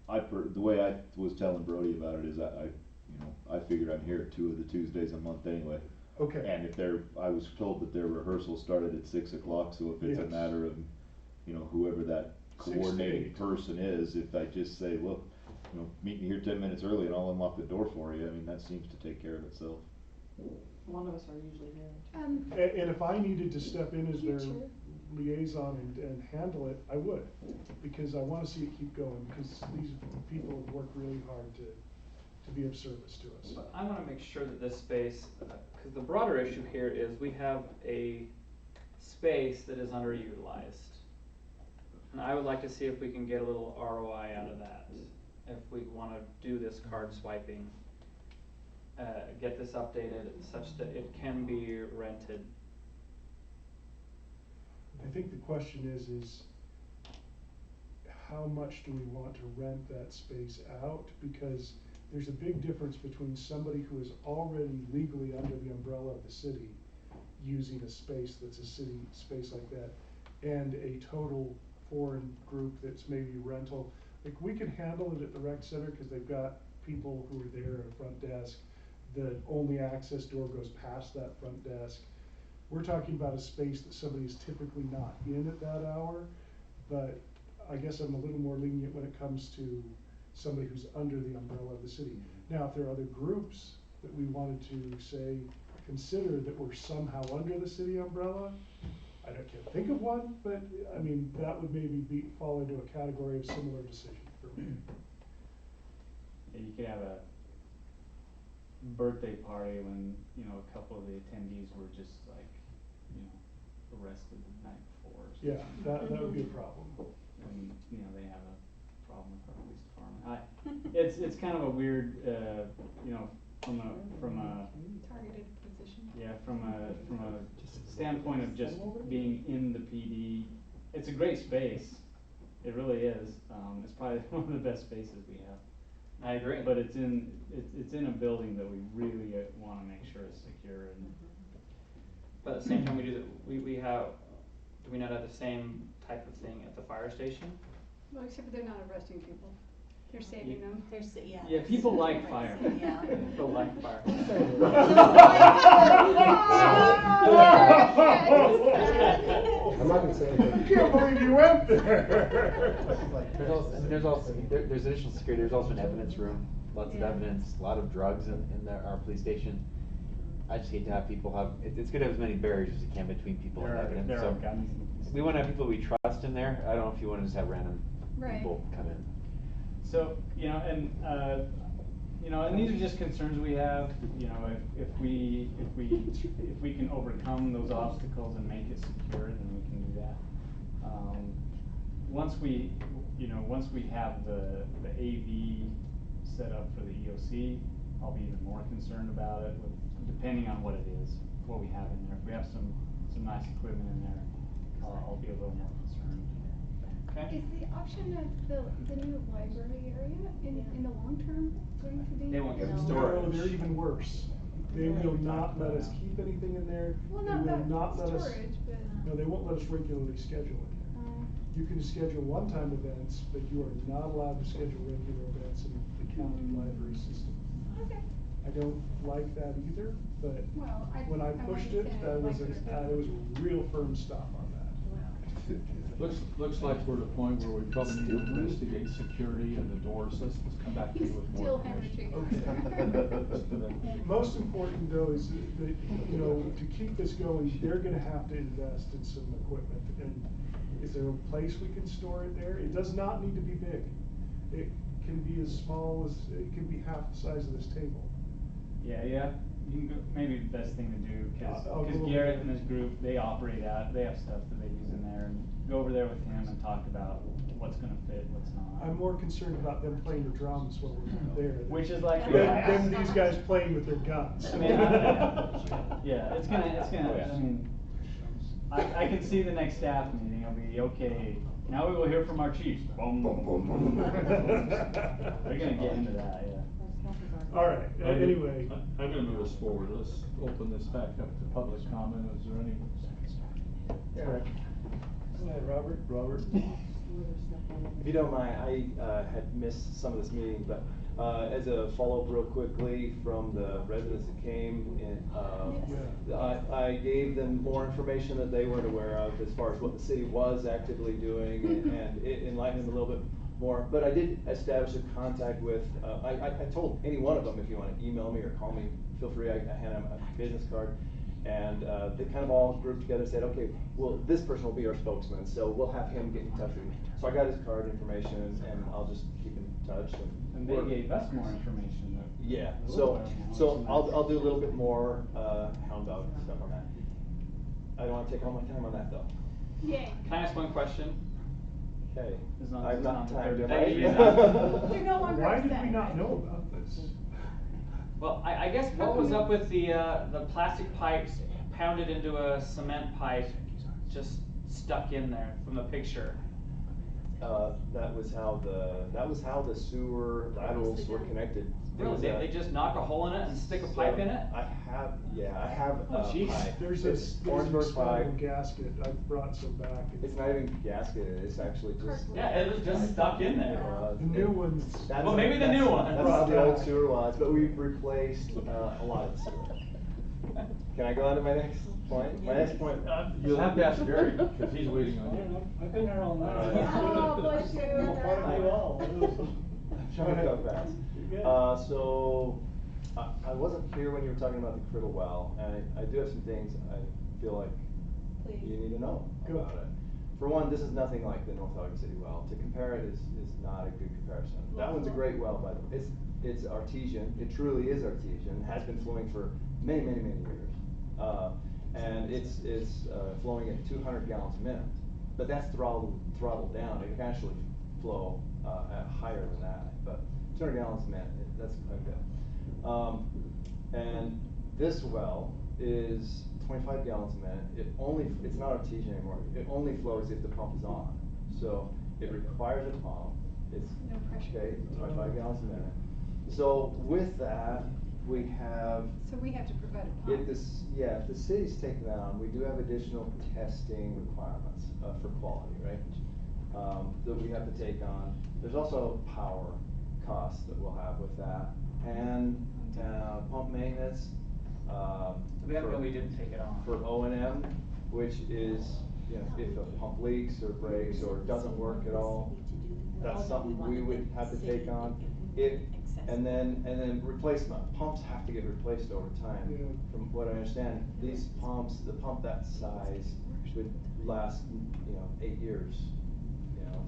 The way I was telling Brody about it is I figure I'm here 2 of the Tuesdays a month anyway. Okay. And if I was told that their rehearsal started at 6 o'clock, so if it's a Yes. matter of, whoever that 6 to coordinating 8. person is, if I just say, look, meet me here 10 minutes early and I'll unlock the door for you, I mean, that seems to take care of itself. One of us are usually here. And if I needed to step in as their Future. liaison and handle it, I would, because I wanna see it keep going, because these people have worked really hard to be of service to us. But I wanna make sure that this space, cause the broader issue here is we have a space that is underutilized. And I would like to see if we can get a little ROI out of that, if we wanna do this card swiping. Get this updated such that it can be rented. I think the question is how much do we want to rent that space out? Because there's a big difference between somebody who is already legally under the umbrella of the city using a space that's a city space like that, and a total foreign group that's maybe rental. Like, we can handle it at the rec center because they've got people who are there at a front desk. The only access door goes past that front desk. We're talking about a space that somebody is typically not in at that hour, but I guess I'm a little more lenient when it comes to somebody who's under the umbrella of the city. Now, if there are other groups that we wanted to say, consider that we're somehow under the city umbrella, I can't think of one, but I mean, that would maybe fall into a category of similar decision for me. Yeah, you could have a birthday party when, a couple of the attendees were just like, arrested the night before or something. Yeah, that would be a problem. And, they have a problem with our police department. It's kind of a weird, from a Targeted position. yeah, from a standpoint of just being in the PD, it's a great space. It really is. It's probably one of the best spaces we have. I agree. But it's in a building that we really wanna make sure is secure and. But at the same time, do we not have the same type of thing at the fire station? Well, except for they're not arresting people. They're saving them. Yeah, people like fire. Yeah. People like fire. I'm not gonna say anything. I can't believe you went there. There's additional security, there's also an evidence room, lots of evidence, a lot of drugs in our police station. I just hate to have people have, it's good to have as many barriers as you can between people and having them, so. We wanna have people we trust in there, I don't know if you wanna just have random Right. people come in. So, and these are just concerns we have, if we can overcome those obstacles and make it secure, then we can do that. Once we have the AV set up for the EOC, I'll be even more concerned about it, depending on what it is, what we have in there. If we have some nice equipment in there, I'll be a little more concerned. Okay? Is the option of the new library area in the long term going to be? They won't give them No, they're even worse. They will not let us keep anything in there. Well, They not will that not let us. storage, but. No, they won't let us regularly schedule in there. You can schedule one-time events, but you are not allowed to schedule regular events in the county library system. Okay. I don't like that either, but Well, when I I pushed wanted it, to that was like a real firm stop on that. Looks like we're at a point where we probably need to investigate security and the doors. Let's come back to you with more information. Okay. Most important though is that, to keep this going, they're gonna have to invest in some equipment. And is there a place we can store it there? It does not need to be big. It can be as small as, it can be half the size of this table. Yeah, you can go, maybe the best thing to do, I'll cause go Garrett over and his group, they operate out, they have stuff that they use in there, and go over there with him and talk about what's gonna fit, what's not. I'm more concerned about them playing the drums while we're not there. Which is like. Than these guys playing with their guns. I mean, yeah, it's gonna, I mean, I can see the next staff meeting, it'll be, okay, now we will hear from our chiefs. Boom, boom, boom, boom. They're gonna get into that, yeah. All right, anyway. I'm gonna move us forward. Let's open this back up to public comment. Is there any? Yeah. Go ahead, Robert. Robert? If you don't mind, I had missed some of this meeting, but as a follow-up real quickly from the residents that came in, I gave them more information that they weren't aware of as far as what the city was actively doing and it enlightened them a little bit more. But I did establish a contact with, I told any one of them, if you want to email me or call me, feel free, I hand them a business card. And they kind of all grouped together and said, okay, well, this person will be our spokesman, so we'll have him get in touch with me. So I got his card information and I'll just keep in touch. And they gave us more information. Yeah, so I'll do a little bit more hound dog stuff on that. I don't want to take all my time on that though. Yay. Can I ask one question? Okay. As long as I've it's not not the timed 30 it, days. right? You're no longer Why did we upset. not know about this? Well, I guess what was up with the plastic pipes pounded into a cement pipe, just stuck in there from the picture? That was how the sewer laterals were connected. Really? They just knock a hole in it and stick a pipe in it? I have Oh, jeez. pipe. There's It's an Orangeburg pipe. expandable gasket. I brought some back. It's not even gasketed, it's actually just. Yeah, it was just stuck in there. The new ones. Well, maybe the new one. That's how the old sewer was, but we've replaced a lot of the sewer. Can I go on to my next point? My next point. You'll have to ask Gary, because he's waiting on you. I've been here all night. Oh, bless you. Trying to go fast. So, I wasn't here when you were talking about the Criddle well, and I do have some things I feel like you need to know about it. For one, this is nothing like the North Ogden City well. To compare it is not a good comparison. That one's a great well, by the way. It's artesian. It truly is artesian. Has been flowing for many, many, many years. And it's flowing at 200 gallons a minute. But that's throttled down. It can actually flow at higher than that. But 200 gallons a minute, that's quite a bit. And this well is 25 gallons a minute. It's not artesian anymore. It only flows if the pump is on. So it requires a pump. It's no pressure. Okay, 25 gallons a minute. So with that, we have. So we have to provide a pump. If the city's taken that on, we do have additional testing requirements for quality, right? That we have to take on. There's also power costs that we'll have with that, and pump maintenance. We didn't take it on. For O&M, which is, if the pump leaks or breaks or doesn't work at all, that's something we would have to take on. And then replacement, pumps have to get replaced over time. Yeah. From what I understand, these pumps, the pump that size would last, 8 years,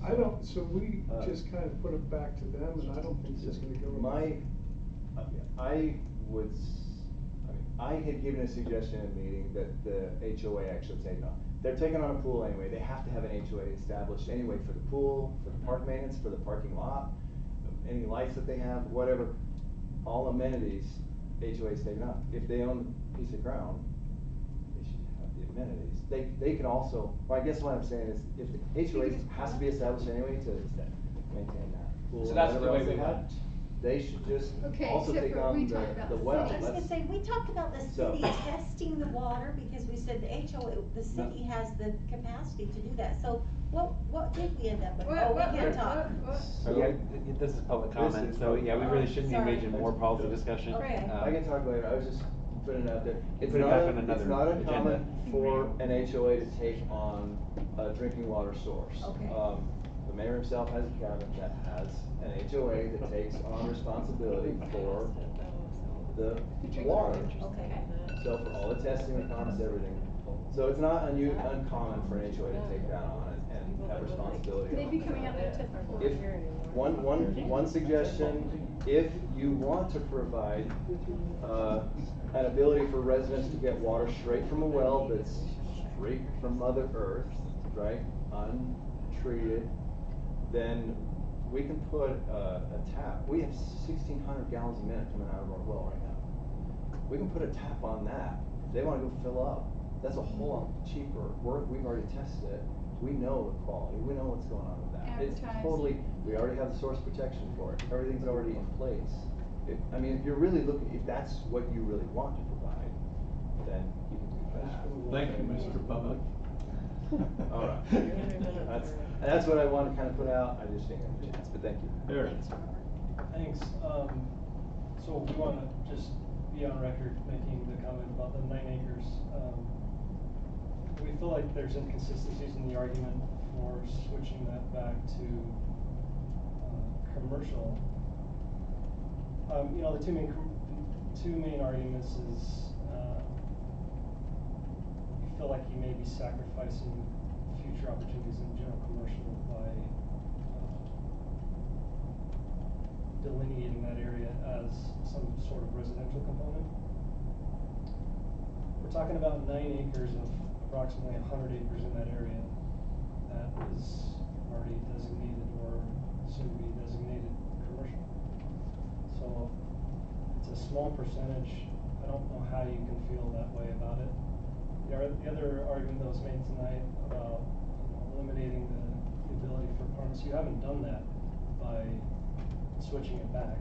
I don't, so we Uh, just kind of put it back to them, and I don't think it's gonna go. I had given a suggestion in a meeting that the HOA actually take on. They're taking on a pool anyway, they have to have an HOA established anyway for the pool, for the park maintenance, for the parking lot, any lights that they have, whatever, all amenities, HOA's taking on. If they own a piece of ground, they should have the amenities. They can also, well, I guess what I'm saying is, if the HOA has to be established anyway to maintain that pool. So and that's the whatever way else we they have, want. They should just Okay, also except take for on we talked about the the well. city. I was gonna say, we talked about the So- city testing the water, because we said the HOA, the city has the capacity to do that, so what did we end up with? Oh, we can't talk. So, yeah, this is public This comment, is so public yeah, we really comment. shouldn't Sorry. engage in more policy discussion. Okay. I can talk later, I was just putting it out there. It's Put it not, back on another it's not agenda. uncommon for an HOA to take on a drinking water source. Okay. The mayor himself has a cabinet that has an HOA that takes on responsibility for the water. Okay. So for all the testing, the comments, everything. So it's not uncommon for an HOA to take that on and have responsibility. They'd be coming out there to. If, one suggestion, if you want to provide, an ability for residents to get water straight from a well that's straight from Mother Earth, right, untreated, then we can put a tap. We have 1,600 gallons a minute coming out of our well right now. We can put a tap on that. If they wanna go fill up, that's a whole lot cheaper. We've already tested it. We know the quality, we know what's going on with that. It's Advertise. totally, we already have the source protection for it. Everything's already in place. If you're really looking, if that's what you really want to provide, then you can do that. Thank you, Mr. Public. All right. That's what I wanted to kind of put out. I just didn't have a chance, but thank you. Eric. Thanks. So we want to just be on record making the comment about the 9 acres. We feel like there's inconsistencies in the argument for switching that back to commercial. The two main arguments is you feel like you may be sacrificing future opportunities in general commercial by delineating that area as some sort of residential component. We're talking about 9 acres of approximately 100 acres in that area that is already designated or soon to be designated commercial. So it's a small percentage. I don't know how you can feel that way about it. The other argument that was made tonight about eliminating the ability for apartments, you haven't done that by switching it back.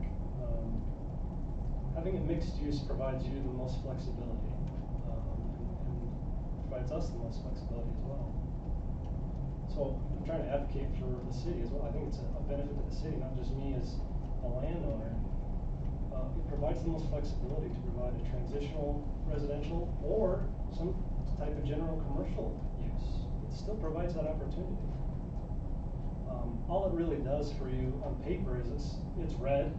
Having it mixed use provides you the most flexibility, and provides us the most flexibility as well. So I'm trying to advocate for the city as well. I think it's a benefit to the city, not just me as a landowner. It provides the most flexibility to provide a transitional residential or some type of general commercial use. It still provides that opportunity. All it really does for you on paper is it's red,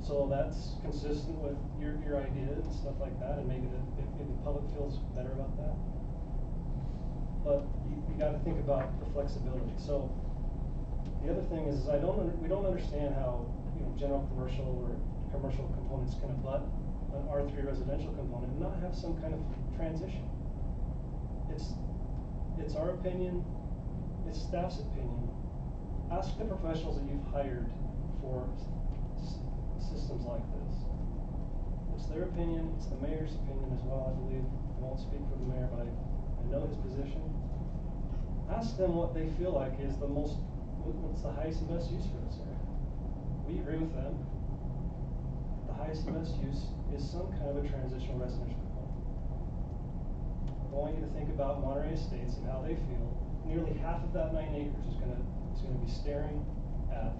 so that's consistent with your idea and stuff like that, and maybe the public feels better about that. But you got to think about the flexibility. So the other thing is we don't understand how general commercial or commercial components can abut an R3 residential component and not have some kind of transition. It's our opinion, it's staff's opinion. Ask the professionals that you've hired for systems like this. It's their opinion, it's the mayor's opinion as well, I believe. I won't speak for the mayor, but I know his position. Ask them what they feel like is what's the highest and best use for this area. We agree with them. The highest and best use is some kind of a transitional residential component. I want you to think about Monterey Estates and how they feel. Nearly half of that 9 acres is going to be staring at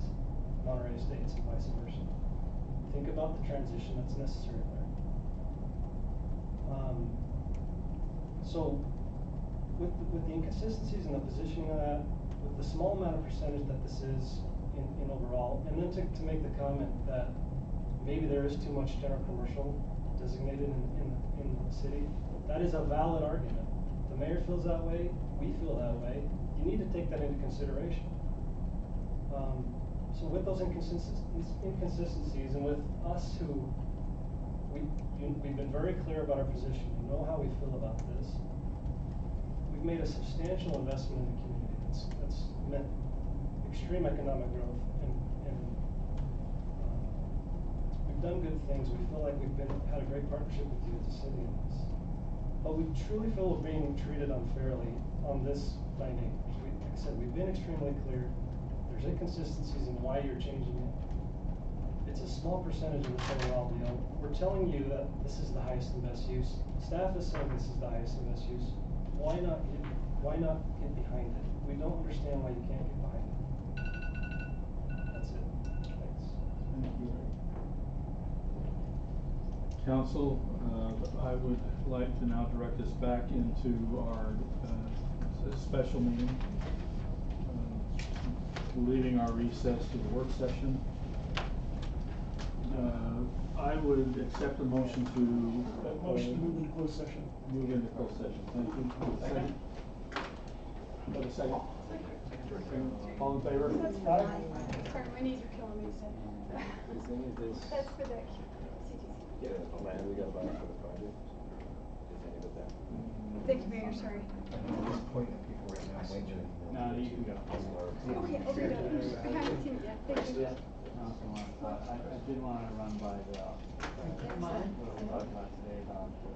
Monterey Estates and vice versa. Think about the transition that's necessary there. So with the inconsistencies in the positioning of that, with the small amount of percentage that this is in overall, and then to make the comment that maybe there is too much general commercial designated in the city. That is a valid argument. The mayor feels that way, we feel that way. You need to take that into consideration. So with those inconsistencies and with us who, we've been very clear about our position, you know how we feel about this. We've made a substantial investment in the community. That's meant extreme economic growth and we've done good things. We feel like we've had a great partnership with you as a city in this. But we truly feel we're being treated unfairly on this finding. Like I said, we've been extremely clear. There's inconsistencies in why you're changing it. It's a small percentage of the total LDO. We're telling you that this is the highest and best use. Staff is saying this is the highest and best use. Why not get behind it? We don't understand why you can't get behind it. That's it. Thanks. Thank you. Council, I would like to now direct us back into our special meeting, leaving our recess to the work session. I would accept the motion to motion to move into closed session. Move into closed session. Thank you. Second. Have a second. All in favor? That's fine. Sorry, my knees are killing me, so. That's for the CTC. Get a land we gotta buy for the project. Is any of that? Thank you, Mayor, sorry. At this point, people right now, waiting. No, you can go. Okay, over to, I haven't seen it yet, thank you. I did want to run by what we talked about today about the